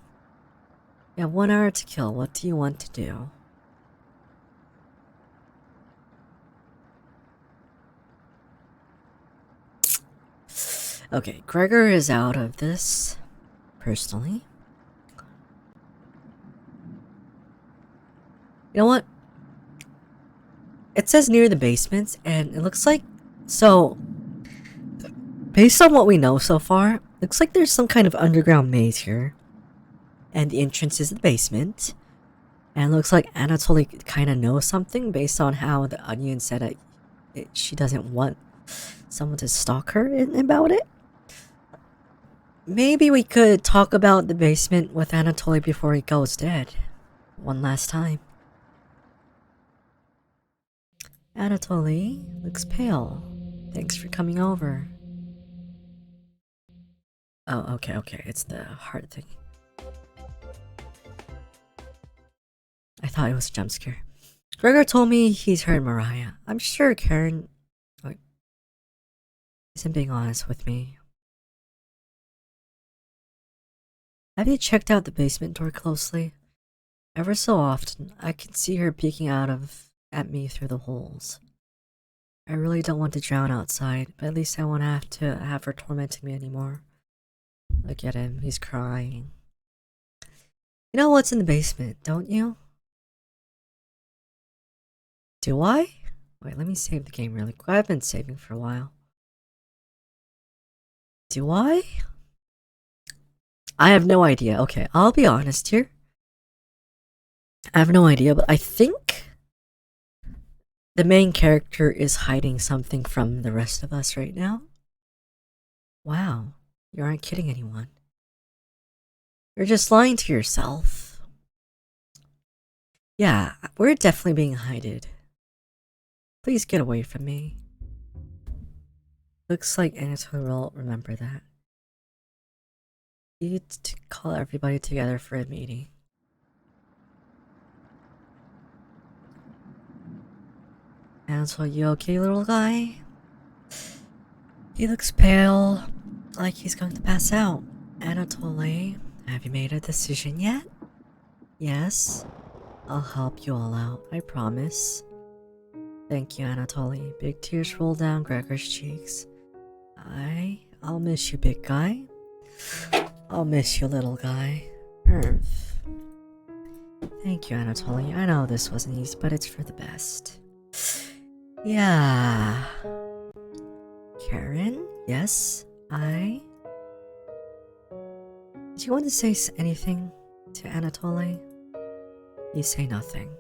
You have 1 hour to kill. What do you want to do? Okay, Gregor is out of this, personally. You know what? It says near the basements, and it looks like... So, based on what we know so far, looks like there's some kind of underground maze here. And the entrance is the basement. And it looks like Anatoly kind of knows something based on how the Onion said she doesn't want someone to stalk her about it. Maybe we could talk about the basement with Anatoly before he goes dead. One last time. Anatoly looks pale. Thanks for coming over. Oh, okay. It's the heart thing. I thought it was a jump scare. Gregor told me he's heard Mariah. I'm sure Karen... Like, isn't being honest with me. Have you checked out the basement door closely? Ever so often, I can see her peeking at me through the holes. I really don't want to drown outside, but at least I won't have to have her tormenting me anymore. Look at him, he's crying. You know what's in the basement, don't you? Do I? Wait, let me save the game really quick. I've been saving for a while. Do I? I have no idea. Okay, I'll be honest here. I have no idea, but I think the main character is hiding something from the rest of us right now. Wow, you aren't kidding anyone. You're just lying to yourself. Yeah, we're definitely being hided. Please get away from me. Looks like Anatoly will remember that. You need to call everybody together for a meeting. Anatoly, you okay, little guy? He looks pale, like he's going to pass out. Anatoly, have you made a decision yet? Yes. I'll help you all out, I promise. Thank you, Anatoly. Big tears roll down Gregor's cheeks. I'll miss you, big guy. I'll miss you, little guy. Thank you, Anatoly. I know this wasn't easy, but it's for the best. Yeah. Karen? Yes? Did you want to say anything to Anatoly? You say nothing.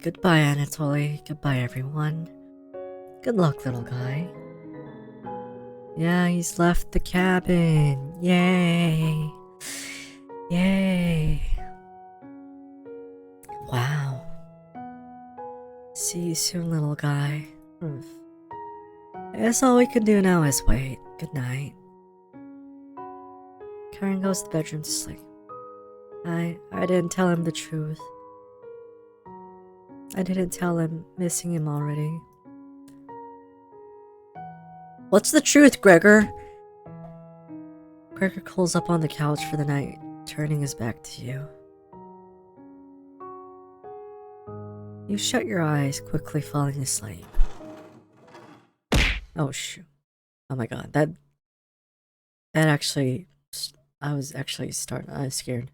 Goodbye, Anatoly. Goodbye, everyone. Good luck, little guy. Yeah, he's left the cabin. Yay. Yay. Wow. See you soon, little guy. I guess all we can do now is wait. Good night. Karen goes to the bedroom to sleep. I didn't tell him the truth. I didn't tell him, missing him already. What's the truth, Gregor? Gregor curls up on the couch for the night, turning his back to you. You shut your eyes, quickly falling asleep. Oh shoot. Oh my god, that actually... I was scared.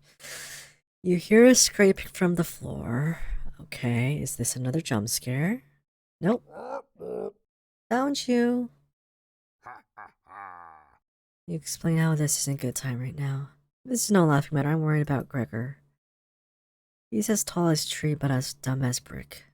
You hear a scraping from the floor. Okay, is this another jump scare? Nope. Found you. You explain how this isn't a good time right now. This is no laughing matter. I'm worried about Gregor. He's as tall as tree, but as dumb as brick.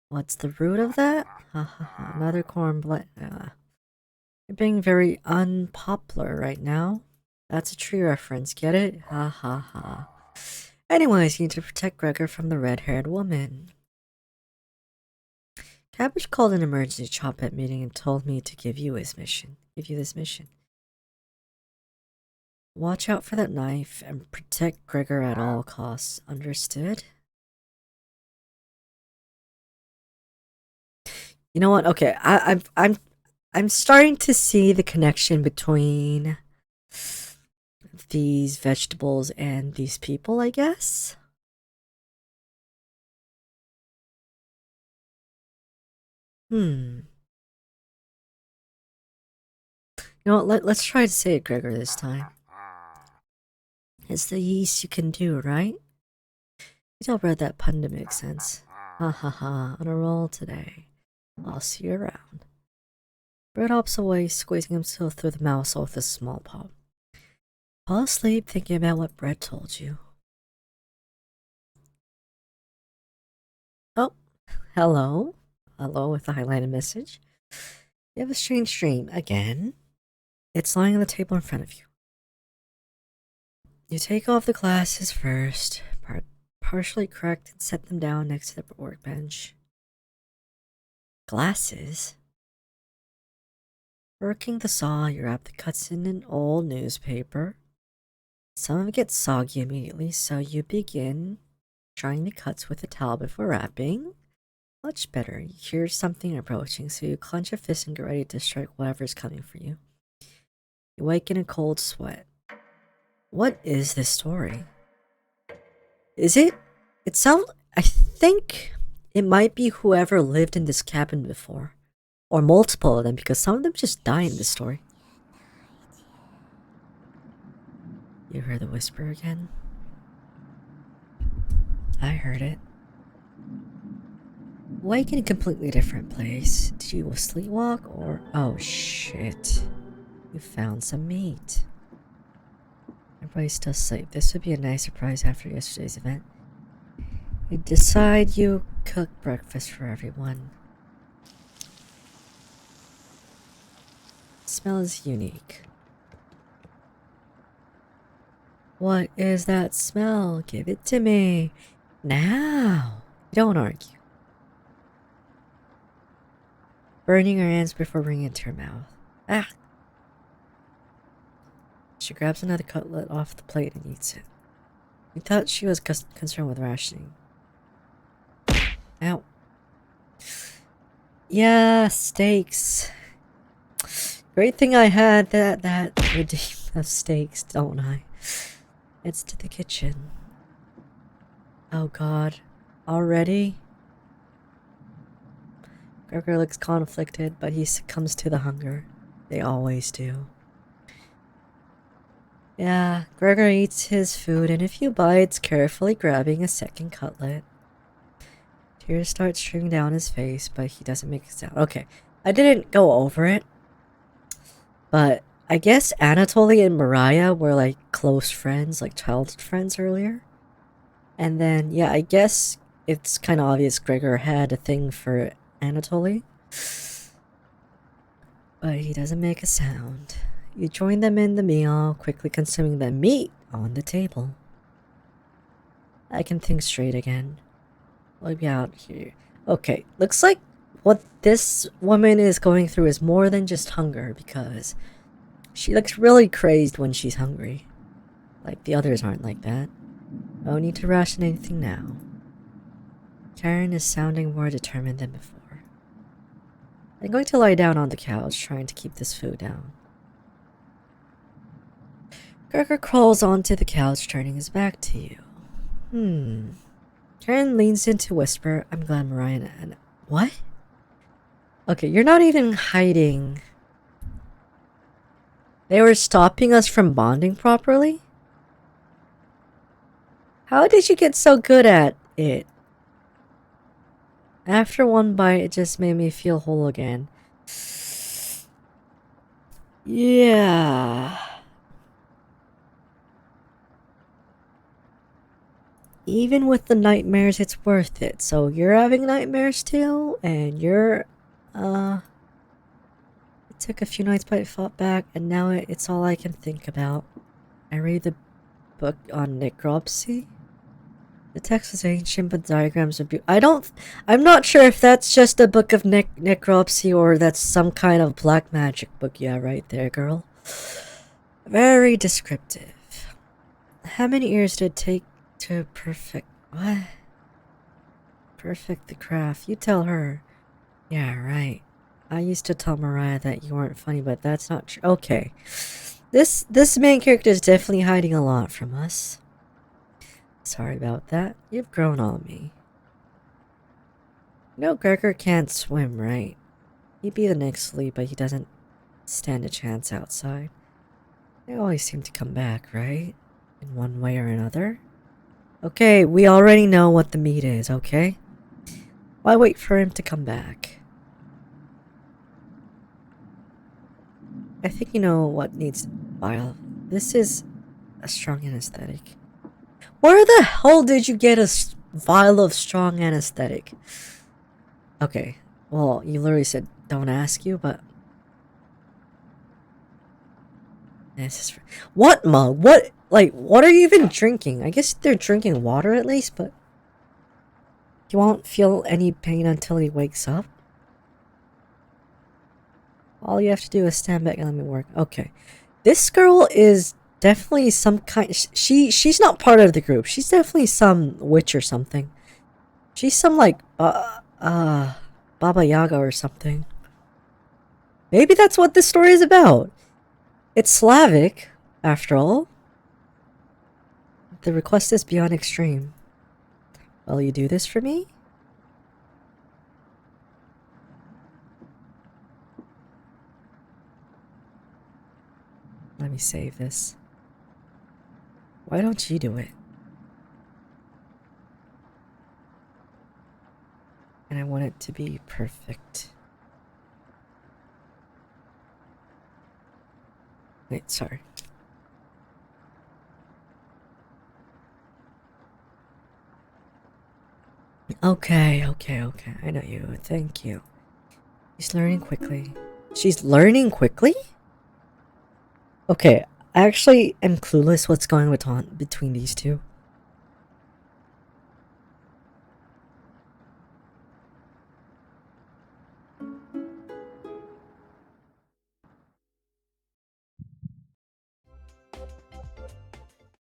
What's the root of that? Ha ha ha. Another cornbread. You're being very unpopular right now. That's a tree reference, get it? Ha ha ha. Anyways, you need to protect Gregor from the red-haired woman. Cabbage called an emergency chop-at meeting and told me to give you this mission. Watch out for that knife and protect Gregor at all costs. Understood? You know what? Okay, I'm starting to see the connection between these vegetables and these people, I guess. You know what, let's try to say it, Gregor, this time. It's the least you can do, right? You don't read that pun to make sense. Ha ha ha, on a roll today. I'll see you around. Brett hops away, squeezing himself through the mouse hole with a small paw. Fall asleep thinking about what Brett told you. Oh, hello. Hello with a highlighted message. You have a strange dream again. It's lying on the table in front of you. You take off the glasses first, partially cracked, and set them down next to the workbench. Glasses? Working the saw, you wrap the cuts in an old newspaper. Some of it gets soggy immediately, so you begin drying the cuts with a towel before wrapping. Much better. You hear something approaching, so you clench a fist and get ready to strike whatever's coming for you. You wake in a cold sweat. What is this story? Is it? I think it might be whoever lived in this cabin before. Or multiple of them, because some of them just die in this story. You heard the whisper again? I heard it. Wake in a completely different place. Did you sleepwalk or... Oh shit. You found some meat. Everybody's still asleep. This would be a nice surprise after yesterday's event. You decide you cook breakfast for everyone. The smell is unique. What is that smell? Give it to me. Now. Don't argue. Burning her hands before bringing it to her mouth. Ah! She grabs another cutlet off the plate and eats it. You thought she was concerned with rationing. Ow. Yeah, steaks. Great thing I had that redeem of steaks, don't I? It's to the kitchen. Oh god. Already? Gregor looks conflicted, but he succumbs to the hunger. They always do. Yeah, Gregor eats his food in a few bites, carefully grabbing a second cutlet. Tears start streaming down his face, but he doesn't make a sound. Okay, I didn't go over it, but I guess Anatoly and Mariah were like close friends, like childhood friends earlier. And then, yeah, I guess it's kind of obvious Gregor had a thing for Anatoly. But he doesn't make a sound. You join them in the meal, quickly consuming the meat on the table. I can think straight again. We'll be out here. Okay, looks like what this woman is going through is more than just hunger, because she looks really crazed when she's hungry. Like the others aren't like that. No need to ration anything now. Karen is sounding more determined than before. I'm going to lie down on the couch, trying to keep this food down. Gregor crawls onto the couch, turning his back to you. Karen leans in to whisper, I'm glad Mariah and... What? Okay, you're not even hiding. They were stopping us from bonding properly? How did you get so good at it? After one bite, it just made me feel whole again. Yeah. Even with the nightmares, it's worth it. So you're having nightmares too, and you're, it took a few nights, but I fought back, and now it's all I can think about. I read the book on necropsy. The text is ancient, but diagrams are beautiful. I'm not sure if that's just a book of necropsy or that's some kind of black magic book. Yeah, right there, girl. Very descriptive. How many years did it take to perfect... What? Perfect the craft. You tell her. Yeah, right. I used to tell Mariah that you weren't funny, but that's not true. Okay. This main character is definitely hiding a lot from us. Sorry about that. You've grown on me. You know Gregor can't swim, right? He'd be the next to leave, but he doesn't stand a chance outside. They always seem to come back, right? In one way or another. Okay, we already know what the meat is, okay? Why wait for him to come back? I think you know what needs bile. This is a strong anesthetic. Where the hell did you get a vial of strong anesthetic? Okay, well, you literally said don't ask you, but... This is... What mug? What? Like, what are you even drinking? I guess they're drinking water at least, but... You won't feel any pain until he wakes up? All you have to do is stand back and let me work. Okay. This girl is definitely some kind... She's not part of the group. She's definitely some witch or something. She's some, like, Baba Yaga or something. Maybe that's what this story is about. It's Slavic, after all. The request is beyond extreme. Will you do this for me? Let me save this. Why don't you do it? And I want it to be perfect. Wait, sorry. Okay. I know you. Thank you. She's learning quickly. She's learning quickly? Okay, I actually am clueless what's going on between these two.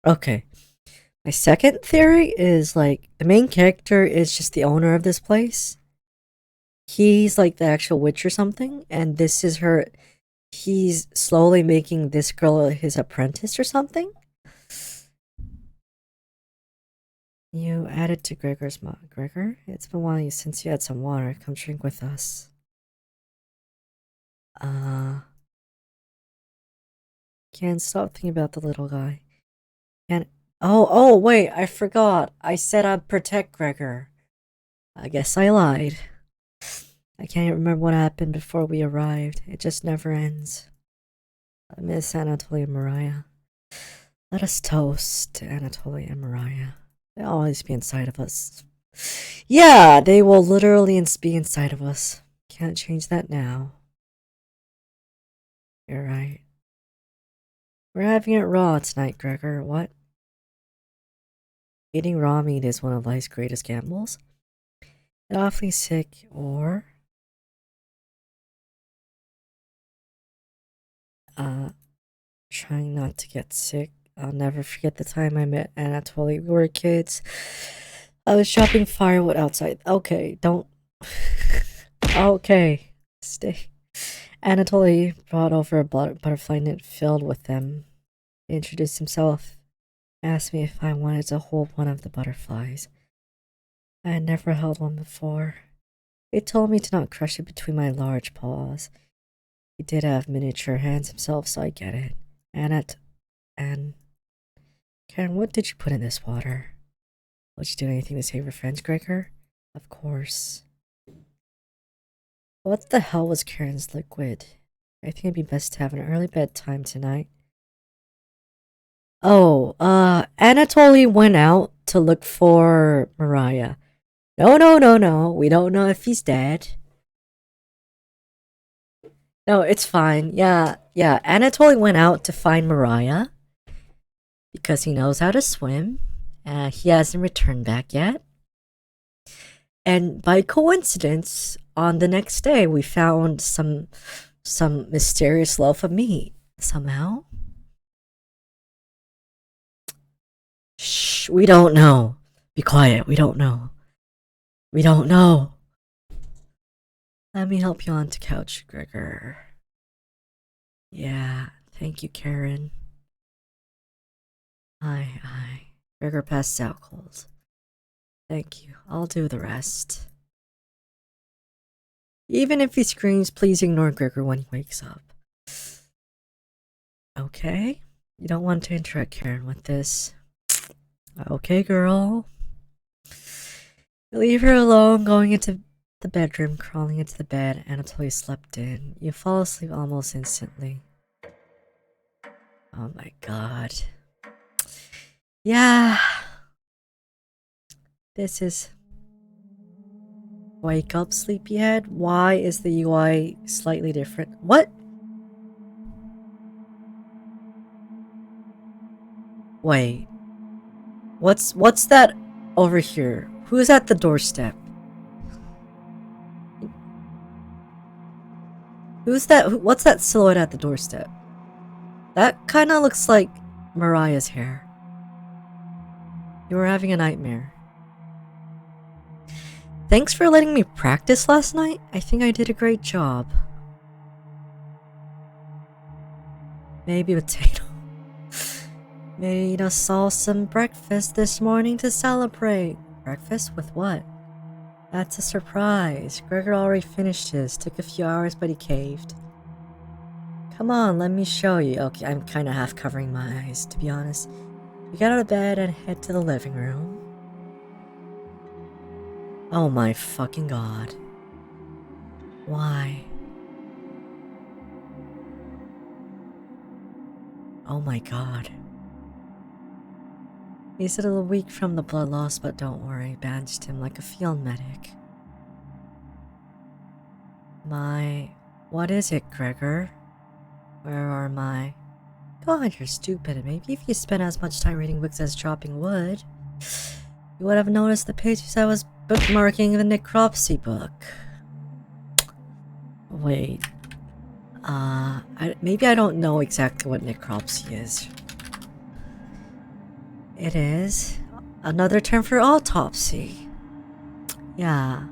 Okay. My second theory is like the main character is just the owner of this place. He's like the actual witch or something, and this is her. He's slowly making this girl his apprentice or something. You added to Gregor's mug. Gregor, it's been a while since you had some water. Come drink with us. Can't stop thinking about the little guy. Can't. Oh, wait, I forgot. I said I'd protect Gregor. I guess I lied. I can't remember what happened before we arrived. It just never ends. I miss Anatoly and Mariah. Let us toast to Anatoly and Mariah. They'll always be inside of us. Yeah, they will literally be inside of us. Can't change that now. You're right. We're having it raw tonight, Gregor. What? Eating raw meat is one of life's greatest gambles. Get awfully sick, or... trying not to get sick. I'll never forget the time I met Anatoly. We were kids. I was chopping firewood outside. Okay, don't... Okay, stay. Anatoly brought over a butterfly net filled with them. He introduced himself, asked me if I wanted to hold one of the butterflies. I had never held one before. He told me to not crush it between my large paws. He did have miniature hands himself, so I get it. And Karen, what did you put in this water? Would you do anything to save your friends, Gregor? Of course. What the hell was Karen's liquid? I think it'd be best to have an early bedtime tonight. Oh, Anatoly went out to look for Mariah. No. We don't know if he's dead. No, it's fine. Yeah. Anatoly went out to find Mariah because he knows how to swim. He hasn't returned back yet. And by coincidence, on the next day, we found some mysterious loaf of meat somehow. Shh, we don't know. Be quiet. We don't know. Let me help you onto couch, Gregor. Yeah, thank you, Karen. Aye. Gregor passed out cold. Thank you. I'll do the rest. Even if he screams, please ignore Gregor when he wakes up. Okay? You don't want to interrupt Karen with this. Okay, girl. You leave her alone, going into the bedroom, crawling into the bed, and until you slept in. You fall asleep almost instantly. Oh my god. Yeah. This is... Wake up, sleepyhead. Why is the UI slightly different? What? Wait. What's that over here? Who's at the doorstep? Who's that? What's that silhouette at the doorstep? That kind of looks like Mariah's hair. You were having a nightmare. Thanks for letting me practice last night. I think I did a great job. Maybe potato. Made us all some breakfast this morning to celebrate. Breakfast with what? That's a surprise. Gregor already finished his. Took a few hours, but he caved. Come on, let me show you. Okay, I'm kind of half covering my eyes, to be honest. We get out of bed and head to the living room. Oh my fucking god. Why? Oh my god. He's a little weak from the blood loss, but don't worry. Bandaged him like a field medic. What is it, Gregor? Where are my... God, you're stupid. Maybe if you spent as much time reading books as chopping wood, you would have noticed the pages I was bookmarking in the necropsy book. Wait. Maybe I don't know exactly what necropsy is. It is another term for autopsy. Yeah.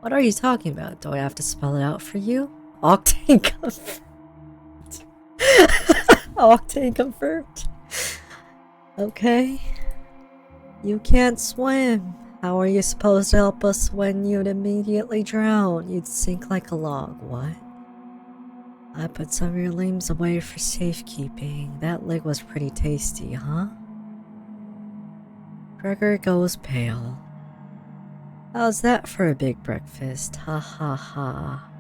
What are you talking about? Do I have to spell it out for you? Octane confirmed. Octane confirmed. Okay. You can't swim. How are you supposed to help us when you'd immediately drown? You'd sink like a log. What? I put some of your limbs away for safekeeping. That leg was pretty tasty, huh? Gregor goes pale. How's that for a big breakfast? Ha ha ha.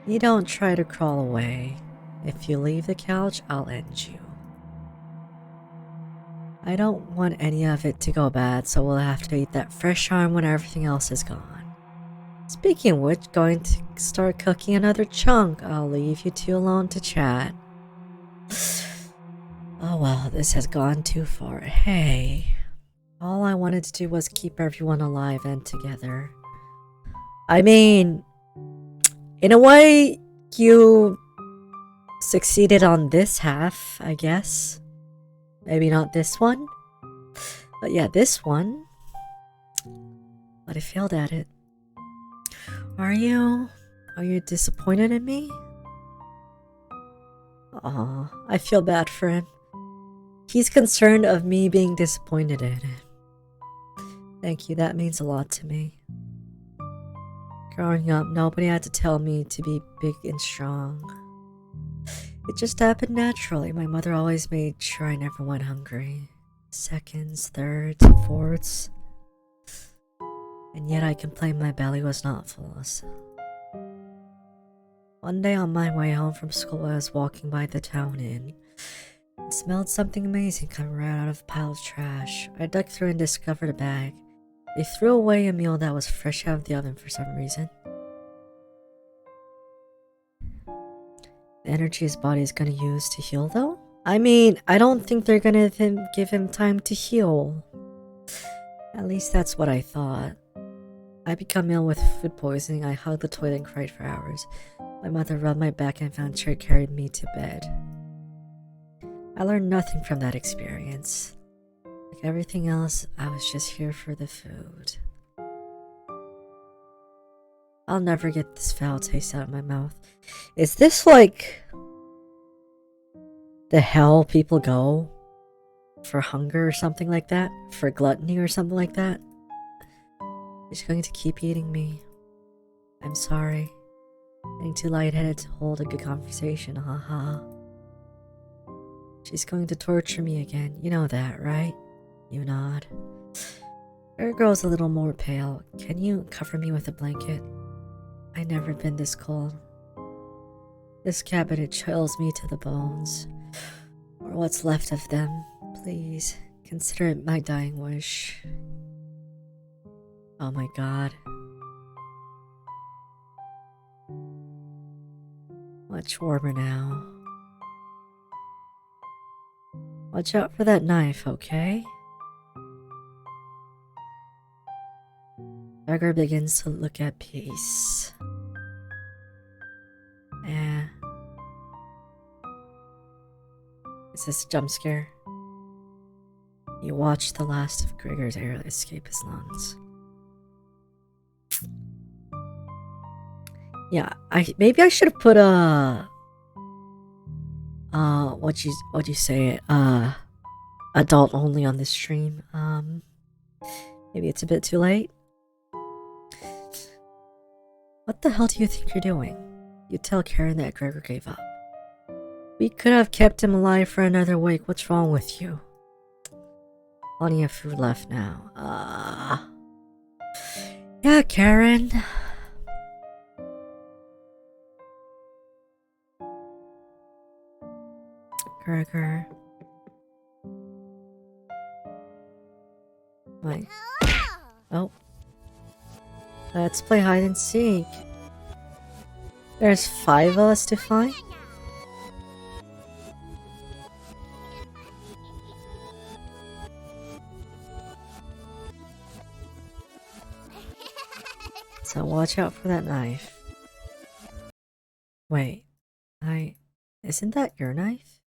You don't try to crawl away. If you leave the couch, I'll end you. I don't want any of it to go bad, so we'll have to eat that fresh arm when everything else is gone. Speaking of which, going to start cooking another chunk. I'll leave you two alone to chat. Oh well, this has gone too far. Hey. All I wanted to do was keep everyone alive and together. I mean, in a way, you succeeded on this half, I guess. Maybe not this one. But yeah, this one. But I failed at it. Are you disappointed in me? Aw, I feel bad for him. He's concerned of me being disappointed in him. Thank you, that means a lot to me. Growing up, nobody had to tell me to be big and strong. It just happened naturally. My mother always made sure I never went hungry. Seconds, thirds, fourths. And yet I complained my belly was not full. One day on my way home from school, I was walking by the town inn. It smelled something amazing coming right out of a pile of trash. I dug through and discovered a bag. They threw away a meal that was fresh out of the oven for some reason. The energy his body is gonna use to heal, though? I mean, I don't think they're gonna give him time to heal. At least that's what I thought. I become ill with food poisoning. I hugged the toilet and cried for hours. My mother rubbed my back and found she had carried me to bed. I learned nothing from that experience. Like everything else, I was just here for the food. I'll never get this foul taste out of my mouth. Is this like the hell people go for hunger or something like that, for gluttony or something like that. She's going to keep eating me. I'm sorry. Getting too lightheaded to hold a good conversation, haha. She's going to torture me again. You know that, right? You nod. Her girl's a little more pale. Can you cover me with a blanket? I've never been this cold. This cabinet chills me to the bones. Or what's left of them. Please, consider it my dying wish. Oh my god. Much warmer now. Watch out for that knife, okay? Gregor begins to look at peace. Is this a jump scare? You watch the last of Gregor's air escape his lungs. Yeah, maybe I should have put a what you say adult only on this stream. Maybe it's a bit too late. What the hell do you think you're doing? You tell Karen that Gregor gave up. We could have kept him alive for another week. What's wrong with you? Plenty of food left now. Yeah, Karen. Gregor. Wait. Oh. Let's play hide and seek. There's 5 of us to find? So watch out for that knife. Wait. Isn't that your knife?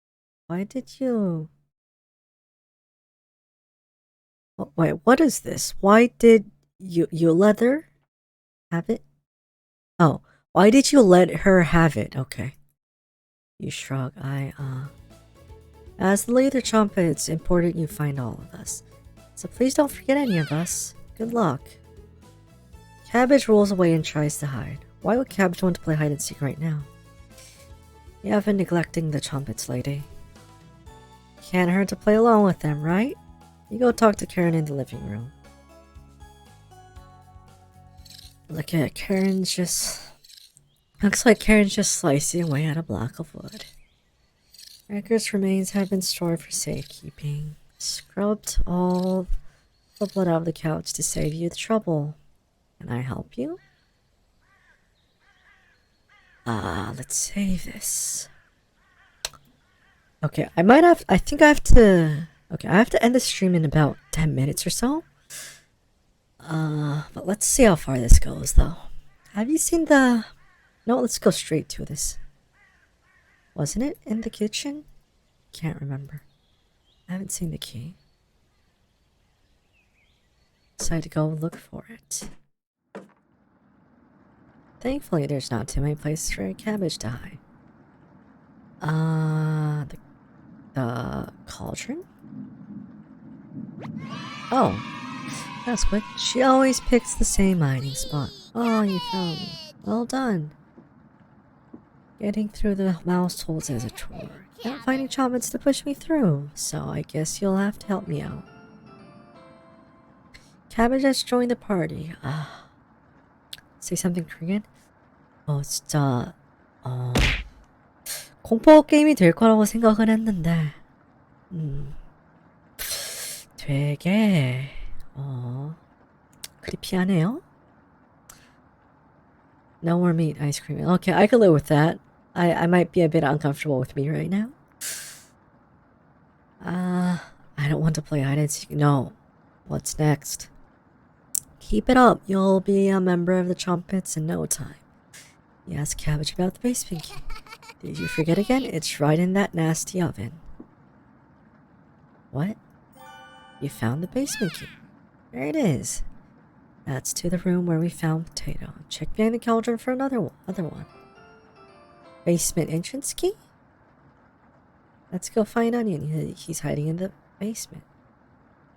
Why did you... Oh, wait, what is this? Why did you leather have it? Oh, why did you let her have it? Okay. You shrug. As the leader trumpet, it's important you find all of us. So please don't forget any of us. Good luck. Cabbage rolls away and tries to hide. Why would Cabbage want to play hide and seek right now? You have been neglecting the trumpets, lady. Can't hurt to play along with them, right? You go talk to Karen in the living room. Look at Karen's just... Looks like Karen's just slicing away at a block of wood. Gregor's remains have been stored for safekeeping. Scrubbed all the blood out of the couch to save you the trouble. Can I help you? Let's save this. Okay, I think I have to... Okay, I have to end the stream in about 10 minutes or so. But let's see how far this goes, though. Have you seen the... No, let's go straight to this. Wasn't it in the kitchen? Can't remember. I haven't seen the key. Decided to go look for it. Thankfully, there's not too many places for a cabbage to hide. The cauldron? Oh, that's quick. She always picks the same hiding spot. Oh, you found me. Well done. Getting through the mouse holes is a chore. Not finding choppets to push me through, so I guess you'll have to help me out. Cabbage has joined the party. Say something Korean? 진짜 공포 게임이 될 거라고 생각을 했는데 되게 크리피하네요. No more meat ice cream. Okay, I can live with that. I might be a bit uncomfortable with me right now. I don't want to play hide and seek. No. What's next? Keep it up. You'll be a member of the trumpets in no time. You asked Cabbage about the basement key. Did you forget again? It's right in that nasty oven. What? You found the basement key. There it is. That's to the room where we found Potato. Check behind the cauldron for other one. Basement entrance key? Let's go find Onion. He's hiding in the basement.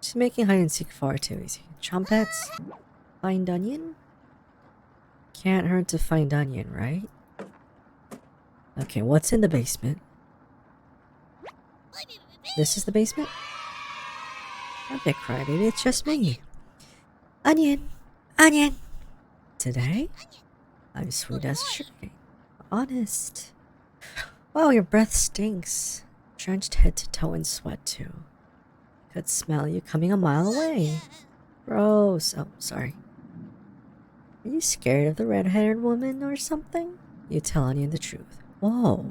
She's making hide and seek far too easy. Trumpets? Find onion? Can't hurt to find onion, right? Okay, what's in the basement? This is the basement? Don't get crybaby, it's just me. Onion! Onion! Today? I'm sweet as sugar. Honest. Wow, your breath stinks. Drenched head to toe in sweat too. Could smell you coming a mile away. Gross. Oh, sorry. Are you scared of the red-haired woman or something? You tell Onion the truth. Whoa.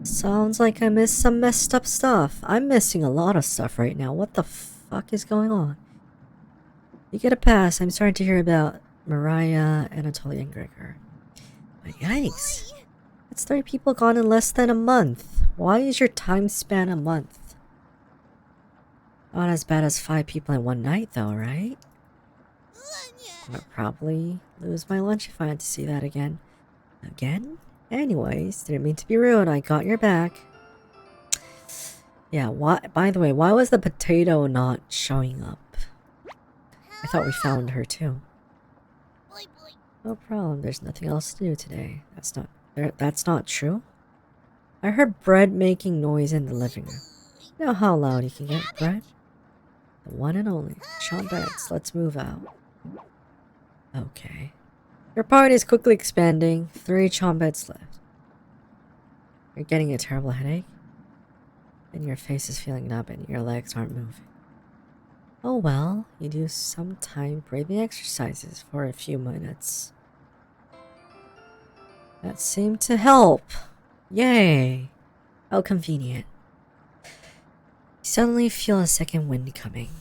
Sounds like I missed some messed up stuff. I'm missing a lot of stuff right now. What the fuck is going on? You get a pass. I'm sorry to hear about Mariah, Anatoly, and Gregor. But yikes. That's 3 people gone in less than a month. Why is your time span a month? Not as bad as 5 people in one night though, right? I'd probably lose my lunch if I had to see that again. Again? Anyways, didn't mean to be rude. I got your back. Yeah, by the way, why was the potato not showing up? I thought we found her too. No problem. There's nothing else to do today. That's not true. I heard bread making noise in the living room. You know how loud you can get bread? The one and only. Trumpets, let's move out. Okay. Your party is quickly expanding. 3 trumpets left. You're getting a terrible headache? And your face is feeling numb and your legs aren't moving. Oh well, you do some time breathing exercises for a few minutes. That seemed to help. Yay! How convenient. You suddenly feel a second wind coming.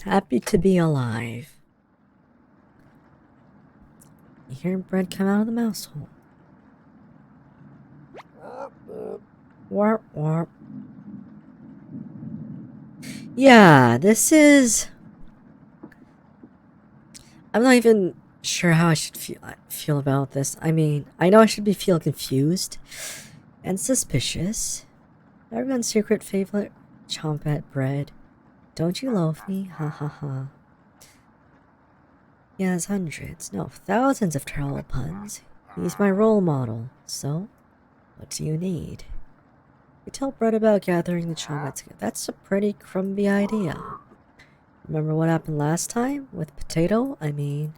Happy to be alive. You hear bread come out of the mouse hole. Warp, warp. Yeah, this is... I'm not even sure how I should feel about this. I mean, I know I should feel confused and suspicious. Everyone's secret favorite chompet bread. Don't you love me? Ha ha ha. He has hundreds, no, thousands of terrible puns. He's my role model. So, what do you need? You tell Brett about gathering the chompets. That's a pretty crumby idea. Remember what happened last time? With potato? I mean...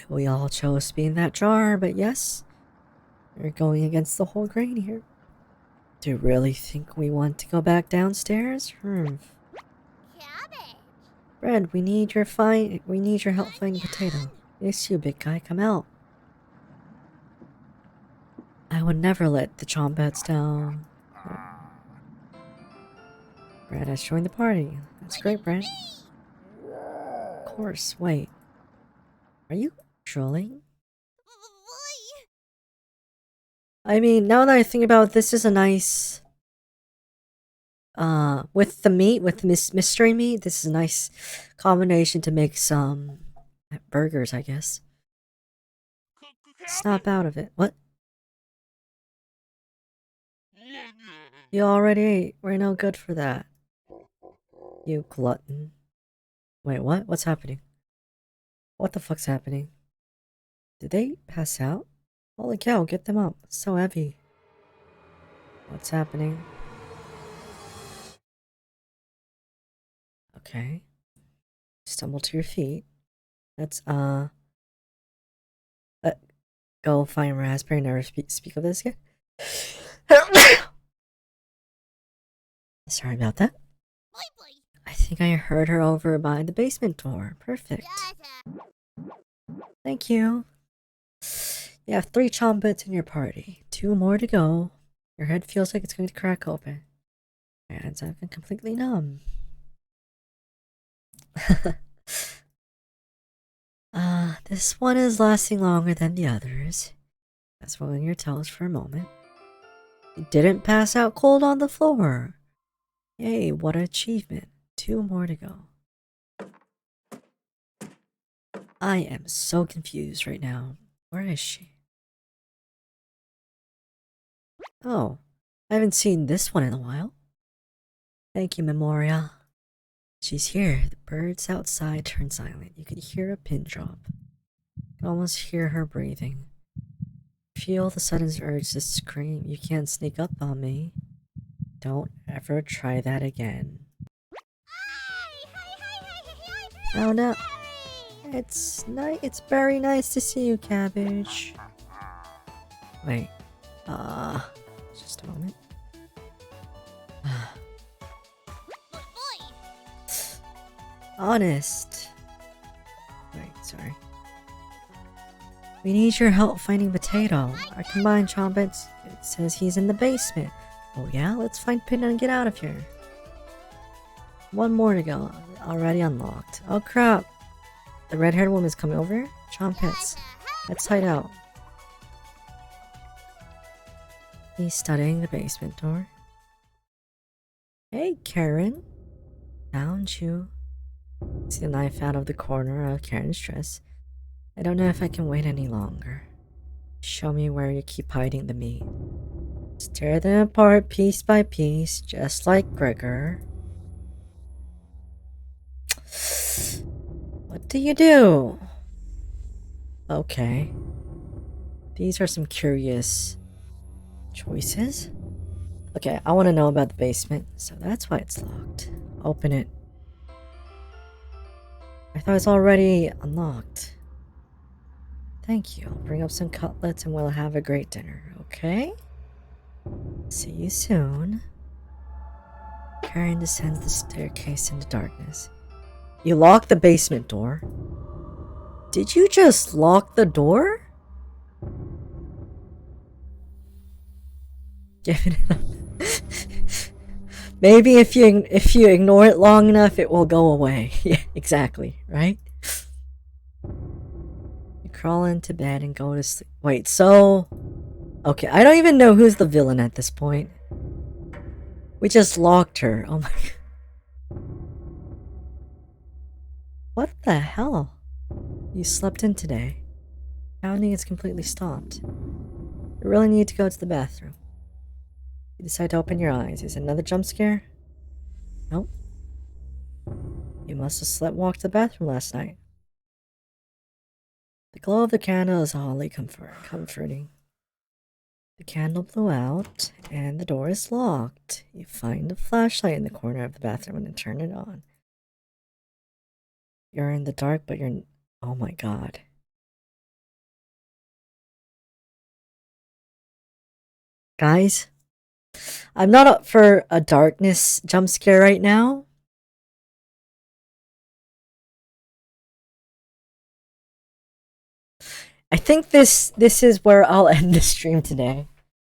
we all chose to be in that jar, but yes, you're going against the whole grain here. Do you really think we want to go back downstairs? Cabbage. Brad, we need your help finding potato. It's you, big guy. Come out. I would never let the chompets down. Brad has joined the party. That's great, Brad. Of course. Wait. Are you trolling? I mean, now that I think about it, this is a nice... with the meat, with mystery meat, this is a nice combination to make some burgers, I guess. Snap out of it. What? You already ate. We're no good for that. You glutton. Wait, what? What's happening? What the fuck's happening? Did they pass out? Holy cow, get them up. It's so heavy. What's happening? Okay. Stumble to your feet. Let's, go find Raspberry. Never speak of this again. Sorry about that. I think I heard her over by the basement door. Perfect. Thank you. You have 3 chompets in your party. 2 more to go. Your head feels like it's going to crack open. Your hands have been completely numb. This one is lasting longer than the others. That's rolling your toes for a moment. You didn't pass out cold on the floor. Yay, what an achievement. 2 more to go. I am so confused right now. Where is she? Oh, I haven't seen this one in a while. Thank you, Memoria. She's here. The birds outside turn silent. You can hear a pin drop. You can almost hear her breathing. Feel the sudden urge to scream. You can't sneak up on me. Don't ever try that again. Oh no. It's very nice to see you, Cabbage. Wait. Just a moment. Honest. Wait, sorry. We need your help finding Potato. Our combined trumpets, it says he's in the basement. Oh yeah? Let's find Pin and get out of here. One more to go. Already unlocked. Oh crap. The red-haired woman's coming over here? Trumpets. Let's hide out. He's studying the basement door. Hey, Karen. Found you. See the knife out of the corner of Karen's dress. I don't know if I can wait any longer. Show me where you keep hiding the meat. Tear them apart piece by piece, just like Gregor. What do you do? Okay. These are some curious choices. Okay, I want to know about the basement, so that's why it's locked. Open it. I thought it's already unlocked. Thank you. I'll bring up some cutlets and we'll have a great dinner, okay? See you soon. Karen descends the staircase into darkness. You locked the basement door? Did you just lock the door? Giving it up. Maybe if you ignore it long enough, it will go away. Yeah, exactly, right? You crawl into bed and go to sleep. Wait, so... Okay, I don't even know who's the villain at this point. We just locked her. Oh my god. What the hell? You slept in today. Pounding is completely stopped. You really need to go to the bathroom. You decide to open your eyes. Is it another jump scare? Nope. You must have sleepwalked to the bathroom last night. The glow of the candle is wholly comforting. The candle blew out, and the door is locked. You find a flashlight in the corner of the bathroom and turn it on. You're in the dark, but you're... Oh my god. Guys, I'm not up for a darkness jump scare right now. I think this is where I'll end the stream today.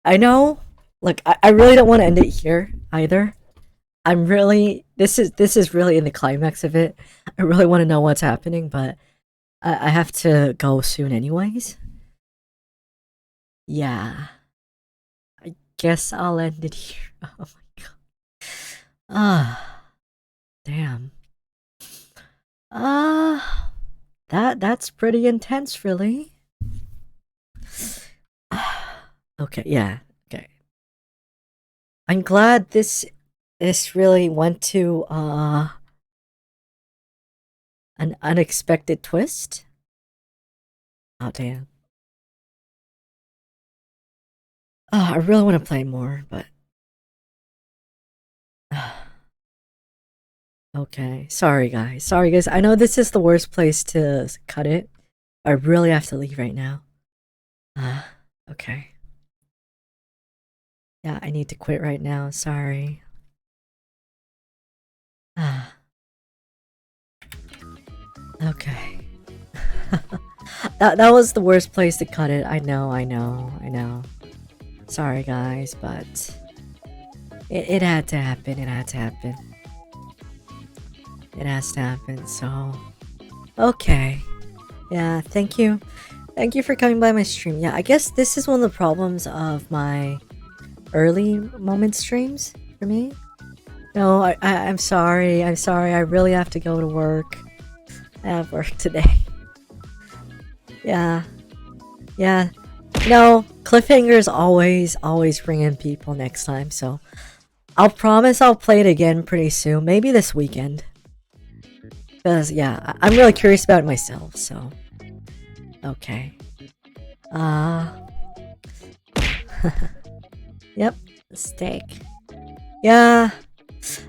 I know, look, I really don't want to end it here either. I'm really, this is really in the climax of it. I really want to know what's happening, but I have to go soon anyways. Yeah. I guess I'll end it here. Oh my god. Damn. That's pretty intense, really. Okay, yeah, okay. I'm glad this really went to an unexpected twist. Oh damn. I really want to play more, but okay. Sorry guys. I know this is the worst place to cut it. I really have to leave right now. Okay. Yeah, I need to quit right now. Sorry. Okay. that was the worst place to cut it. I know. Sorry guys, but it had to happen. It has to happen, so okay. Yeah, thank you. Thank you for coming by my stream. Yeah, I guess this is one of the problems of my early moment streams for me. No, I'm sorry. I really have to go to work. I have work today. Yeah. No, cliffhangers always bring in people next time, so I'll promise I'll play it again pretty soon, maybe this weekend. Because, yeah, I'm really curious about it myself, so. Okay. Yep, steak. Yeah,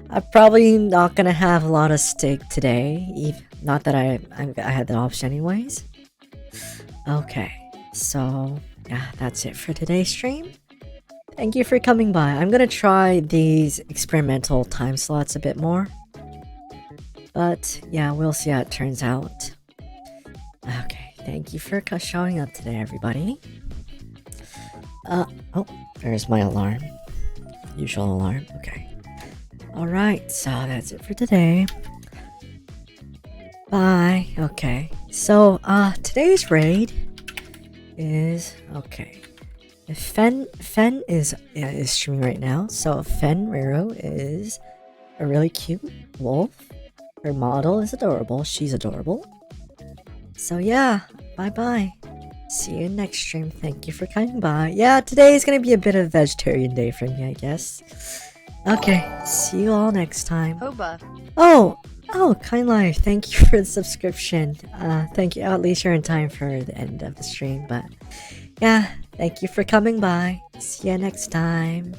I'm probably not gonna have a lot of steak today. Not that I had the option anyways. Okay, so yeah, that's it for today's stream. Thank you for coming by. I'm gonna try these experimental time slots a bit more. But yeah, we'll see how it turns out. Okay, thank you for showing up today, everybody. Oh, there's my alarm. Usual alarm, okay. Alright, so that's it for today. Bye. Okay, so today's raid is okay. Fen is streaming right now. So Fenriro is a really cute wolf. Her model is adorable. She's adorable. So yeah, bye. See you next stream. Thank you for coming by. Yeah, today is gonna be a bit of a vegetarian day for me, I guess. Okay, see you all next time. Hoba. Oh, Kind Life, thank you for the subscription. Thank you. At least you're in time for the end of the stream, but yeah, thank you for coming by. See you next time.